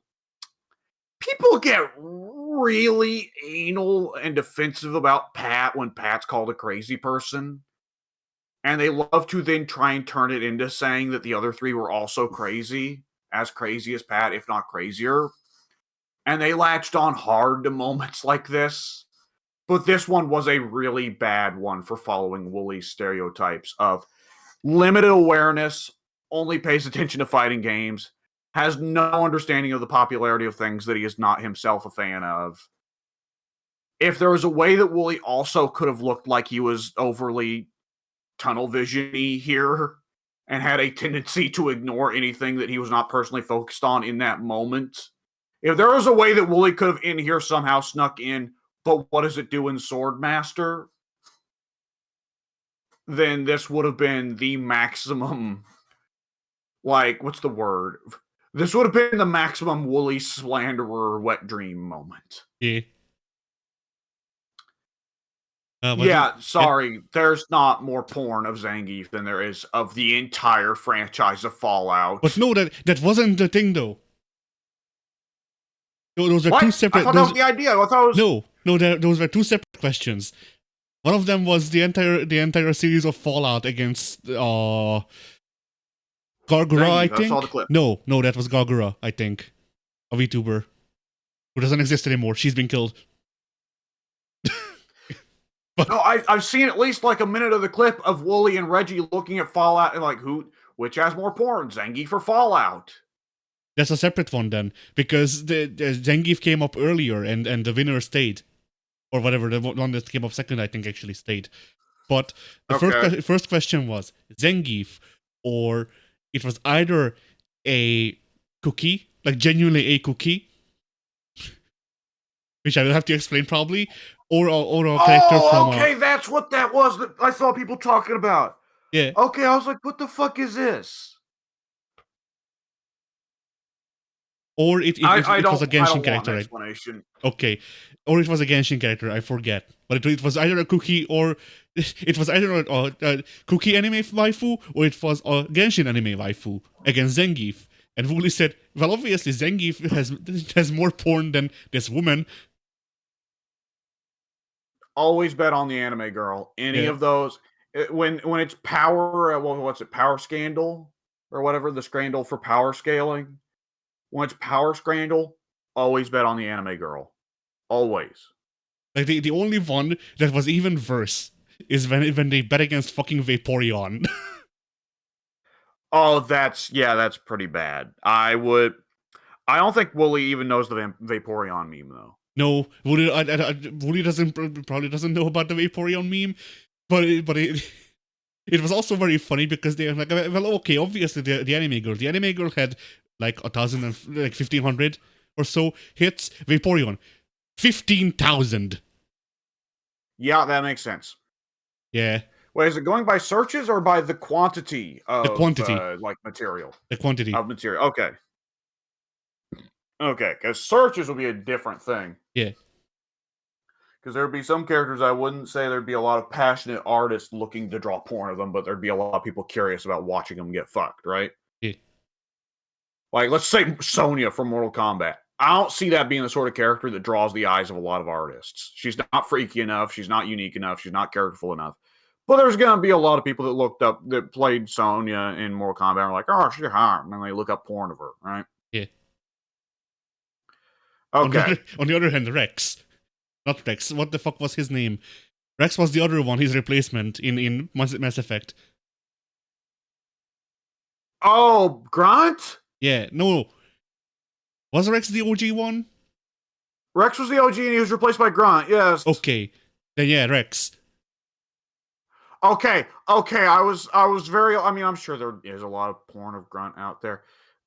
Speaker 1: People get really anal and defensive about Pat when Pat's called a crazy person. And they love to then try and turn it into saying that the other three were also crazy as Pat, if not crazier. and they latched on hard to moments like this. But this one was a really bad one for following Wooly's stereotypes of limited awareness, only pays attention to fighting games, has no understanding of the popularity of things that he is not himself a fan of. If there was a way that Wooly also could have looked like he was overly tunnel vision-y here and had a tendency to ignore anything that he was not personally focused on in that moment, if there was a way that Wooly could have in here somehow snuck in, but what does it do in Swordmaster? Then this would have been the maximum, like, what's the word? This would have been the maximum Wooly slanderer wet dream moment.
Speaker 2: Yeah.
Speaker 1: Sorry. There's not more porn of Zangief than there is of the entire franchise of Fallout.
Speaker 2: But no, that wasn't the thing, though. Those are
Speaker 1: what?
Speaker 2: two separate.
Speaker 1: I thought that was the idea. I thought it was...
Speaker 2: No, those were two separate questions. One of them was the entire series of Fallout against Gargura, I think.
Speaker 1: I saw the clip.
Speaker 2: No, that was Gargura, I think, a VTuber who doesn't exist anymore. She's been killed.
Speaker 1: But no, I've seen at least like a minute of the clip of Wooly and Reggie looking at Fallout and like, which has more porn, Zangief or Fallout?
Speaker 2: That's a separate one then, because the Zangief came up earlier and the winner stayed. Or whatever, the one that came up second, I think, actually stayed. But the first question was Zangief, or it was either a cookie, like genuinely a cookie, which I will have to explain probably, or a character from...
Speaker 1: okay, that's what that was that I saw people talking about.
Speaker 2: Yeah.
Speaker 1: Okay, I was like, what the fuck is this?
Speaker 2: Or it was a Genshin character.
Speaker 1: Explanation.
Speaker 2: Okay. Or it was a Genshin character, I forget. But it was either a cookie or... It was either a cookie anime waifu, or it was a Genshin anime waifu against Zangief. And Wooly said, well, obviously Zangief has more porn than this woman.
Speaker 1: Always bet on the anime girl. Any of those... When it's power... what's it? Power Scandal? Or whatever, the scandal for power scaling. When it's Power Scandal, always bet on the anime girl. Always.
Speaker 2: Like the only one that was even worse is when they bet against fucking Vaporeon.
Speaker 1: Oh, that's pretty bad. I don't think Wooly even knows the Vaporeon meme though.
Speaker 2: No, Wooly probably doesn't know about the Vaporeon meme, but it was also very funny because they were like, well, okay, obviously the anime girl had like 1,000 and like 1,500 or so hits. Vaporeon, 15,000.
Speaker 1: Yeah, that makes sense.
Speaker 2: Yeah.
Speaker 1: Wait, is it going by searches or by the quantity of like material?
Speaker 2: The quantity
Speaker 1: of material. Okay. Okay, because searches will be a different thing.
Speaker 2: Yeah.
Speaker 1: Because there would be some characters I wouldn't say there'd be a lot of passionate artists looking to draw porn of them, but there'd be a lot of people curious about watching them get fucked, right?
Speaker 2: Yeah.
Speaker 1: Like, let's say Sonya from Mortal Kombat. I don't see that being the sort of character that draws the eyes of a lot of artists. She's not freaky enough. She's not unique enough. She's not characterful enough. But there's going to be a lot of people that played Sonya in Mortal Kombat and are like, oh, she's hot. And then they look up porn of her, right?
Speaker 2: Yeah.
Speaker 1: Okay.
Speaker 2: On the other hand, Rex. Not Rex. What the fuck was his name? Rex was the other one, his replacement in Mass Effect.
Speaker 1: Oh, Grunt?
Speaker 2: Yeah, no. Was Rex the OG one?
Speaker 1: Rex was the OG and he was replaced by Grunt, yes.
Speaker 2: Okay. Then yeah, Rex.
Speaker 1: Okay. I was very... I mean, I'm sure there is a lot of porn of Grunt out there.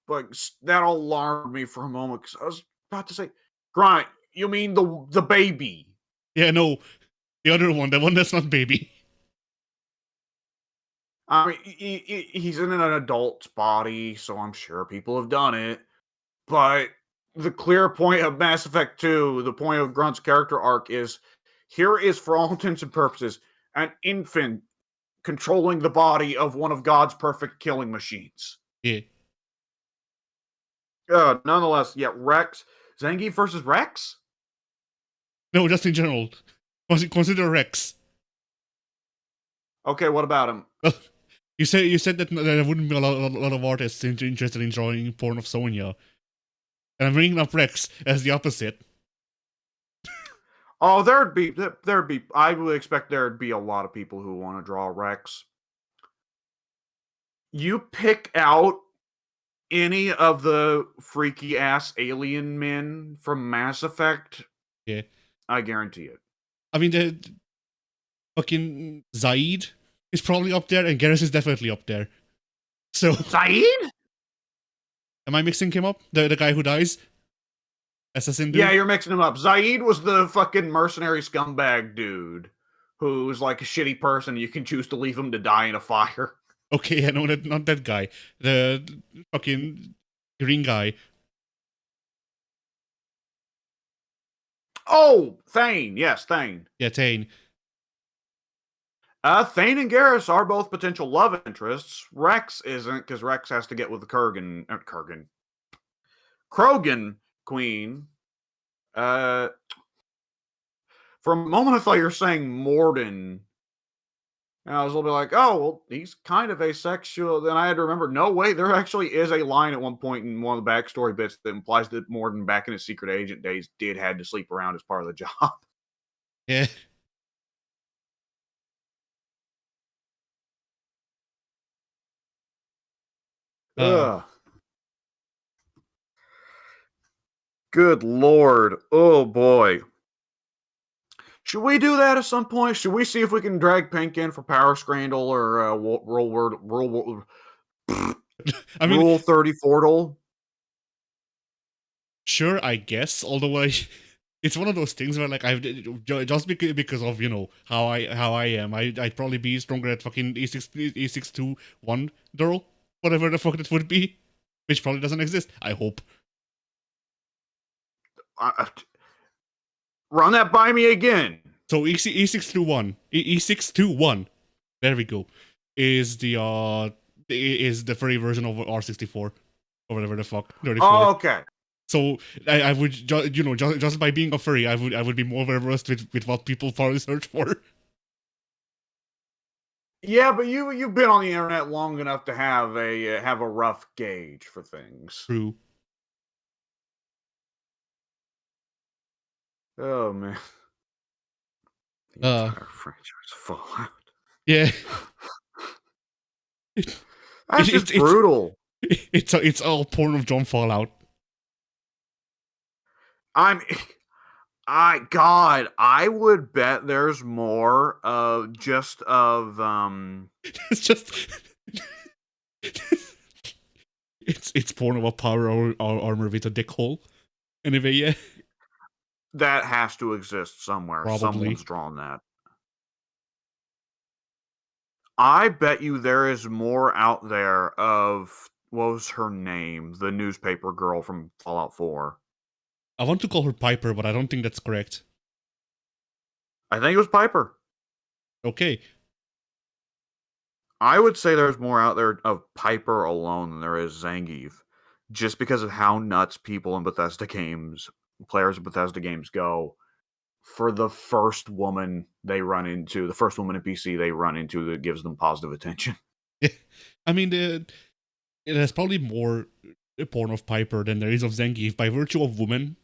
Speaker 1: But that alarmed me for a moment because I was about to say, Grunt, you mean the baby?
Speaker 2: Yeah, no. The other one, the one that's not baby.
Speaker 1: I mean, he's in an adult's body, so I'm sure people have done it. But the clear point of Mass Effect 2, the point of Grunt's character arc is, here is, for all intents and purposes, an infant controlling the body of one of God's perfect killing machines.
Speaker 2: Yeah.
Speaker 1: Nonetheless, yeah, Rex. Zangief versus Rex?
Speaker 2: No, just in general. Consider Rex.
Speaker 1: Okay, what about him?
Speaker 2: You said that there wouldn't be a lot of artists interested in drawing porn of Sonya. And I'm bringing up Rex as the opposite.
Speaker 1: Oh, there'd be. I would expect there'd be a lot of people who want to draw Rex. You pick out any of the freaky ass alien men from Mass Effect,
Speaker 2: Yeah.
Speaker 1: I guarantee it.
Speaker 2: I mean, the fucking Zaid is probably up there, and Garrus is definitely up there. So,
Speaker 1: Saeed?
Speaker 2: am I mixing him up? The guy who dies? Assassin dude?
Speaker 1: Yeah, you're mixing them up. Zaid was the fucking mercenary scumbag dude who's like a shitty person. You can choose to leave him to die in a fire.
Speaker 2: Okay, yeah, no, not that guy. The fucking green guy.
Speaker 1: Oh, Thane. Yes, Thane.
Speaker 2: Yeah, Tane.
Speaker 1: Thane and Garrus are both potential love interests. Rex isn't, because Rex has to get with the Krogan queen. For a moment, I thought you were saying Morden. And I was a little bit like, oh, well, he's kind of asexual. Then I had to remember, no, wait, there actually is a line at one point in one of the backstory bits that implies that Morden, back in his secret agent days, did had to sleep around as part of the job.
Speaker 2: Yeah.
Speaker 1: Ugh. Good Lord. Oh, boy. Should we do that at some point? Should we see if we can drag Pink in for Power Scrandle or
Speaker 2: I mean,
Speaker 1: Rule 34?
Speaker 2: sure, I guess. Although it's one of those things where like I've just because of how I am, I'd probably be stronger at fucking E621 Durl, whatever the fuck it would be, which probably doesn't exist. I hope.
Speaker 1: Run that by me again.
Speaker 2: So E621, E621, there we go, is the furry version of R64 or whatever the fuck 34.
Speaker 1: Oh, okay.
Speaker 2: So I would just by being a furry, I would be more versed with what people probably search for.
Speaker 1: Yeah, but you've been on the internet long enough to have a rough gauge for things.
Speaker 2: True.
Speaker 1: Oh man. The entire franchise Fallout.
Speaker 2: Yeah.
Speaker 1: That's just brutal.
Speaker 2: It's all porn of John Fallout.
Speaker 1: I would bet there's more of
Speaker 2: It's just it's porn of a power armor with a dick hole. Anyway, yeah.
Speaker 1: That has to exist somewhere.
Speaker 2: Probably.
Speaker 1: Someone's drawn that. I bet you there is more out there of, what was her name? The newspaper girl from Fallout 4.
Speaker 2: I want to call her Piper, but I don't think that's correct.
Speaker 1: I think it was Piper.
Speaker 2: Okay.
Speaker 1: I would say there's more out there of Piper alone than there is Zangief. Just because of how nuts people in Bethesda games, players of Bethesda games go for the first woman they run into, the first woman in PC they run into that gives them positive attention.
Speaker 2: I mean, it has probably more porn of Piper than there is of Zangief by virtue of women.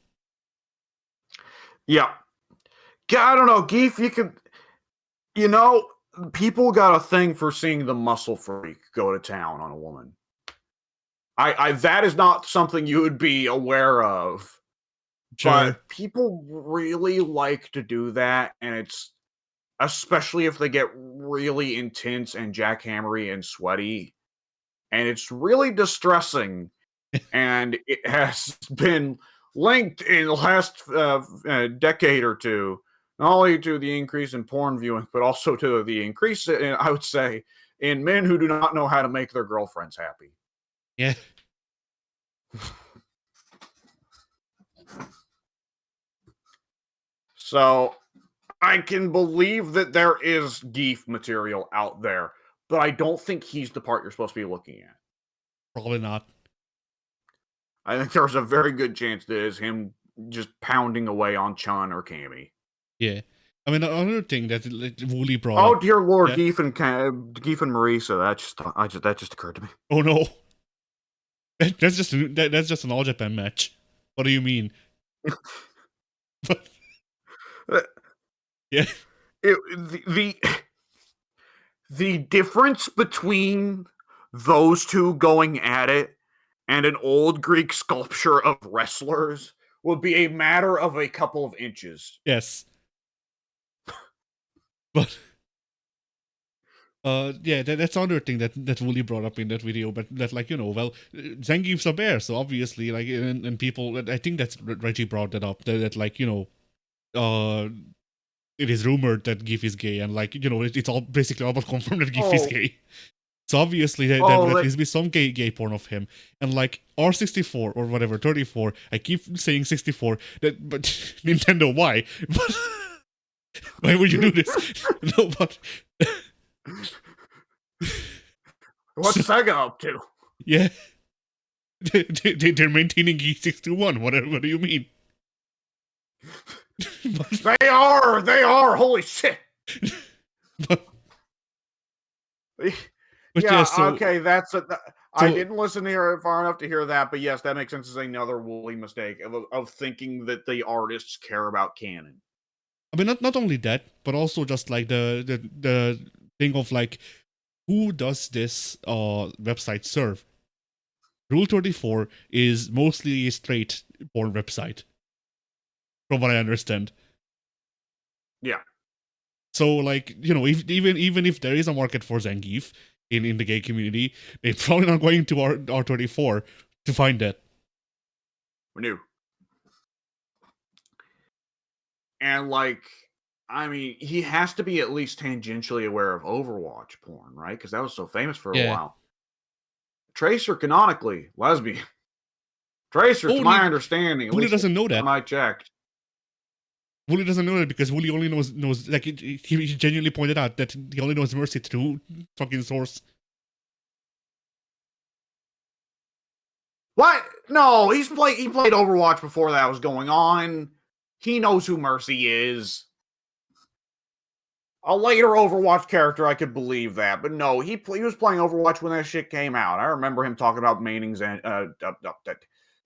Speaker 1: Yeah. I don't know, Geef, people got a thing for seeing the muscle freak go to town on a woman. That is not something you would be aware of. Sure. But people really like to do that, and it's especially if they get really intense and jackhammery and sweaty, and it's really distressing. And it has been linked in the last decade or two, not only to the increase in porn viewing, but also to the increase, I would say, in men who do not know how to make their girlfriends happy.
Speaker 2: Yeah.
Speaker 1: So I can believe that there is Geef material out there, but I don't think he's the part you're supposed to be looking at.
Speaker 2: Probably not.
Speaker 1: I think there's a very good chance that is him just pounding away on Chun or Cammy.
Speaker 2: Yeah. I mean, another thing that Wooly brought
Speaker 1: up.
Speaker 2: Oh,
Speaker 1: dear Lord, yeah. Geef and Marisa, that just occurred to me.
Speaker 2: Oh, no. That's just an All Japan match. What do you mean? Yeah.
Speaker 1: The difference between those two going at it and an old Greek sculpture of wrestlers would be a matter of a couple of inches.
Speaker 2: Yes. But yeah, that's another thing that Wooly brought up in that video, but that, like, well, Zangief's a bear, so obviously, like, and people, I think that's Reggie brought that up, that like, it is rumored that Gief is gay, and like, it's all basically all but confirmed that Gief is gay. So obviously there needs to be some gay porn of him, and like R64 or whatever 34. I keep saying 64. But Nintendo, why? But why would you do this? No, but
Speaker 1: what's Sega up to?
Speaker 2: Yeah, they're maintaining E621. What do you mean?
Speaker 1: They are. Holy shit.
Speaker 2: But
Speaker 1: yeah, okay, I didn't listen to hear it far enough to hear that, but yes, that makes sense as another Wooly mistake of thinking that the artists care about canon.
Speaker 2: I mean, not only that, but also just like the thing of like, who does this website serve? Rule 34 is mostly a straight porn website, from what I understand.
Speaker 1: Yeah.
Speaker 2: So, like, even if there is a market for Zangief in the gay community, they're probably not going to R34 to find that.
Speaker 1: No. And like, I mean, he has to be at least tangentially aware of Overwatch porn, right? Because that was so famous for a while. Tracer, canonically, lesbian. Tracer, to my understanding,
Speaker 2: Wooly doesn't know that.
Speaker 1: I checked.
Speaker 2: Wooly doesn't know that because Wooly only knows like, he genuinely pointed out that he only knows Mercy through fucking source.
Speaker 1: What? No, he played Overwatch before that was going on. He knows who Mercy is. A later Overwatch character, I could believe that, but no, he was playing Overwatch when that shit came out. I remember him talking about maining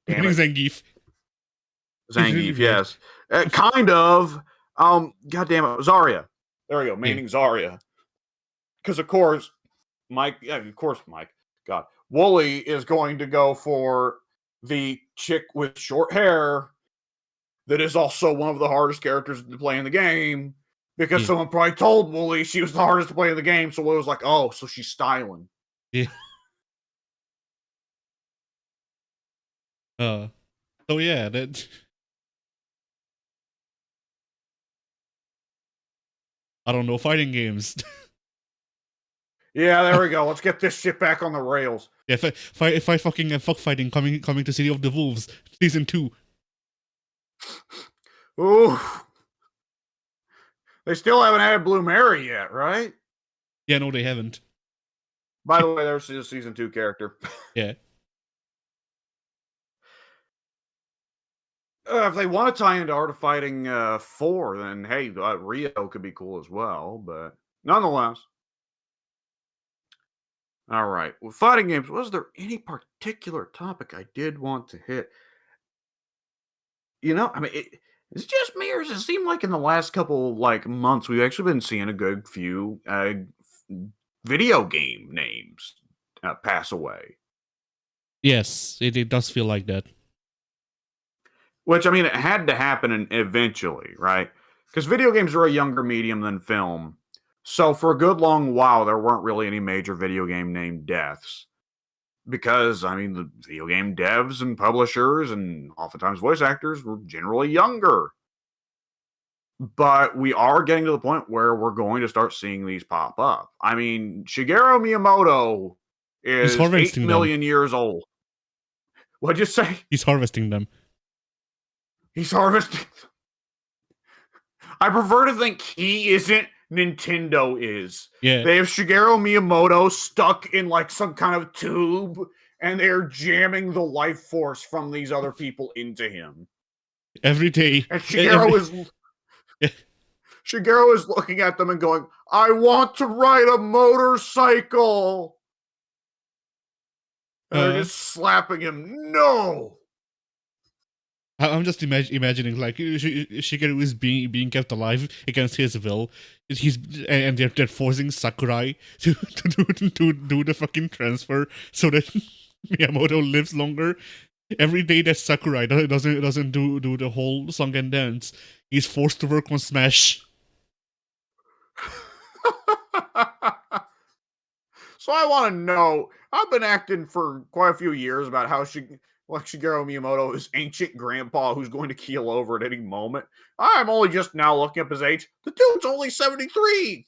Speaker 2: Zangief.
Speaker 1: Zangief, yes. Kind of. God damn it. Zarya. There we go. Maining Zarya. Because, of course, Mike. God. Wooly is going to go for the chick with short hair that is also one of the hardest characters to play in the game. Because someone probably told Wooly she was the hardest to play in the game. So Wooly was like, oh, so she's styling.
Speaker 2: Yeah. So yeah, that. I don't know, fighting games.
Speaker 1: Yeah, there we go. Let's get this shit back on the rails.
Speaker 2: Yeah, if I fucking fuck fighting coming to City of the Wolves season 2.
Speaker 1: Ooh. They still haven't added Blue Mary yet, right?
Speaker 2: Yeah, no, they haven't.
Speaker 1: By the way, there's a season 2 character.
Speaker 2: Yeah.
Speaker 1: If they want to tie into Art of Fighting 4, then hey, Rio could be cool as well. But nonetheless. All right. With fighting games, was there any particular topic I did want to hit? I mean, it's just me, or does it seem like in the last couple months we've actually been seeing a good few video game names pass away?
Speaker 2: Yes, it does feel like that.
Speaker 1: Which, I mean, it had to happen eventually, right? Because video games are a younger medium than film. So for a good long while, there weren't really any major video game name deaths. Because, I mean, the video game devs and publishers and oftentimes voice actors were generally younger. But we are getting to the point where we're going to start seeing these pop up. I mean, Shigeru Miyamoto is 8 million years old. What'd you say?
Speaker 2: He's harvesting them.
Speaker 1: He's harvesting. I prefer to think he isn't. Nintendo is.
Speaker 2: Yeah.
Speaker 1: They have Shigeru Miyamoto stuck in some kind of tube, and they're jamming the life force from these other people into him.
Speaker 2: Every day.
Speaker 1: And Shigeru is looking at them and going, I want to ride a motorcycle. And they're just slapping him. No.
Speaker 2: I'm just imagining like Shigeru is being kept alive against his will. He's and they're forcing Sakurai to do the fucking transfer so that Miyamoto lives longer. Every day that Sakurai doesn't do the whole song and dance, he's forced to work on Smash.
Speaker 1: So I want to know. I've been acting for quite a few years about how Shigeru Miyamoto is ancient grandpa who's going to keel over at any moment. I'm only just now looking up his age. The dude's only 73.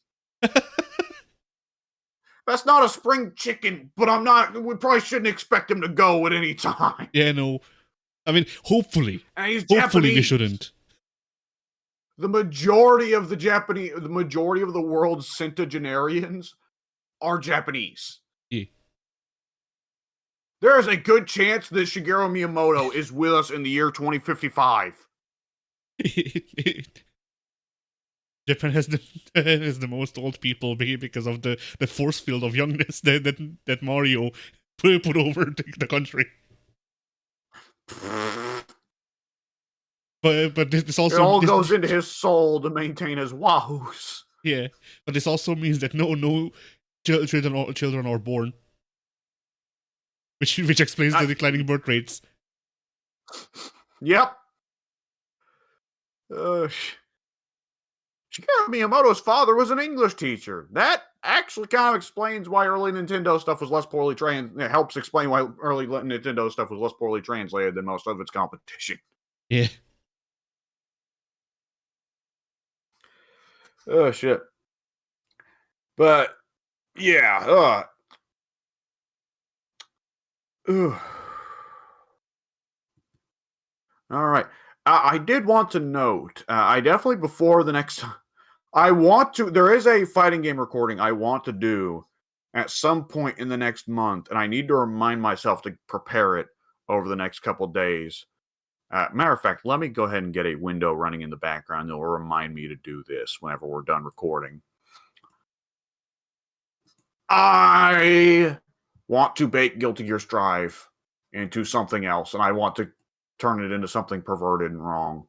Speaker 1: That's not a spring chicken, but I'm not. We probably shouldn't expect him to go at any time.
Speaker 2: Yeah, no. I mean, hopefully
Speaker 1: And he's
Speaker 2: we
Speaker 1: Japanese.
Speaker 2: shouldn't.
Speaker 1: The majority of the world's centenarians are Japanese.
Speaker 2: Yeah.
Speaker 1: There is a good chance that Shigeru Miyamoto is with us in the year 2055.
Speaker 2: Japan has the most old people because of the force field of youngness that Mario put over the country. But this also
Speaker 1: it all goes into his soul to maintain his wahoos.
Speaker 2: Yeah, but this also means that no children are born, which explains the declining birth rates.
Speaker 1: Yep. Shigeru Miyamoto's father was an English teacher. That actually kind of explains why early Nintendo stuff was less poorly translated. It helps explain why early Nintendo stuff was less poorly translated than most of its competition.
Speaker 2: Yeah.
Speaker 1: Oh, shit. But, yeah. All right. I did want to note, I definitely before the next, there is a fighting game recording I want to do at some point in the next month, and I need to remind myself to prepare it over the next couple days. Matter of fact, let me go ahead and get a window running in the background that will remind me to do this whenever we're done recording. I want to bake Guilty Gear Strive into something else, and I want to turn it into something perverted and wrong.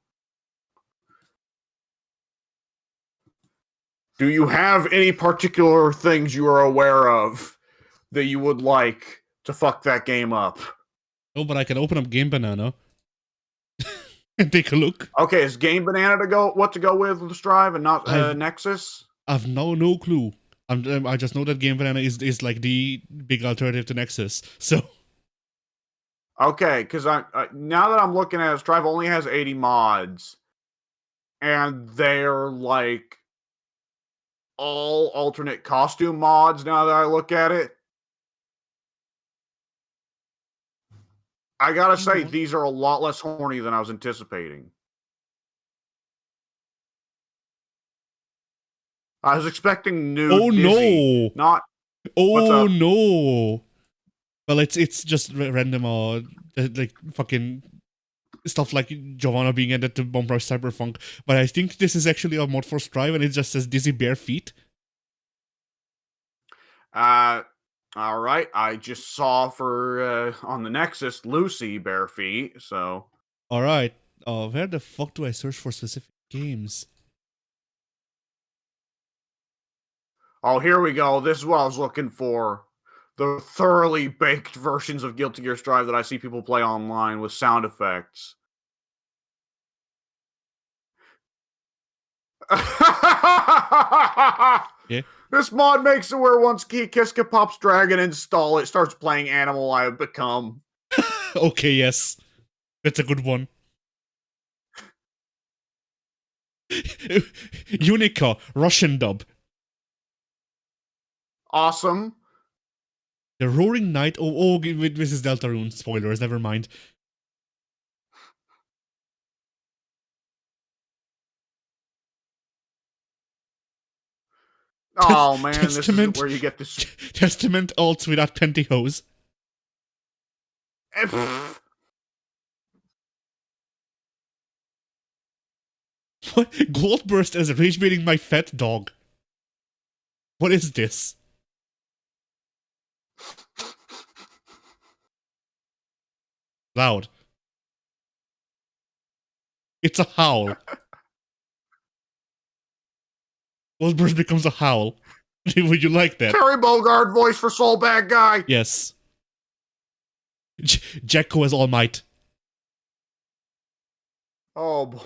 Speaker 1: Do you have any particular things you are aware of that you would like to fuck that game up?
Speaker 2: No, but I can open up Game Banana and take a look.
Speaker 1: Okay, is Game Banana to go with the Strive and not Nexus?
Speaker 2: I've no clue. I just know that Game Banana is like the big alternative to Nexus. So
Speaker 1: okay, because I now that I'm looking at it, Strive only has 80 mods, and they're like all alternate costume mods. Now that I look at it, I gotta say these are a lot less horny than I was anticipating. I was expecting nude.
Speaker 2: Oh
Speaker 1: Dizzy,
Speaker 2: no!
Speaker 1: Not.
Speaker 2: Oh no! Well, it's just random, like fucking stuff like Giovanna being added to Bomb Rush Cyberpunk. But I think this is actually a mod for Strive, and it just says Dizzy bare feet.
Speaker 1: All right. I just saw for on the Nexus Lucy bare feet. So.
Speaker 2: All right. Where the fuck do I search for specific games?
Speaker 1: Oh, here we go. This is what I was looking for. The thoroughly baked versions of Guilty Gear Strive that I see people play online with sound effects.
Speaker 2: Yeah.
Speaker 1: This mod makes it where once Kiska pops Dragon install, it starts playing Animal I Have Become.
Speaker 2: Okay, yes. That's a good one. Unica, Russian dub.
Speaker 1: Awesome.
Speaker 2: The Roaring Knight. Oh, this is Deltarune. Spoilers, never mind.
Speaker 1: Oh man, Testament, this is where you get this.
Speaker 2: Testament alts without pantyhose. What? Goldburst as rage baiting my fat dog. What is this? Loud. It's a howl. Wolfburst becomes a howl. Would you like that?
Speaker 1: Terry Bogard voice for Soul Bad Guy.
Speaker 2: Yes. Jacko has All Might.
Speaker 1: Oh boy.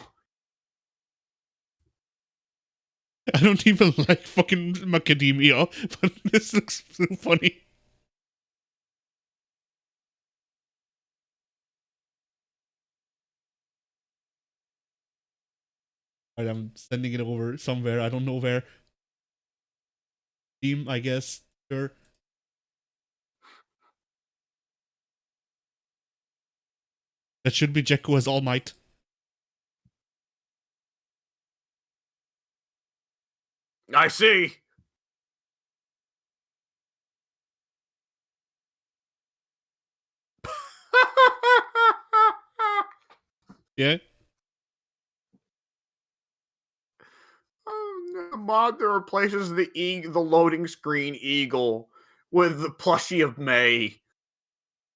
Speaker 2: I don't even like fucking macadamia, but this looks so funny. Alright, I'm sending it over somewhere. I don't know where. Team, I guess. Sure. That should be Jacko has All Might.
Speaker 1: I see.
Speaker 2: Yeah?
Speaker 1: The mod that replaces the loading screen eagle with the plushie of May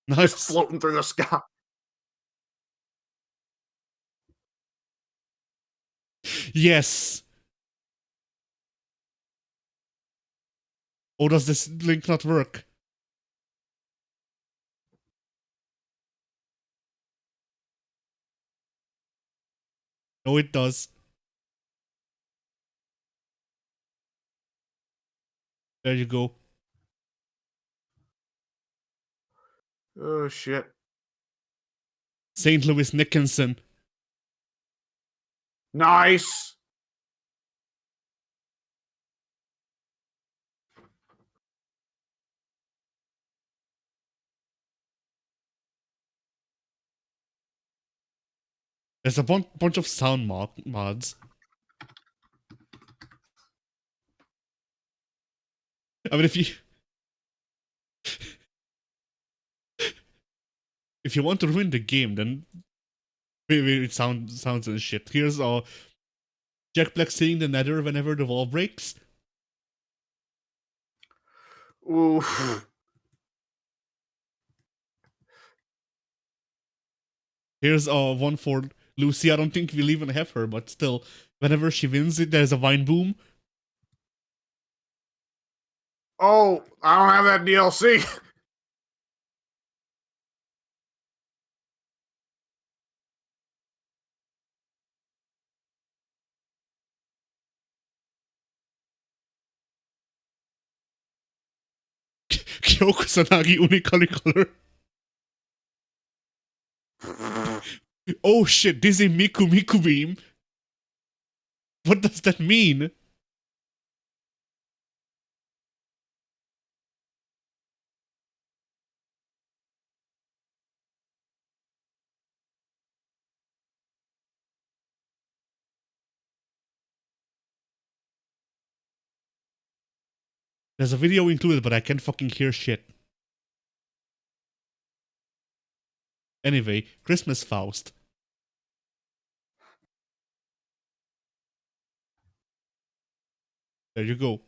Speaker 1: just
Speaker 2: Nice.
Speaker 1: floating through the sky.
Speaker 2: Yes! Oh, does this link not work? No, it does. There you go.
Speaker 1: Oh shit.
Speaker 2: St. Louis Nickinson.
Speaker 1: Nice.
Speaker 2: There's a bunch of sound mods. I mean, if you want to ruin the game, then maybe it sounds and shit. Here's Jack Black seeing the Nether whenever the wall breaks.
Speaker 1: Oof.
Speaker 2: Here's one for Lucy. I don't think we'll even have her, but still, whenever she wins it, there's a vine boom.
Speaker 1: Oh, I don't have that DLC.
Speaker 2: Kyoko Sanagi Unikali color. Oh shit, this is Miku Miku Beam. What does that mean? There's a video included, but I can't fucking hear shit. Anyway, Christmas Faust. There you go.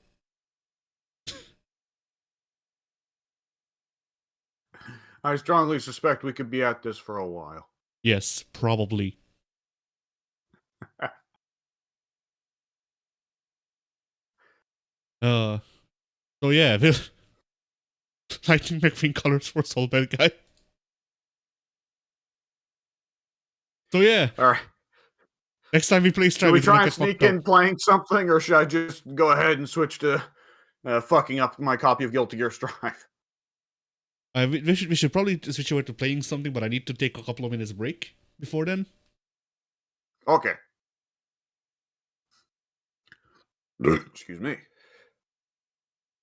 Speaker 1: I strongly suspect we could be at this for a while.
Speaker 2: Yes, probably. So yeah, Lightning McQueen colors for Soul Bad Guy. So yeah.
Speaker 1: Alright.
Speaker 2: Next time we play Stripe,
Speaker 1: Should we try and sneak in playing something, or should I just go ahead and switch to fucking up my copy of Guilty Gear Strive?
Speaker 2: We should probably switch over to playing something, but I need to take a couple of minutes break before then.
Speaker 1: Okay. Excuse me.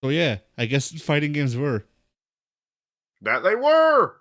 Speaker 2: So yeah, I guess fighting games were.
Speaker 1: That they were!